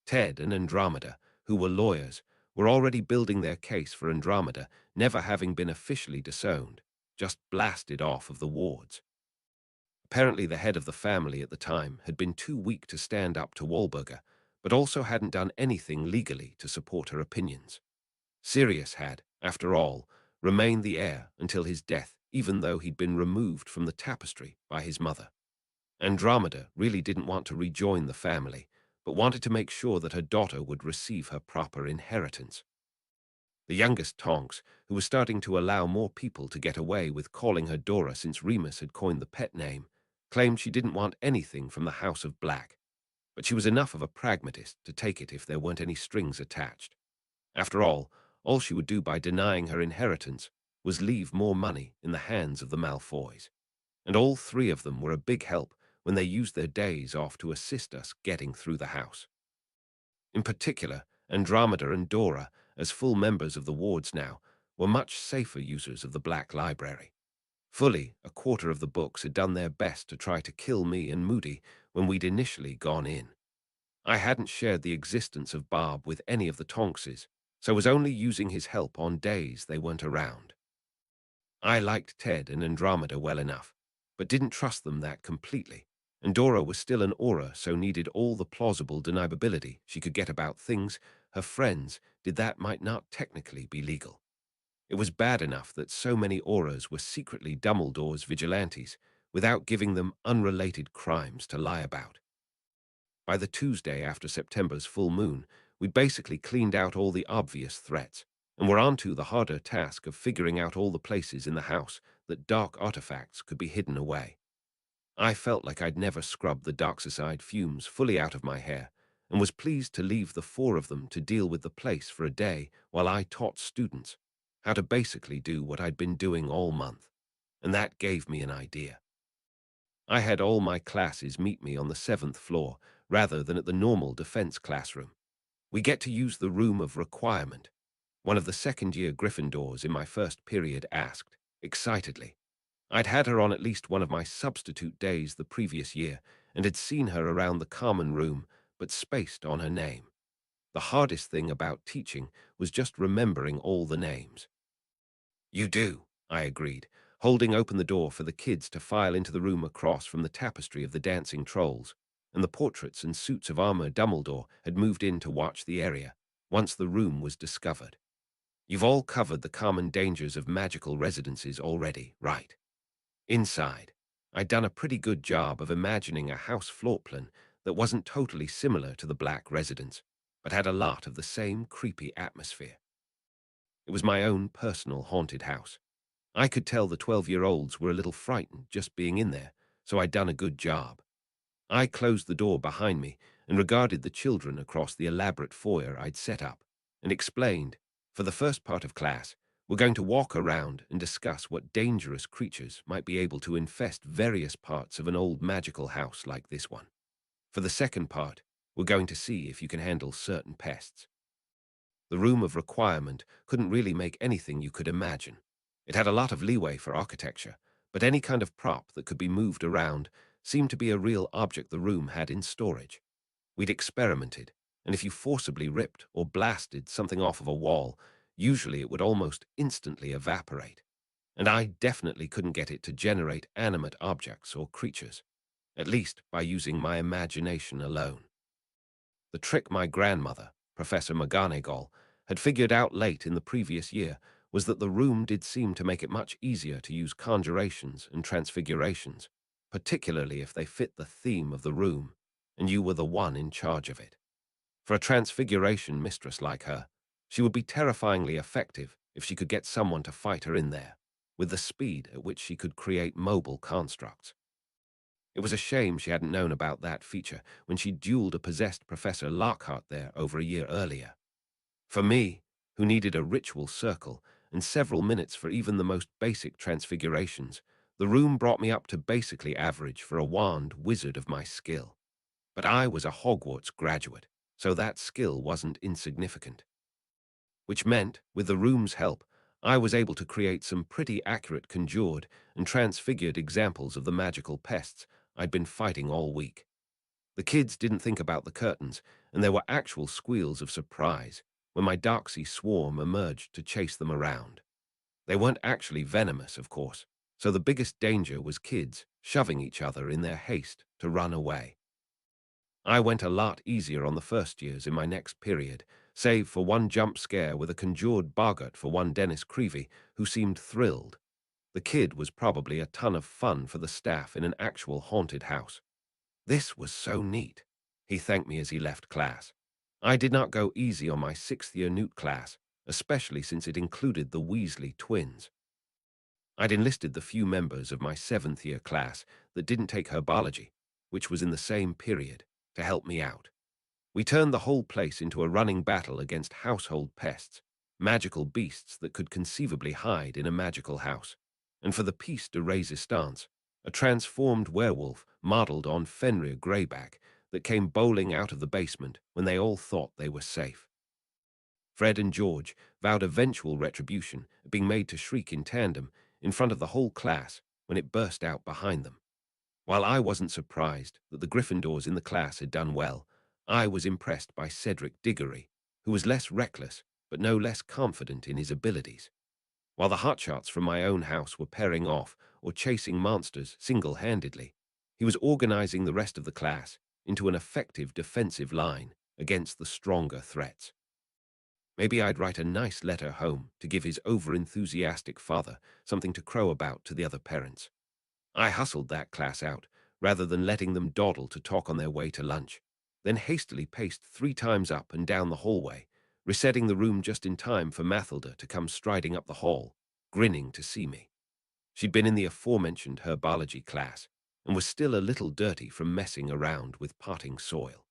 Ted and Andromeda, who were lawyers, were already building their case for Andromeda never having been officially disowned, just blasted off of the wards. Apparently the head of the family at the time had been too weak to stand up to Wahlberger, but also hadn't done anything legally to support her opinions. Sirius had, after all, remained the heir until his death, even though he'd been removed from the tapestry by his mother. Andromeda really didn't want to rejoin the family, but wanted to make sure that her daughter would receive her proper inheritance. The youngest Tonks, who was starting to allow more people to get away with calling her Dora since Remus had coined the pet name, claimed she didn't want anything from the House of Black, but she was enough of a pragmatist to take it if there weren't any strings attached. After all she would do by denying her inheritance was leave more money in the hands of the Malfoys, and all 3 of them were a big help when they used their days off to assist us getting through the house. In particular, Andromeda and Dora, as full members of the wards now, were much safer users of the Black Library. Fully a quarter of the books had done their best to try to kill me and Moody when we'd initially gone in. I hadn't shared the existence of Bob with any of the Tonkses, so was only using his help on days they weren't around. I liked Ted and Andromeda well enough, but didn't trust them that completely, and Dora was still an aura, so needed all the plausible deniability she could get about things her friends did that might not technically be legal. It was bad enough that so many auras were secretly Dumbledore's vigilantes, without giving them unrelated crimes to lie about. By the Tuesday after September's full moon, we'd basically cleaned out all the obvious threats, and were on to the harder task of figuring out all the places in the house that dark artifacts could be hidden away. I felt like I'd never scrubbed the Doxicide fumes fully out of my hair, and was pleased to leave the 4 of them to deal with the place for a day while I taught students how to basically do what I'd been doing all month, and that gave me an idea. I had all my classes meet me on the 7th floor rather than at the normal defense classroom. We get to use the room of requirement, one of the second-year Gryffindors in my first period asked, excitedly. I'd had her on at least one of my substitute days the previous year and had seen her around the common room, but spaced on her name. The hardest thing about teaching was just remembering all the names. "You do," I agreed, holding open the door for the kids to file into the room across from the tapestry of the dancing trolls, and the portraits and suits of armor Dumbledore had moved in to watch the area, once the room was discovered. "You've all covered the common dangers of magical residences already, right?" Inside, I'd done a pretty good job of imagining a house floor plan that wasn't totally similar to the Black residence, but had a lot of the same creepy atmosphere. It was my own personal haunted house. I could tell the 12-year-olds were a little frightened just being in there, so I'd done a good job. I closed the door behind me and regarded the children across the elaborate foyer I'd set up, and explained, for the first part of class, we're going to walk around and discuss what dangerous creatures might be able to infest various parts of an old magical house like this one. For the second part, we're going to see if you can handle certain pests. The room of requirement couldn't really make anything you could imagine. It had a lot of leeway for architecture, but any kind of prop that could be moved around seemed to be a real object the room had in storage. We'd experimented, and if you forcibly ripped or blasted something off of a wall, usually it would almost instantly evaporate. And I definitely couldn't get it to generate animate objects or creatures, at least by using my imagination alone. The trick my grandmother, Professor McGonagall, had figured out late in the previous year was that the room did seem to make it much easier to use conjurations and transfigurations, particularly if they fit the theme of the room, and you were the one in charge of it. For a transfiguration mistress like her, she would be terrifyingly effective if she could get someone to fight her in there, with the speed at which she could create mobile constructs. It was a shame she hadn't known about that feature when she dueled a possessed Professor Lockhart there over a year earlier. For me, who needed a ritual circle and several minutes for even the most basic transfigurations, the room brought me up to basically average for a wand wizard of my skill. But I was a Hogwarts graduate, so that skill wasn't insignificant. Which meant, with the room's help, I was able to create some pretty accurate conjured and transfigured examples of the magical pests I'd been fighting all week. The kids didn't think about the curtains, and there were actual squeals of surprise when my Darksea swarm emerged to chase them around. They weren't actually venomous, of course, so the biggest danger was kids shoving each other in their haste to run away. I went a lot easier on the first years in my next period, save for one jump scare with a conjured boggart for one Dennis Creevy, who seemed thrilled. The kid was probably a ton of fun for the staff in an actual haunted house. This was so neat, he thanked me as he left class. I did not go easy on my sixth-year Newt class, especially since it included the Weasley twins. I'd enlisted the few members of my seventh-year class that didn't take herbology, which was in the same period, to help me out. We turned the whole place into a running battle against household pests, magical beasts that could conceivably hide in a magical house, and for the piece de resistance, a transformed werewolf modeled on Fenrir Greyback that came bowling out of the basement when they all thought they were safe. Fred and George vowed eventual retribution at being made to shriek in tandem in front of the whole class when it burst out behind them. While I wasn't surprised that the Gryffindors in the class had done well, I was impressed by Cedric Diggory, who was less reckless but no less confident in his abilities. While the hotshots from my own house were pairing off or chasing monsters single-handedly, he was organizing the rest of the class into an effective defensive line against the stronger threats. Maybe I'd write a nice letter home to give his over-enthusiastic father something to crow about to the other parents. I hustled that class out, rather than letting them dawdle to talk on their way to lunch, then hastily paced 3 times up and down the hallway, resetting the room just in time for Mathilda to come striding up the hall, grinning to see me. She'd been in the aforementioned herbology class, and was still a little dirty from messing around with potting soil.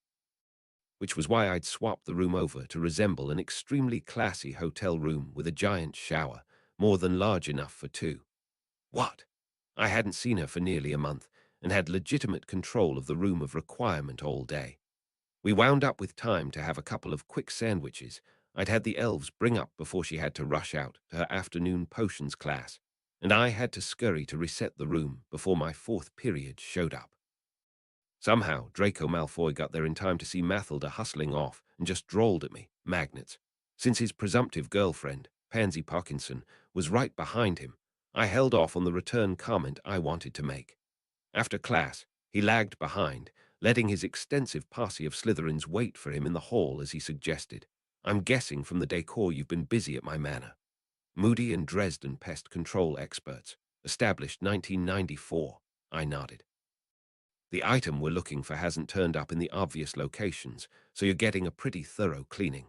Which was why I'd swapped the room over to resemble an extremely classy hotel room with a giant shower, more than large enough for 2. What? I hadn't seen her for nearly a month, and had legitimate control of the room of requirement all day. We wound up with time to have a couple of quick sandwiches I'd had the elves bring up before she had to rush out to her afternoon potions class, and I had to scurry to reset the room before my 4th period showed up. Somehow, Draco Malfoy got there in time to see Mathilda hustling off and just drawled at me, magnets. Since his presumptive girlfriend, Pansy Parkinson, was right behind him, I held off on the return comment I wanted to make. After class, he lagged behind, letting his extensive posse of Slytherins wait for him in the hall as he suggested. I'm guessing from the decor you've been busy at my manor. Moody and Dresden pest control experts, established 1994, I nodded. The item we're looking for hasn't turned up in the obvious locations, so you're getting a pretty thorough cleaning.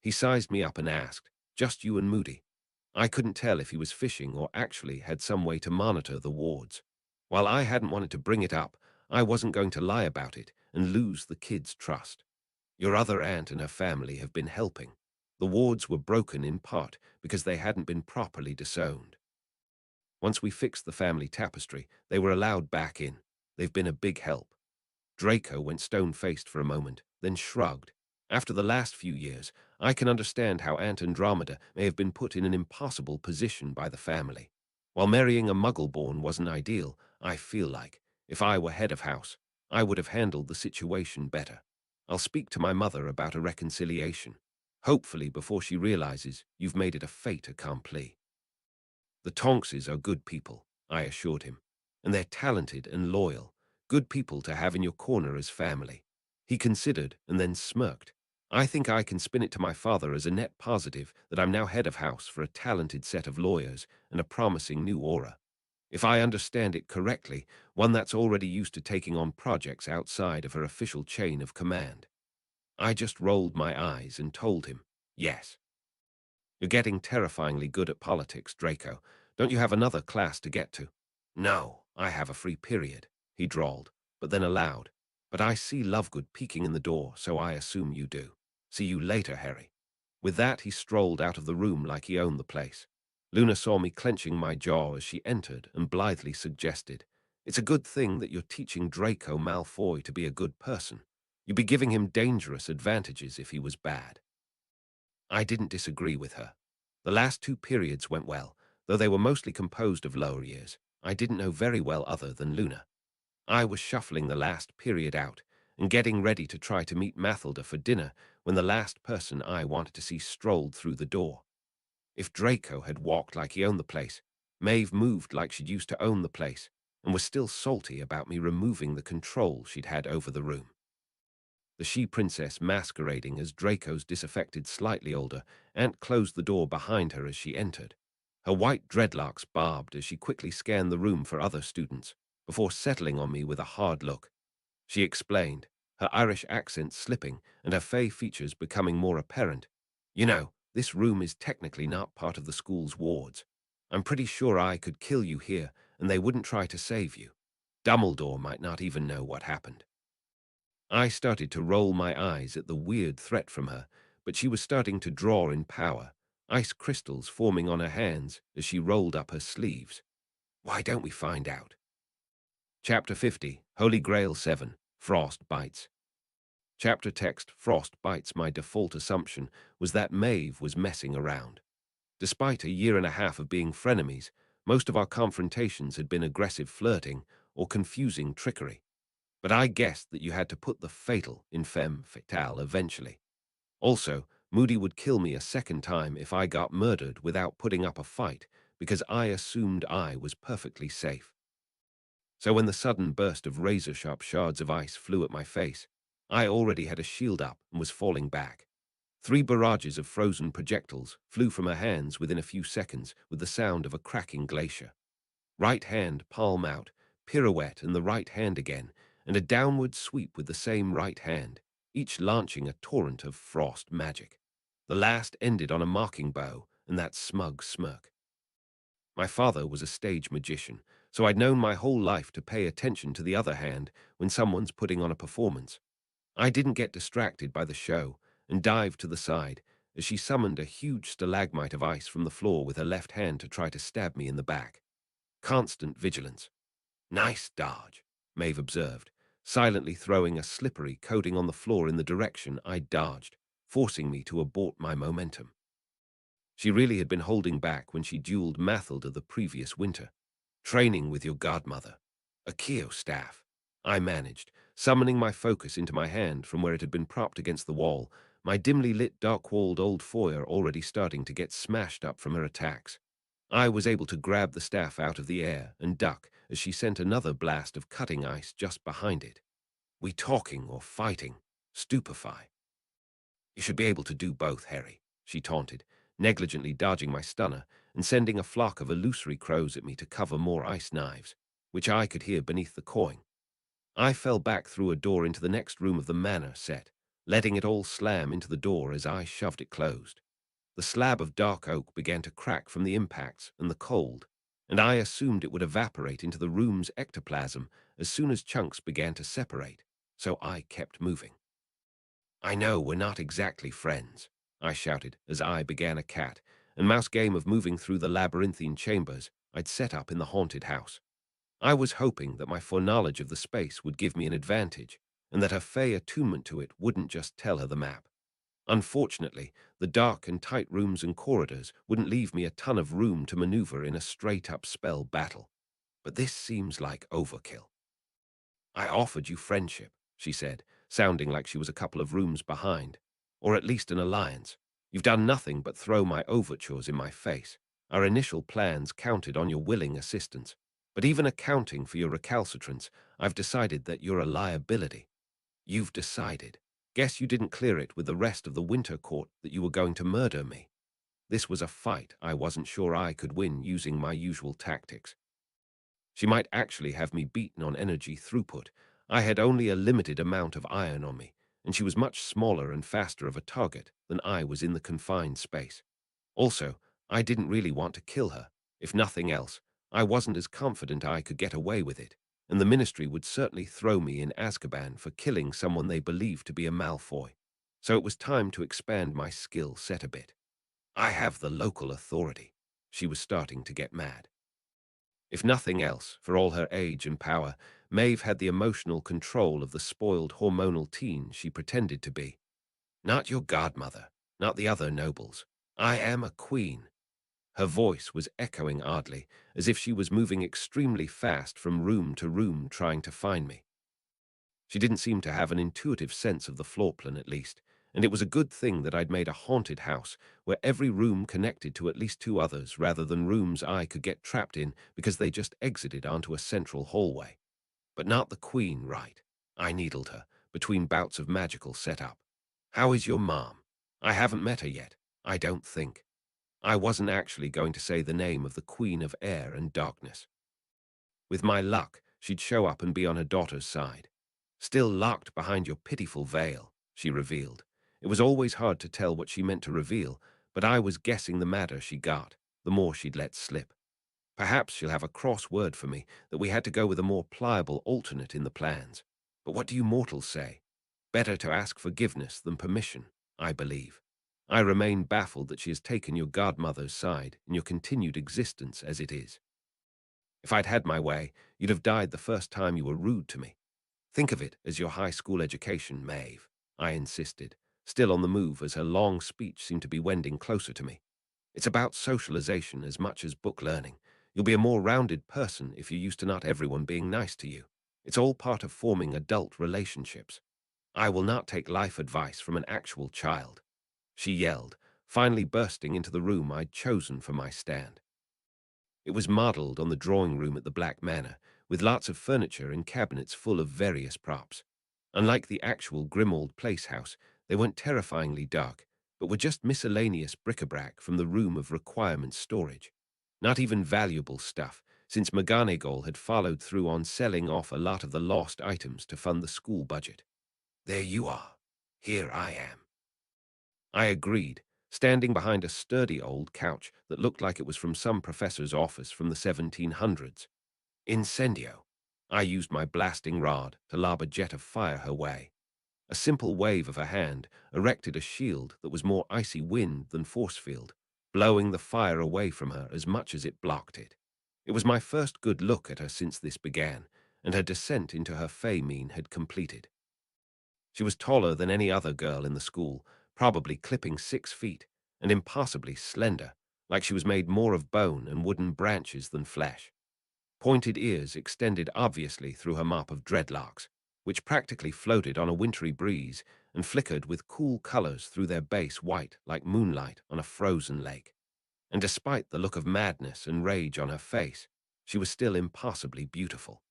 He sized me up and asked, just you and Moody? I couldn't tell if he was fishing or actually had some way to monitor the wards. While I hadn't wanted to bring it up, I wasn't going to lie about it and lose the kids' trust. Your other aunt and her family have been helping. The wards were broken in part because they hadn't been properly disowned. Once we fixed the family tapestry, they were allowed back in. They've been a big help. Draco went stone-faced for a moment, then shrugged. After the last few years, I can understand how Aunt Andromeda may have been put in an impossible position by the family. While marrying a Muggle-born wasn't ideal, I feel like, if I were head of house, I would have handled the situation better. I'll speak to my mother about a reconciliation. Hopefully before she realizes you've made it a fait accompli. The Tonkses are good people, I assured him, and they're talented and loyal, good people to have in your corner as family. He considered and then smirked. I think I can spin it to my father as a net positive that I'm now head of house for a talented set of lawyers and a promising new aura. If I understand it correctly, one that's already used to taking on projects outside of her official chain of command. I just rolled my eyes and told him, yes. You're getting terrifyingly good at politics, Draco. Don't you have another class to get to? No, I have a free period, he drawled, but then aloud. But I see Lovegood peeking in the door, so I assume you do. See you later, Harry. With that, he strolled out of the room like he owned the place. Luna saw me clenching my jaw as she entered and blithely suggested, "It's a good thing that you're teaching Draco Malfoy to be a good person. You'd be giving him dangerous advantages if he was bad." I didn't disagree with her. The last two periods went well, though they were mostly composed of lower years. I didn't know very well other than Luna. I was shuffling the last period out and getting ready to try to meet Mathilda for dinner when the last person I wanted to see strolled through the door. If Draco had walked like he owned the place, Maeve moved like she'd used to own the place, and was still salty about me removing the control she'd had over the room. The she-princess masquerading as Draco's disaffected, slightly older aunt closed the door behind her as she entered. Her white dreadlocks bobbed as she quickly scanned the room for other students, before settling on me with a hard look. She explained, her Irish accent slipping and her fey features becoming more apparent. "You know, this room is technically not part of the school's wards. I'm pretty sure I could kill you here and they wouldn't try to save you. Dumbledore might not even know what happened." I started to roll my eyes at the weird threat from her, but she was starting to draw in power, ice crystals forming on her hands as she rolled up her sleeves. Why don't we find out? Chapter 50, Holy Grail 7, Frost Bites. Chapter text, Frost Bites. My default assumption was that Maeve was messing around. Despite a year and a half of being frenemies, most of our confrontations had been aggressive flirting or confusing trickery. But I guessed that you had to put the fatal in femme fatale eventually. Also, Moody would kill me a second time if I got murdered without putting up a fight, because I assumed I was perfectly safe. So when the sudden burst of razor-sharp shards of ice flew at my face, I already had a shield up and was falling back. 3 barrages of frozen projectiles flew from her hands within a few seconds with the sound of a cracking glacier. Right hand, palm out, pirouette and the right hand again, and a downward sweep with the same right hand, each launching a torrent of frost magic. The last ended on a mocking bow and that smug smirk. My father was a stage magician, so I'd known my whole life to pay attention to the other hand when someone's putting on a performance. I didn't get distracted by the show and dived to the side as she summoned a huge stalagmite of ice from the floor with her left hand to try to stab me in the back. Constant vigilance. "Nice dodge," Maeve observed, silently throwing a slippery coating on the floor in the direction I dodged, forcing me to abort my momentum. She really had been holding back when she dueled Mathilda the previous winter. "Training with your godmother. A Keo staff," I managed, summoning my focus into my hand from where it had been propped against the wall, my dimly lit dark-walled old foyer already starting to get smashed up from her attacks. I was able to grab the staff out of the air and duck as she sent another blast of cutting ice just behind it. "We talking or fighting? Stupefy." "You should be able to do both, Harry," she taunted, negligently dodging my stunner and sending a flock of illusory crows at me to cover more ice knives, which I could hear beneath the cawing. I fell back through a door into the next room of the manor set, letting it all slam into the door as I shoved it closed. The slab of dark oak began to crack from the impacts and the cold, and I assumed it would evaporate into the room's ectoplasm as soon as chunks began to separate. so I kept moving. "I know we're not exactly friends," I shouted as I began a cat and mouse game of moving through the labyrinthine chambers I'd set up in the haunted house. I was hoping that my foreknowledge of the space would give me an advantage, and that her fey attunement to it wouldn't just tell her the map. Unfortunately, the dark and tight rooms and corridors wouldn't leave me a ton of room to maneuver in a straight-up spell battle. But this seems like overkill. "I offered you friendship," she said, sounding like she was a couple of rooms behind. "Or at least an alliance. You've done nothing but throw my overtures in my face. Our initial plans counted on your willing assistance. But even accounting for your recalcitrance, I've decided that you're a liability." "You've decided. Guess you didn't clear it with the rest of the Winter Court that you were going to murder me." This was a fight I wasn't sure I could win using my usual tactics. She might actually have me beaten on energy throughput. I had only a limited amount of iron on me, and she was much smaller and faster of a target than I was in the confined space. Also, I didn't really want to kill her. If nothing else, I wasn't as confident I could get away with it, and the Ministry would certainly throw me in Azkaban for killing someone they believed to be a Malfoy. So it was time to expand my skill set a bit. "I have the local authority." She was starting to get mad. If nothing else, for all her age and power, Maeve had the emotional control of the spoiled hormonal teen she pretended to be. "Not your godmother, not the other nobles. I am a queen." Her voice was echoing oddly, as if she was moving extremely fast from room to room trying to find me. She didn't seem to have an intuitive sense of the floor plan, at least, and it was a good thing that I'd made a haunted house where every room connected to at least two others rather than rooms I could get trapped in because they just exited onto a central hallway. But not the queen, right? I needled her, between bouts of magical setup. "How is your mom? I haven't met her yet, I don't think." I wasn't actually going to say the name of the Queen of Air and Darkness. With my luck, she'd show up and be on her daughter's side. "Still locked behind your pitiful veil," she revealed. It was always hard to tell what she meant to reveal, but I was guessing the madder she got, the more she'd let slip. Perhaps she'll have a cross word for me that we had to go with a more pliable alternate in the plans. But what do you mortals say? Better to ask forgiveness than permission, I believe. I remain baffled that she has taken your godmother's side in your continued existence as it is. If I'd had my way, you'd have died the first time you were rude to me. Think of it as your high school education, Maeve," I insisted, still on the move as her long speech seemed to be wending closer to me. "It's about socialization as much as book learning. You'll be a more rounded person if you're used to not everyone being nice to you. It's all part of forming adult relationships. I will not take life advice from an actual child," she yelled, finally bursting into the room I'd chosen for my stand. It was modeled on the drawing room at the Black Manor, with lots of furniture and cabinets full of various props. Unlike the actual grim old place house, they weren't terrifyingly dark, but were just miscellaneous bric-a-brac from the room of requirement storage. Not even valuable stuff, since McGonagall had followed through on selling off a lot of the lost items to fund the school budget. "There you are. Here I am." I agreed, standing behind a sturdy old couch that looked like it was from some professor's office from the 1700s. "Incendio." I used my blasting rod to lob a jet of fire her way. A simple wave of her hand erected a shield that was more icy wind than force field, blowing the fire away from her as much as it blocked it. It was my first good look at her since this began, and her descent into her fey-mien had completed. She was taller than any other girl in the school, probably clipping 6 feet, and impossibly slender, like she was made more of bone and wooden branches than flesh. Pointed ears extended obviously through her mop of dreadlocks, which practically floated on a wintry breeze and flickered with cool colors through their base white like moonlight on a frozen lake. And despite the look of madness and rage on her face, she was still impossibly beautiful.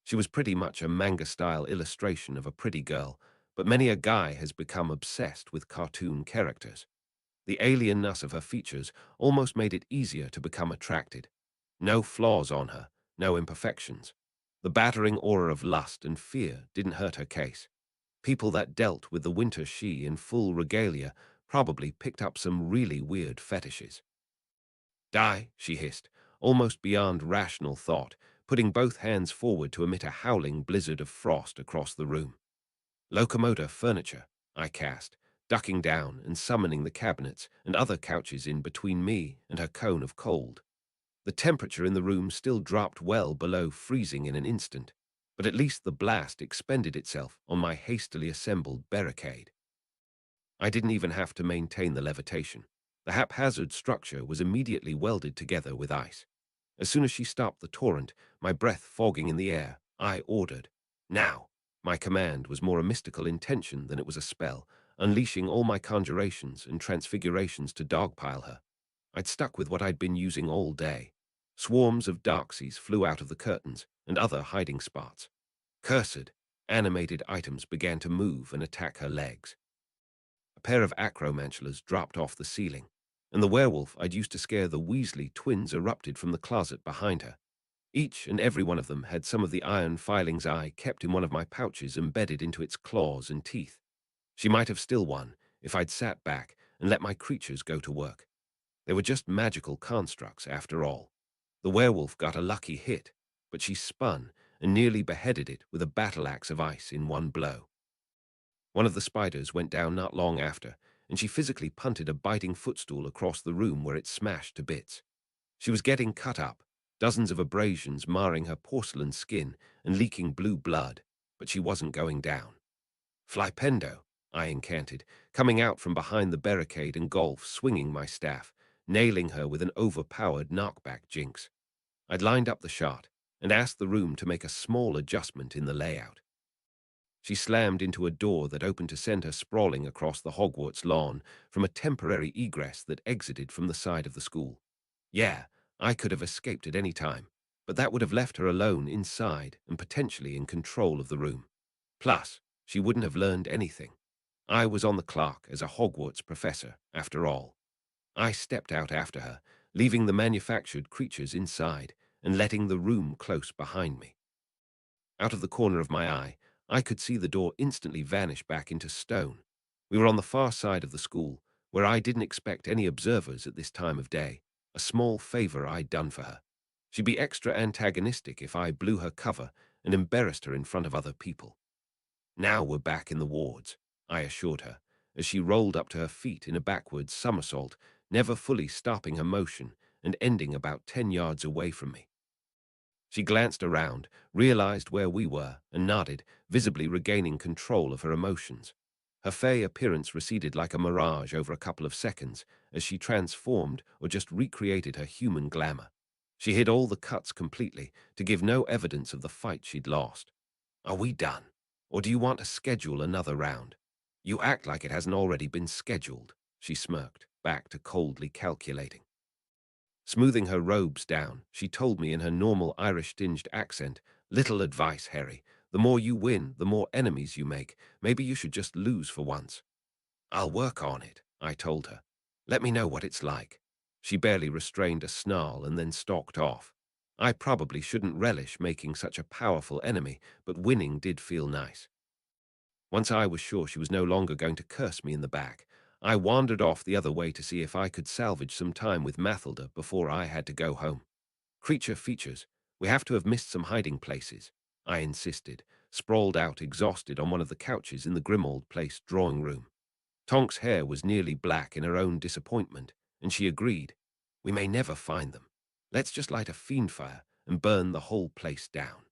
She was pretty much a manga-style illustration of a pretty girl, but many a guy has become obsessed with cartoon characters. The alienness of her features almost made it easier to become attracted. No flaws on her, no imperfections. The battering aura of lust and fear didn't hurt her case. People that dealt with the winter she in full regalia probably picked up some really weird fetishes. "Die," she hissed, almost beyond rational thought, putting both hands forward to emit a howling blizzard of frost across the room. Locomotor furniture, I cast, ducking down and summoning the cabinets and other couches in between me and her cone of cold. The temperature in the room still dropped well below freezing in an instant, but at least the blast expended itself on my hastily assembled barricade. I didn't even have to maintain the levitation. The haphazard structure was immediately welded together with ice. As soon as she stopped the torrent, my breath fogging in the air, I ordered, "Now!" My command was more a mystical intention than it was a spell, unleashing all my conjurations and transfigurations to dogpile her. I'd stuck with what I'd been using all day. Swarms of Darksies flew out of the curtains and other hiding spots. Cursed, animated items began to move and attack her legs. A pair of acromantulas dropped off the ceiling, and the werewolf I'd used to scare the Weasley twins erupted from the closet behind her. Each and every one of them had some of the iron filings I kept in one of my pouches embedded into its claws and teeth. She might have still won if I'd sat back and let my creatures go to work. They were just magical constructs, after all. The werewolf got a lucky hit, but she spun and nearly beheaded it with a battle axe of ice in one blow. One of the spiders went down not long after, and she physically punted a biting footstool across the room where it smashed to bits. She was getting cut up, dozens of abrasions marring her porcelain skin and leaking blue blood, but she wasn't going down. "Flipendo," I incanted, coming out from behind the barricade and golf, swinging my staff, nailing her with an overpowered knockback jinx. I'd lined up the shot and asked the room to make a small adjustment in the layout. She slammed into a door that opened to send her sprawling across the Hogwarts lawn from a temporary egress that exited from the side of the school. Yeah, I could have escaped at any time, but that would have left her alone inside and potentially in control of the room. Plus, she wouldn't have learned anything. I was on the clock as a Hogwarts professor, after all. I stepped out after her, leaving the manufactured creatures inside and letting the room close behind me. Out of the corner of my eye, I could see the door instantly vanish back into stone. We were on the far side of the school, where I didn't expect any observers at this time of day, a small favor I'd done for her. She'd be extra antagonistic if I blew her cover and embarrassed her in front of other people. "Now we're back in the wards," I assured her, as she rolled up to her feet in a backwards somersault, never fully stopping her motion and ending about 10 yards away from me. She glanced around, realized where we were, and nodded, visibly regaining control of her emotions. Her fey appearance receded like a mirage over a couple of seconds as she transformed or just recreated her human glamour. She hid all the cuts completely to give no evidence of the fight she'd lost. "Are we done? Or do you want to schedule another round?" "You act like it hasn't already been scheduled," she smirked, back to coldly calculating. Smoothing her robes down, she told me in her normal Irish-tinged accent, "Little advice, Harry. The more you win, the more enemies you make. Maybe you should just lose for once." "I'll work on it," I told her. "Let me know what it's like." She barely restrained a snarl and then stalked off. I probably shouldn't relish making such a powerful enemy, but winning did feel nice. Once I was sure she was no longer going to curse me in the back, I wandered off the other way to see if I could salvage some time with Mathilda before I had to go home. "Creature features, we have to have missed some hiding places," I insisted, sprawled out exhausted on one of the couches in the Grimmauld Place drawing room. Tonk's hair was nearly black in her own disappointment, and she agreed. "We may never find them. Let's just light a FiendFyre and burn the whole place down."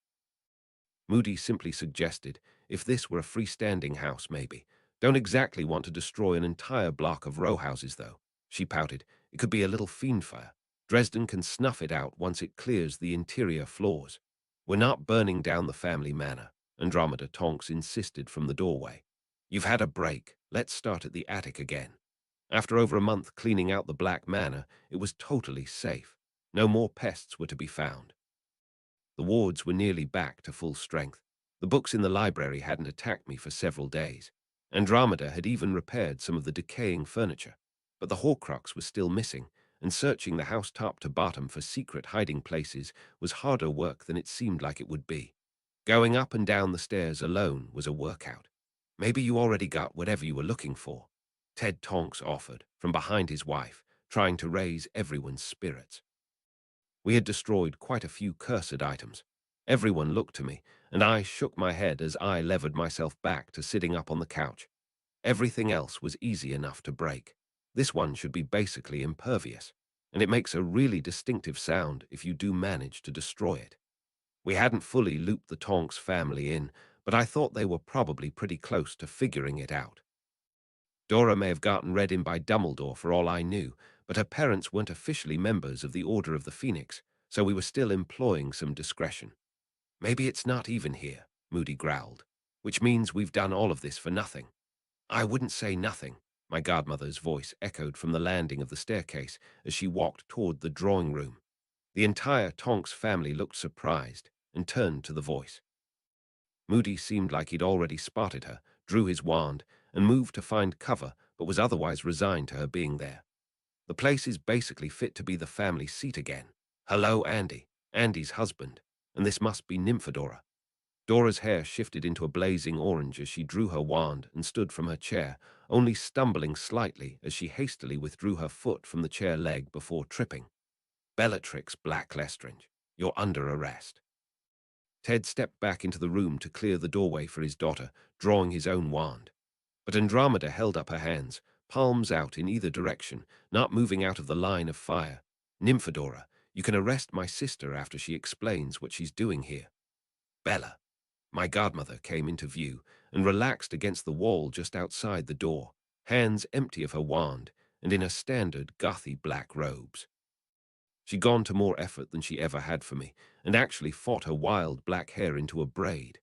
Moody simply suggested, if this were a freestanding house, maybe. "Don't exactly want to destroy an entire block of row houses, though." She pouted. "It could be a little FiendFyre. Dresden can snuff it out once it clears the interior floors." "We're not burning down the family manor," Andromeda Tonks insisted from the doorway. "You've had a break. Let's start at the attic again." After over a month cleaning out the Black Manor, it was totally safe. No more pests were to be found. The wards were nearly back to full strength. The books in the library hadn't attacked me for several days. Andromeda had even repaired some of the decaying furniture, but the Horcrux was still missing, and searching the house top to bottom for secret hiding places was harder work than it seemed like it would be. Going up and down the stairs alone was a workout. "Maybe you already got whatever you were looking for," Ted Tonks offered, from behind his wife, trying to raise everyone's spirits. We had destroyed quite a few cursed items. Everyone looked to me, and I shook my head as I levered myself back to sitting up on the couch. Everything else was easy enough to break. This one should be basically impervious, and it makes a really distinctive sound if you do manage to destroy it. We hadn't fully looped the Tonks family in, but I thought they were probably pretty close to figuring it out. Dora may have gotten read in by Dumbledore for all I knew, but her parents weren't officially members of the Order of the Phoenix, so we were still employing some discretion. Maybe it's not even here, Moody growled, which means we've done all of this for nothing. I wouldn't say nothing, my godmother's voice echoed from the landing of the staircase as she walked toward the drawing room. The entire Tonks family looked surprised and turned to the voice. Moody seemed like he'd already spotted her, drew his wand, and moved to find cover, but was otherwise resigned to her being there. The place is basically fit to be the family seat again. Hello, Andy, Andy's husband, and this must be Nymphadora. Dora's hair shifted into a blazing orange as she drew her wand and stood from her chair, only stumbling slightly as she hastily withdrew her foot from the chair leg before tripping. Bellatrix Black Lestrange, you're under arrest. Ted stepped back into the room to clear the doorway for his daughter, drawing his own wand. But Andromeda held up her hands, palms out in either direction, not moving out of the line of fire. Nymphadora, you can arrest my sister after she explains what she's doing here. Bella. My godmother came into view and relaxed against the wall just outside the door, hands empty of her wand and in her standard gothy black robes. She'd gone to more effort than she ever had for me, and actually fought her wild black hair into a braid.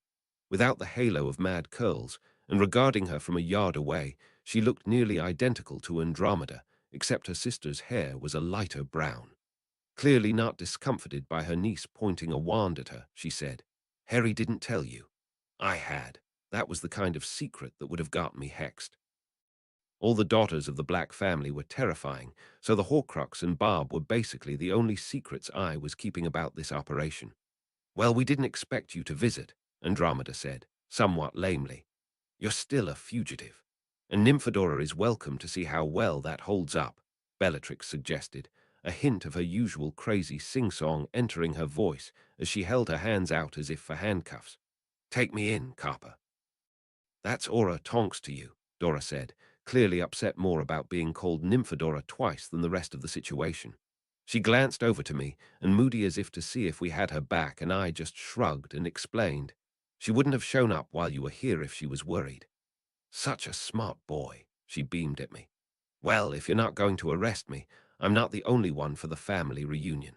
Without the halo of mad curls, and regarding her from a yard away, she looked nearly identical to Andromeda, except her sister's hair was a lighter brown. Clearly not discomforted by her niece pointing a wand at her, she said, "Harry didn't tell you." I had. That was the kind of secret that would have gotten me hexed. All the daughters of the Black family were terrifying, so the Horcrux and Barb were basically the only secrets I was keeping about this operation. Well, we didn't expect you to visit, Andromeda said, somewhat lamely. You're still a fugitive, and Nymphadora is welcome to see how well that holds up, Bellatrix suggested, a hint of her usual crazy sing-song entering her voice as she held her hands out as if for handcuffs. Take me in, Carper. That's Aura Tonks to you, Dora said, clearly upset more about being called Nymphadora twice than the rest of the situation. She glanced over to me, and Moody as if to see if we had her back, and I just shrugged and explained. She wouldn't have shown up while you were here if she was worried. Such a smart boy, she beamed at me. Well, if you're not going to arrest me, I'm not the only one for the family reunion.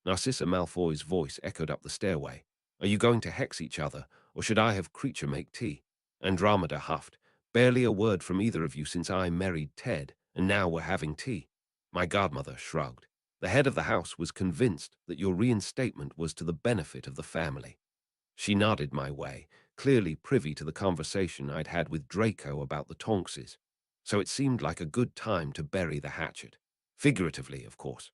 Narcissa Malfoy's voice echoed up the stairway. Are you going to hex each other, or should I have Creature make tea? Andromeda huffed. Barely a word from either of you since I married Ted, and now we're having tea. My godmother shrugged. The head of the house was convinced that your reinstatement was to the benefit of the family. She nodded my way, clearly privy to the conversation I'd had with Draco about the Tonkses, so it seemed like a good time to bury the hatchet. Figuratively, of course.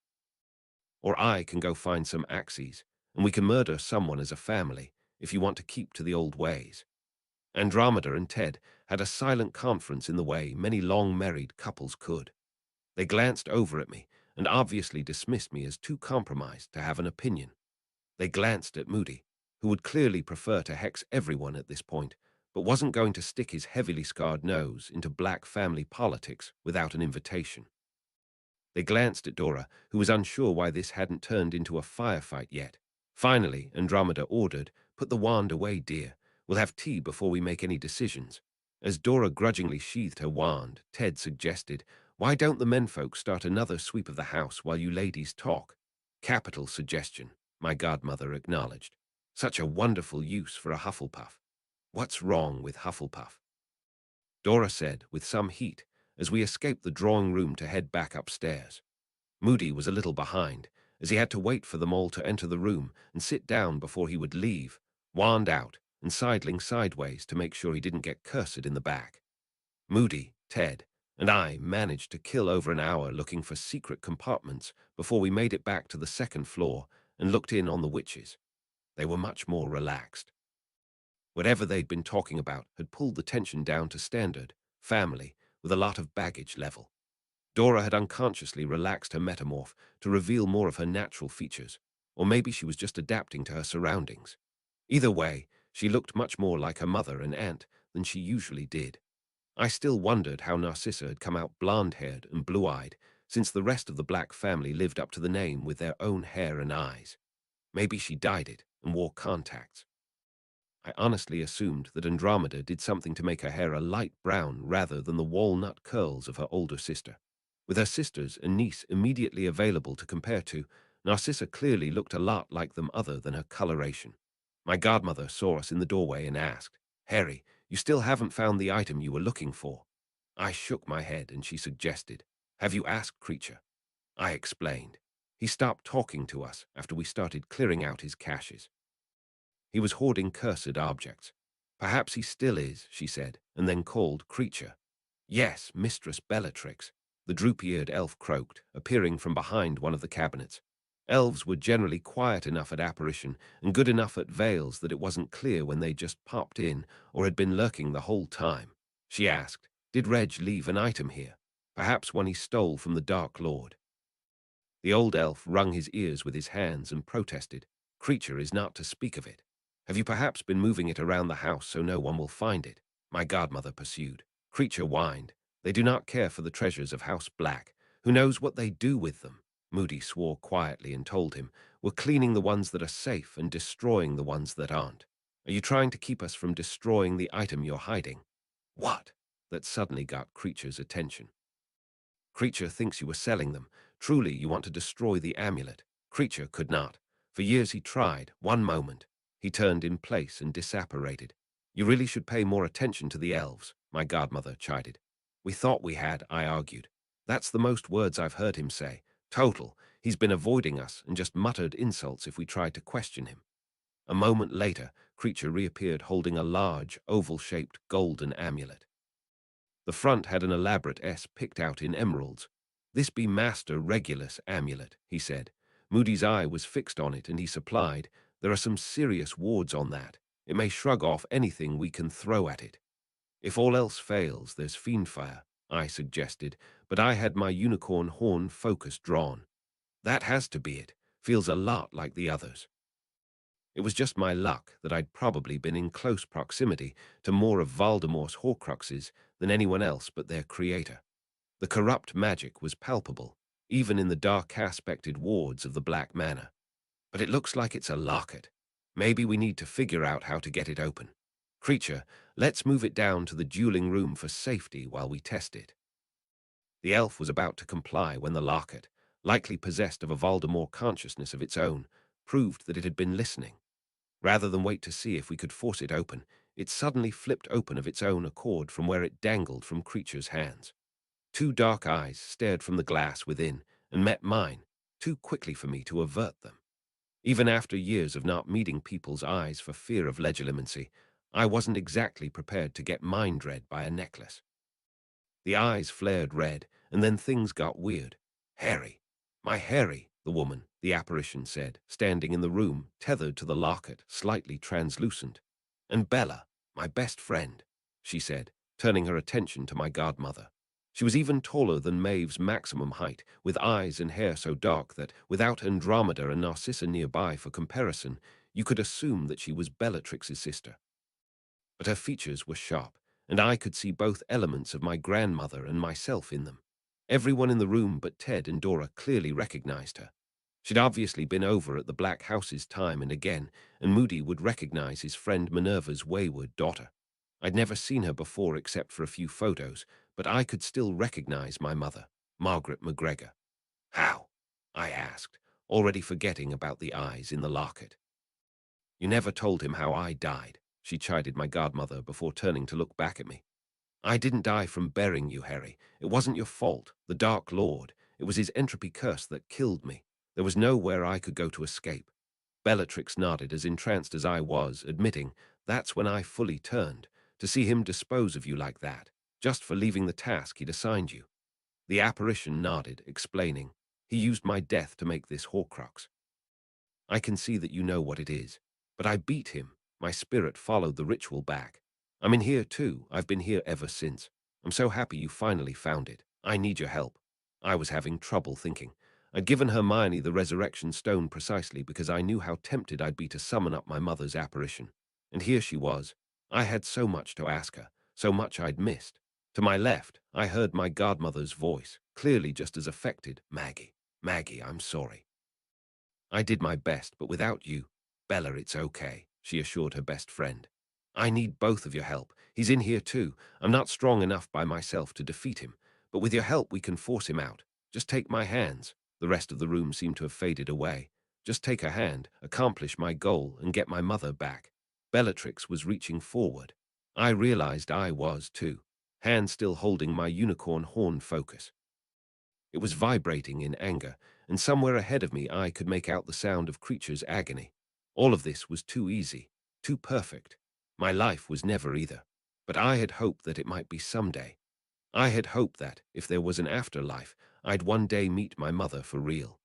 Or I can go find some axes, and we can murder someone as a family, if you want to keep to the old ways. Andromeda and Ted had a silent conference in the way many long-married couples could. They glanced over at me and obviously dismissed me as too compromised to have an opinion. They glanced at Moody, who would clearly prefer to hex everyone at this point, but wasn't going to stick his heavily scarred nose into Black family politics without an invitation. They glanced at Dora, who was unsure why this hadn't turned into a firefight yet. Finally, Andromeda ordered, "Put the wand away, dear. We'll have tea before we make any decisions." As Dora grudgingly sheathed her wand, Ted suggested, "Why don't the menfolk start another sweep of the house while you ladies talk?" Capital suggestion, my godmother acknowledged. Such a wonderful use for a Hufflepuff. What's wrong with Hufflepuff? Dora said, with some heat, as we escaped the drawing room to head back upstairs. Moody was a little behind, as he had to wait for them all to enter the room and sit down before he would leave, wand out and sidling sideways to make sure he didn't get cursed in the back. Moody, Ted, and I managed to kill over an hour looking for secret compartments before we made it back to the second floor and looked in on the witches. They were much more relaxed. Whatever they'd been talking about had pulled the tension down to standard, family, with a lot of baggage level. Dora had unconsciously relaxed her metamorph to reveal more of her natural features, or maybe she was just adapting to her surroundings. Either way, she looked much more like her mother and aunt than she usually did. I still wondered how Narcissa had come out blonde-haired and blue-eyed, since the rest of the Black family lived up to the name with their own hair and eyes. Maybe she dyed it and wore contacts. I honestly assumed that Andromeda did something to make her hair a light brown rather than the walnut curls of her older sister. With her sisters and niece immediately available to compare to, Narcissa clearly looked a lot like them other than her coloration. My godmother saw us in the doorway and asked, "Harry, you still haven't found the item you were looking for?" I shook my head and she suggested, "Have you asked Creature?" I explained. He stopped talking to us after we started clearing out his caches. He was hoarding cursed objects. "Perhaps he still is," she said, and then called Creature. "Yes, Mistress Bellatrix," the droopy-eared elf croaked, appearing from behind one of the cabinets. Elves were generally quiet enough at apparition and good enough at veils that it wasn't clear when they just popped in or had been lurking the whole time. She asked, "Did Reg leave an item here? Perhaps one he stole from the Dark Lord?" The old elf wrung his ears with his hands and protested, "Creature is not to speak of it. Have you perhaps been moving it around the house so no one will find it?" My godmother pursued. Creature whined. "They do not care for the treasures of House Black. Who knows what they do with them?" Moody swore quietly and told him, "We're cleaning the ones that are safe and destroying the ones that aren't. Are you trying to keep us from destroying the item you're hiding?" "What?" That suddenly got Creature's attention. "Creature thinks you were selling them. Truly, you want to destroy the amulet." Creature could not. For years he tried. One moment, he turned in place and disapparated. "You really should pay more attention to the elves," my godmother chided. "We thought we had," I argued. "That's the most words I've heard him say. Total. He's been avoiding us and just muttered insults if we tried to question him." A moment later, Creature reappeared holding a large, oval-shaped golden amulet. The front had an elaborate S picked out in emeralds. "This be Master Regulus amulet," he said. Moody's eye was fixed on it and he supplied, "There are some serious wards on that. It may shrug off anything we can throw at it." "If all else fails, there's FiendFyre," I suggested, but I had my unicorn horn focus drawn. "That has to be it. Feels a lot like the others." It was just my luck that I'd probably been in close proximity to more of Voldemort's Horcruxes than anyone else but their creator. The corrupt magic was palpable, even in the dark-aspected wards of the Black Manor. But it looks like it's a locket. Maybe we need to figure out how to get it open. Creature, let's move it down to the dueling room for safety while we test it. The elf was about to comply when the locket, likely possessed of a Voldemort consciousness of its own, proved that it had been listening. Rather than wait to see if we could force it open, it suddenly flipped open of its own accord from where it dangled from Creature's hands. Two dark eyes stared from the glass within and met mine, too quickly for me to avert them. Even after years of not meeting people's eyes for fear of legilimency, I wasn't exactly prepared to get mind-read by a necklace. The eyes flared red, and then things got weird. "Harry, my Harry," the woman, the apparition said, standing in the room, tethered to the locket, slightly translucent. "And Bella, my best friend," she said, turning her attention to my godmother. She was even taller than Maeve's maximum height, with eyes and hair so dark that, without Andromeda and Narcissa nearby for comparison, you could assume that she was Bellatrix's sister. But her features were sharp, and I could see both elements of my grandmother and myself in them. Everyone in the room but Ted and Dora clearly recognized her. She'd obviously been over at the Black House's time and again, and Moody would recognize his friend Minerva's wayward daughter. I'd never seen her before except for a few photos, but I could still recognize my mother, Margaret McGregor. "How?" I asked, already forgetting about the eyes in the locket. "You never told him how I died," she chided my godmother before turning to look back at me. "I didn't die from bearing you, Harry. It wasn't your fault. The Dark Lord. It was his entropy curse that killed me. There was nowhere I could go to escape." Bellatrix nodded, as entranced as I was, admitting, "That's when I fully turned, to see him dispose of you like that, just for leaving the task he'd assigned you." The apparition nodded, explaining, "He used my death to make this Horcrux. I can see that you know what it is. But I beat him. My spirit followed the ritual back. I'm in here too. I've been here ever since. I'm so happy you finally found it. I need your help." I was having trouble thinking. I'd given Hermione the resurrection stone precisely because I knew how tempted I'd be to summon up my mother's apparition. And here she was. I had so much to ask her, so much I'd missed. To my left, I heard my godmother's voice, clearly just as affected. Maggie, Maggie, I'm sorry. I did my best, but without you, Bella, it's okay, she assured her best friend. I need both of your help. He's in here too. I'm not strong enough by myself to defeat him, but with your help we can force him out. Just take my hands. The rest of the room seemed to have faded away. Just take her hand, accomplish my goal, and get my mother back. Bellatrix was reaching forward. I realized I was too, hand still holding my unicorn horn focus. It was vibrating in anger, and somewhere ahead of me I could make out the sound of creatures' agony. All of this was too easy, too perfect. My life was never either, but I had hoped that it might be someday. I had hoped that, if there was an afterlife, I'd one day meet my mother for real.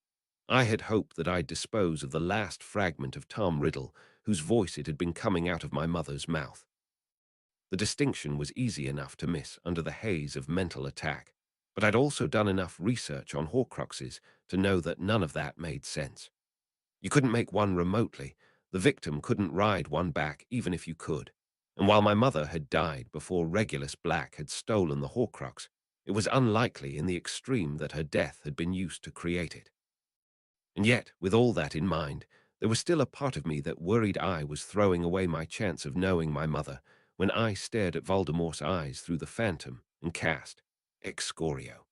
I had hoped that I'd dispose of the last fragment of Tom Riddle, whose voice it had been coming out of my mother's mouth. The distinction was easy enough to miss under the haze of mental attack, but I'd also done enough research on Horcruxes to know that none of that made sense. You couldn't make one remotely. The victim couldn't ride one back even if you could. And while my mother had died before Regulus Black had stolen the Horcrux, it was unlikely in the extreme that her death had been used to create it. And yet, with all that in mind, there was still a part of me that worried I was throwing away my chance of knowing my mother when I stared at Voldemort's eyes through the phantom and cast Exscorio.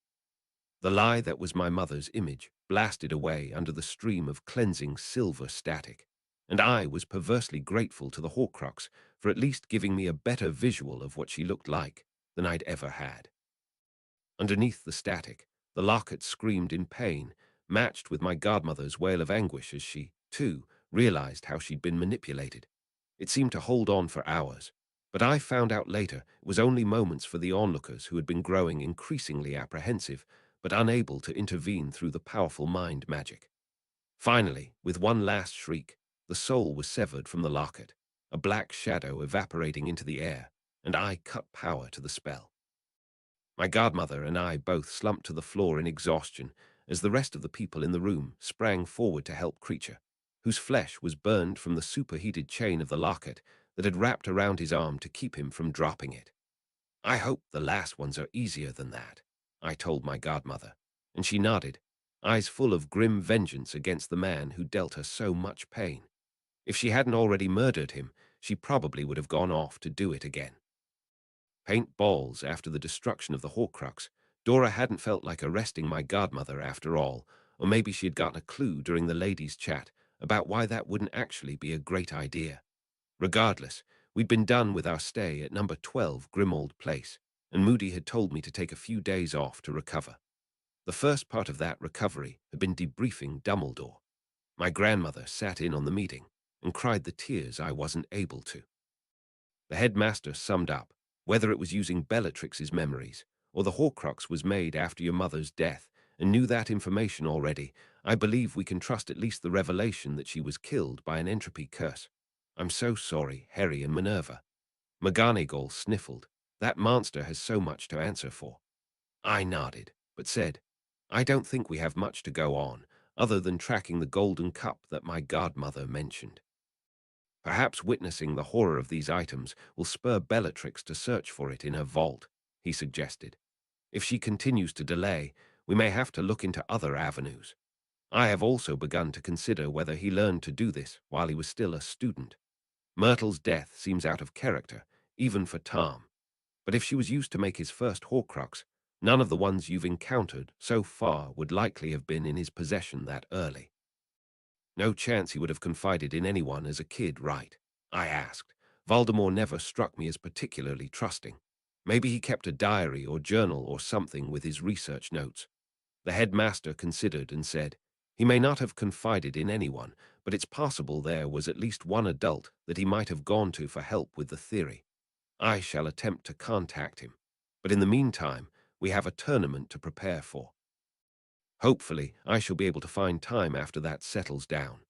The lie that was my mother's image blasted away under the stream of cleansing silver static, and I was perversely grateful to the Horcrux for at least giving me a better visual of what she looked like than I'd ever had. Underneath the static, the locket screamed in pain, matched with my godmother's wail of anguish as she, too, realized how she'd been manipulated. It seemed to hold on for hours, but I found out later it was only moments for the onlookers who had been growing increasingly apprehensive, but unable to intervene through the powerful mind magic. Finally, with one last shriek, the soul was severed from the locket, a black shadow evaporating into the air, and I cut power to the spell. My godmother and I both slumped to the floor in exhaustion as the rest of the people in the room sprang forward to help Creature, whose flesh was burned from the superheated chain of the locket that had wrapped around his arm to keep him from dropping it. I hope the last ones are easier than that, I told my godmother, and she nodded, eyes full of grim vengeance against the man who dealt her so much pain. If she hadn't already murdered him, she probably would have gone off to do it again. Paint balls after the destruction of the Horcrux, Dora hadn't felt like arresting my godmother after all, or maybe she had gotten a clue during the ladies' chat about why that wouldn't actually be a great idea. Regardless, we'd been done with our stay at number 12 Grimmauld Place, and Moody had told me to take a few days off to recover. The first part of that recovery had been debriefing Dumbledore. My grandmother sat in on the meeting and cried the tears I wasn't able to. The headmaster summed up, whether it was using Bellatrix's memories or the Horcrux was made after your mother's death and knew that information already, I believe we can trust at least the revelation that she was killed by an entropy curse. I'm so sorry, Harry and Minerva. McGonagall sniffled. That monster has so much to answer for. I nodded, but said, I don't think we have much to go on, other than tracking the golden cup that my godmother mentioned. Perhaps witnessing the horror of these items will spur Bellatrix to search for it in her vault, he suggested. If she continues to delay, we may have to look into other avenues. I have also begun to consider whether he learned to do this while he was still a student. Myrtle's death seems out of character, even for Tom. But if she was used to make his first Horcrux, none of the ones you've encountered so far would likely have been in his possession that early. No chance he would have confided in anyone as a kid, right? I asked. Voldemort never struck me as particularly trusting. Maybe he kept a diary or journal or something with his research notes. The headmaster considered and said, he may not have confided in anyone, but it's possible there was at least one adult that he might have gone to for help with the theory. I shall attempt to contact him, but in the meantime, we have a tournament to prepare for. Hopefully, I shall be able to find time after that settles down.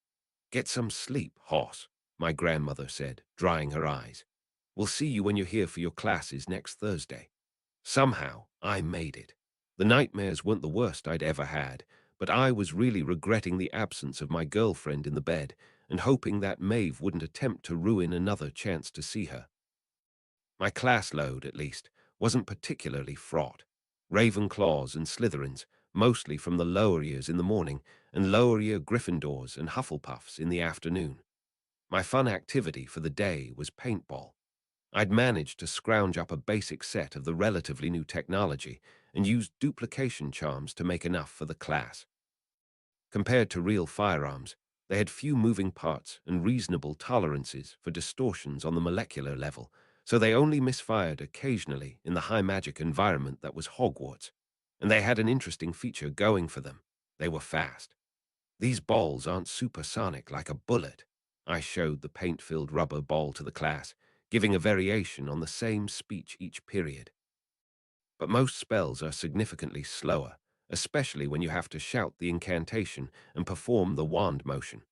Get some sleep, Hoss, my grandmother said, drying her eyes. We'll see you when you're here for your classes next Thursday. Somehow, I made it. The nightmares weren't the worst I'd ever had, but I was really regretting the absence of my girlfriend in the bed and hoping that Maeve wouldn't attempt to ruin another chance to see her. My class load, at least, wasn't particularly fraught. Ravenclaws and Slytherins, mostly from the lower years in the morning, and lower year Gryffindors and Hufflepuffs in the afternoon. My fun activity for the day was paintball. I'd managed to scrounge up a basic set of the relatively new technology and used duplication charms to make enough for the class. Compared to real firearms, they had few moving parts and reasonable tolerances for distortions on the molecular level, so they only misfired occasionally in the high magic environment that was Hogwarts. And they had an interesting feature going for them. They were fast. These balls aren't supersonic like a bullet. I showed the paint-filled rubber ball to the class, giving a variation on the same speech each period. But most spells are significantly slower, especially when you have to shout the incantation and perform the wand motion.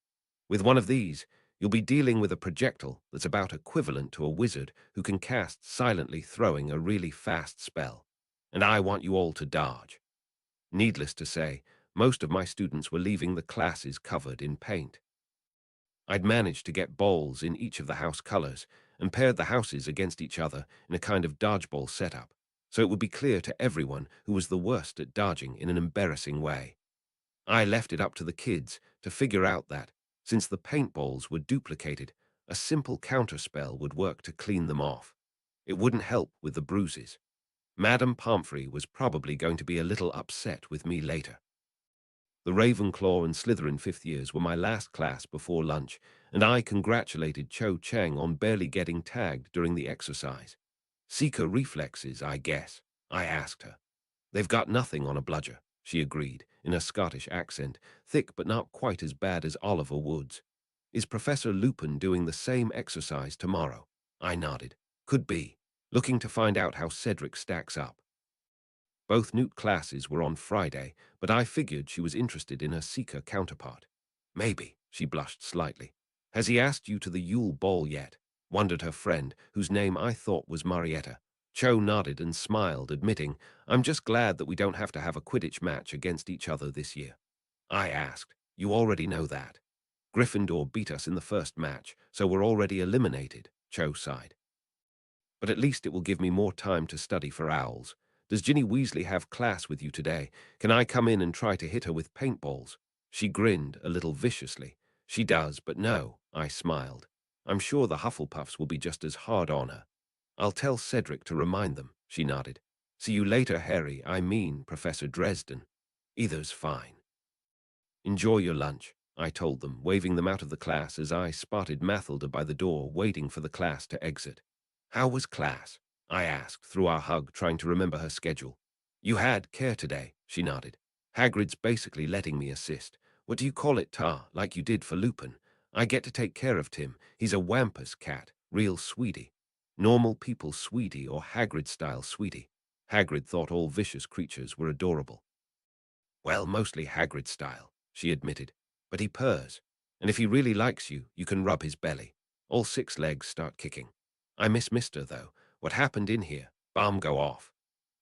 With one of these, you'll be dealing with a projectile that's about equivalent to a wizard who can cast silently throwing a really fast spell. And I want you all to dodge. Needless to say, most of my students were leaving the classes covered in paint. I'd managed to get balls in each of the house colors and paired the houses against each other in a kind of dodgeball setup, so it would be clear to everyone who was the worst at dodging in an embarrassing way. I left it up to the kids to figure out that, since the paintballs were duplicated, a simple counterspell would work to clean them off. It wouldn't help with the bruises. Madame Pomfrey was probably going to be a little upset with me later. The Ravenclaw and Slytherin fifth years were my last class before lunch, and I congratulated Cho Chang on barely getting tagged during the exercise. Seeker reflexes, I guess, I asked her. They've got nothing on a bludger, she agreed, in a Scottish accent, thick but not quite as bad as Oliver Wood's. Is Professor Lupin doing the same exercise tomorrow? I nodded. Could be. Looking to find out how Cedric stacks up. Both Newt classes were on Friday, but I figured she was interested in her Seeker counterpart. Maybe, she blushed slightly. Has he asked you to the Yule Ball yet? Wondered her friend, whose name I thought was Marietta. Cho nodded and smiled, admitting, I'm just glad that we don't have to have a Quidditch match against each other this year. I asked, you already know that. Gryffindor beat us in the first match, so we're already eliminated, Cho sighed. But at least it will give me more time to study for owls. Does Ginny Weasley have class with you today? Can I come in and try to hit her with paintballs? She grinned a little viciously. She does, but no, I smiled. I'm sure the Hufflepuffs will be just as hard on her. I'll tell Cedric to remind them, she nodded. See you later, Harry, I mean Professor Dresden. Either's fine. Enjoy your lunch, I told them, waving them out of the class as I spotted Mathilda by the door, waiting for the class to exit. How was class? I asked through our hug, trying to remember her schedule. You had care today, she nodded. Hagrid's basically letting me assist. What do you call it, Tar, like you did for Lupin? I get to take care of Tim. He's a wampus cat, real sweetie. Normal people sweetie or Hagrid-style sweetie. Hagrid thought all vicious creatures were adorable. Well, mostly Hagrid-style, she admitted. But he purrs. And if he really likes you, you can rub his belly. All 6 legs start kicking. I miss Mister, though. What happened in here? Bomb go off.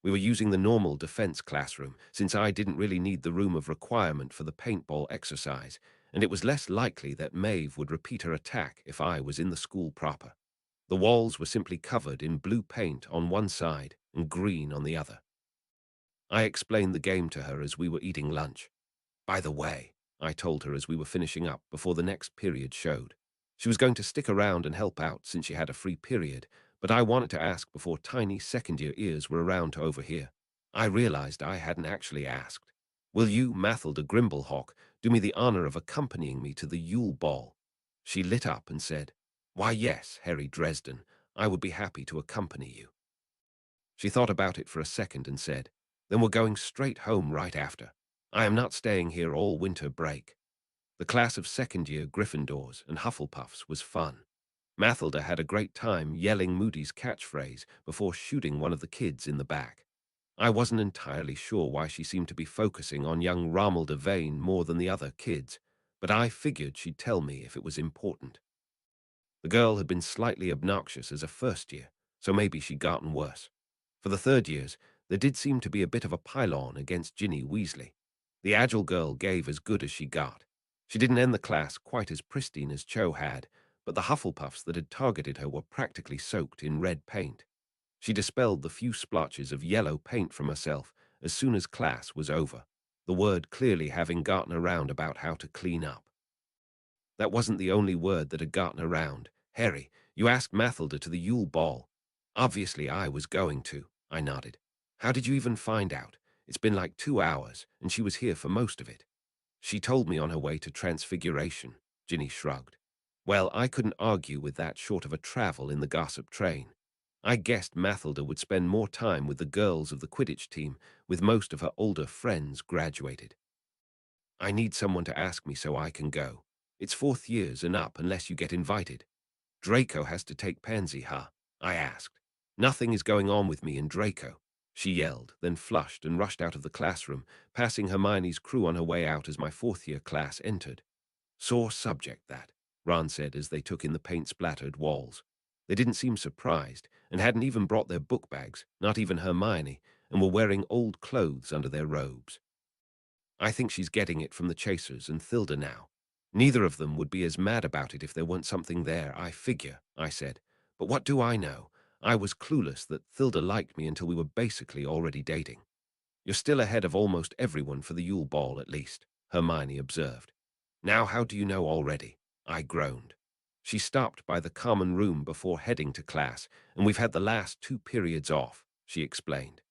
We were using the normal defense classroom, since I didn't really need the room of requirement for the paintball exercise, and it was less likely that Maeve would repeat her attack if I was in the school proper. The walls were simply covered in blue paint on one side and green on the other. I explained the game to her as we were eating lunch. By the way, I told her as we were finishing up before the next period showed. She was going to stick around and help out since she had a free period, but I wanted to ask before tiny second-year ears were around to overhear. I realized I hadn't actually asked. Will you, Mathilda Grimblehawk, do me the honor of accompanying me to the Yule Ball? She lit up and said, Why yes, Harry Dresden, I would be happy to accompany you. She thought about it for a second and said, Then we're going straight home right after. I am not staying here all winter break. The class of second-year Gryffindors and Hufflepuffs was fun. Mathilda had a great time yelling Moody's catchphrase before shooting one of the kids in the back. I wasn't entirely sure why she seemed to be focusing on young Rommel Devane more than the other kids, but I figured she'd tell me if it was important. The girl had been slightly obnoxious as a first year, so maybe she'd gotten worse. For the third years, There did seem to be a bit of a pile-on against Ginny Weasley. The agile girl gave as good as she got. She didn't end the class quite as pristine as Cho had, but the Hufflepuffs that had targeted her were practically soaked in red paint. She dispelled the few splotches of yellow paint from herself as soon as class was over, the word clearly having gotten around about how to clean up. That wasn't the only word that had gotten around. Harry, you asked Mathilda to the Yule Ball. Obviously I was going to, I nodded. How did you even find out? It's been like 2 hours, and she was here for most of it. She told me on her way to Transfiguration, Ginny shrugged. Well, I couldn't argue with that short of a travel in the gossip train. I guessed Mathilda would spend more time with the girls of the Quidditch team, with most of her older friends graduated. I need someone to ask me so I can go. It's 4th years and up unless you get invited. Draco has to take Pansy, huh? I asked. Nothing is going on with me and Draco, she yelled, then flushed and rushed out of the classroom, passing Hermione's crew on her way out as my 4th-year class entered. Sore subject, that, Ron said as they took in the paint-splattered walls. They didn't seem surprised, and hadn't even brought their book bags, not even Hermione, and were wearing old clothes under their robes. I think she's getting it from the Chasers and Thilda now. Neither of them would be as mad about it if there weren't something there, I figure, I said. But what do I know? I was clueless that Thilda liked me until we were basically already dating. You're still ahead of almost everyone for the Yule Ball, at least, Hermione observed. Now how do you know already? I groaned. She stopped by the common room before heading to class, and we've had the last 2 periods off, she explained.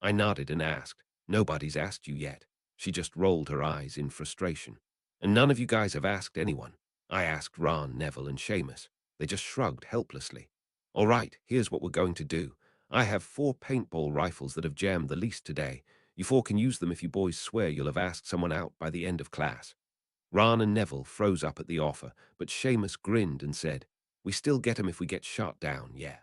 I nodded and asked, nobody's asked you yet. She just rolled her eyes in frustration. And none of you guys have asked anyone. I asked Ron, Neville, and Seamus. They just shrugged helplessly. All right, here's what we're going to do. I have 4 paintball rifles that have jammed the least today. You 4 can use them if you boys swear you'll have asked someone out by the end of class. Ron and Neville froze up at the offer, but Seamus grinned and said, we still get 'em if we get shot down, yeah.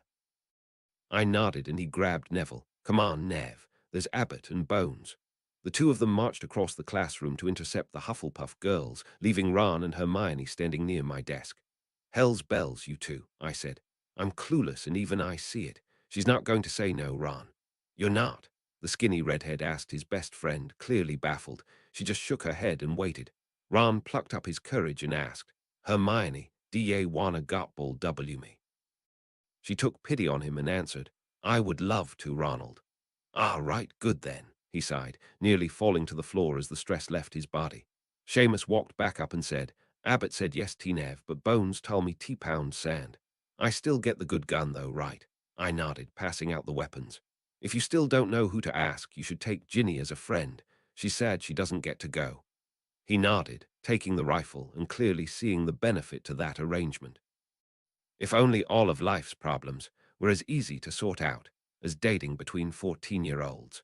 I nodded and he grabbed Neville. Come on, Nev. There's Abbott and Bones. The 2 of them marched across the classroom to intercept the Hufflepuff girls, leaving Ron and Hermione standing near my desk. Hell's bells, you 2, I said. I'm clueless and even I see it. She's not going to say no, Ron. You're not? The skinny redhead asked his best friend, clearly baffled. She just shook her head and waited. Ron plucked up his courage and asked, Hermione, da wanna gotball W me? She took pity on him and answered, I would love to, Ronald. Ah, right, good then, he sighed, nearly falling to the floor as the stress left his body. Seamus walked back up and said, Abbott said yes, T-Nev, but Bones told me T-pound sand. I still get the good gun, though, right? I nodded, passing out the weapons. If you still don't know who to ask, you should take Ginny as a friend. She's sad she doesn't get to go. He nodded, taking the rifle and clearly seeing the benefit to that arrangement. If only all of life's problems were as easy to sort out as dating between 14-year-olds.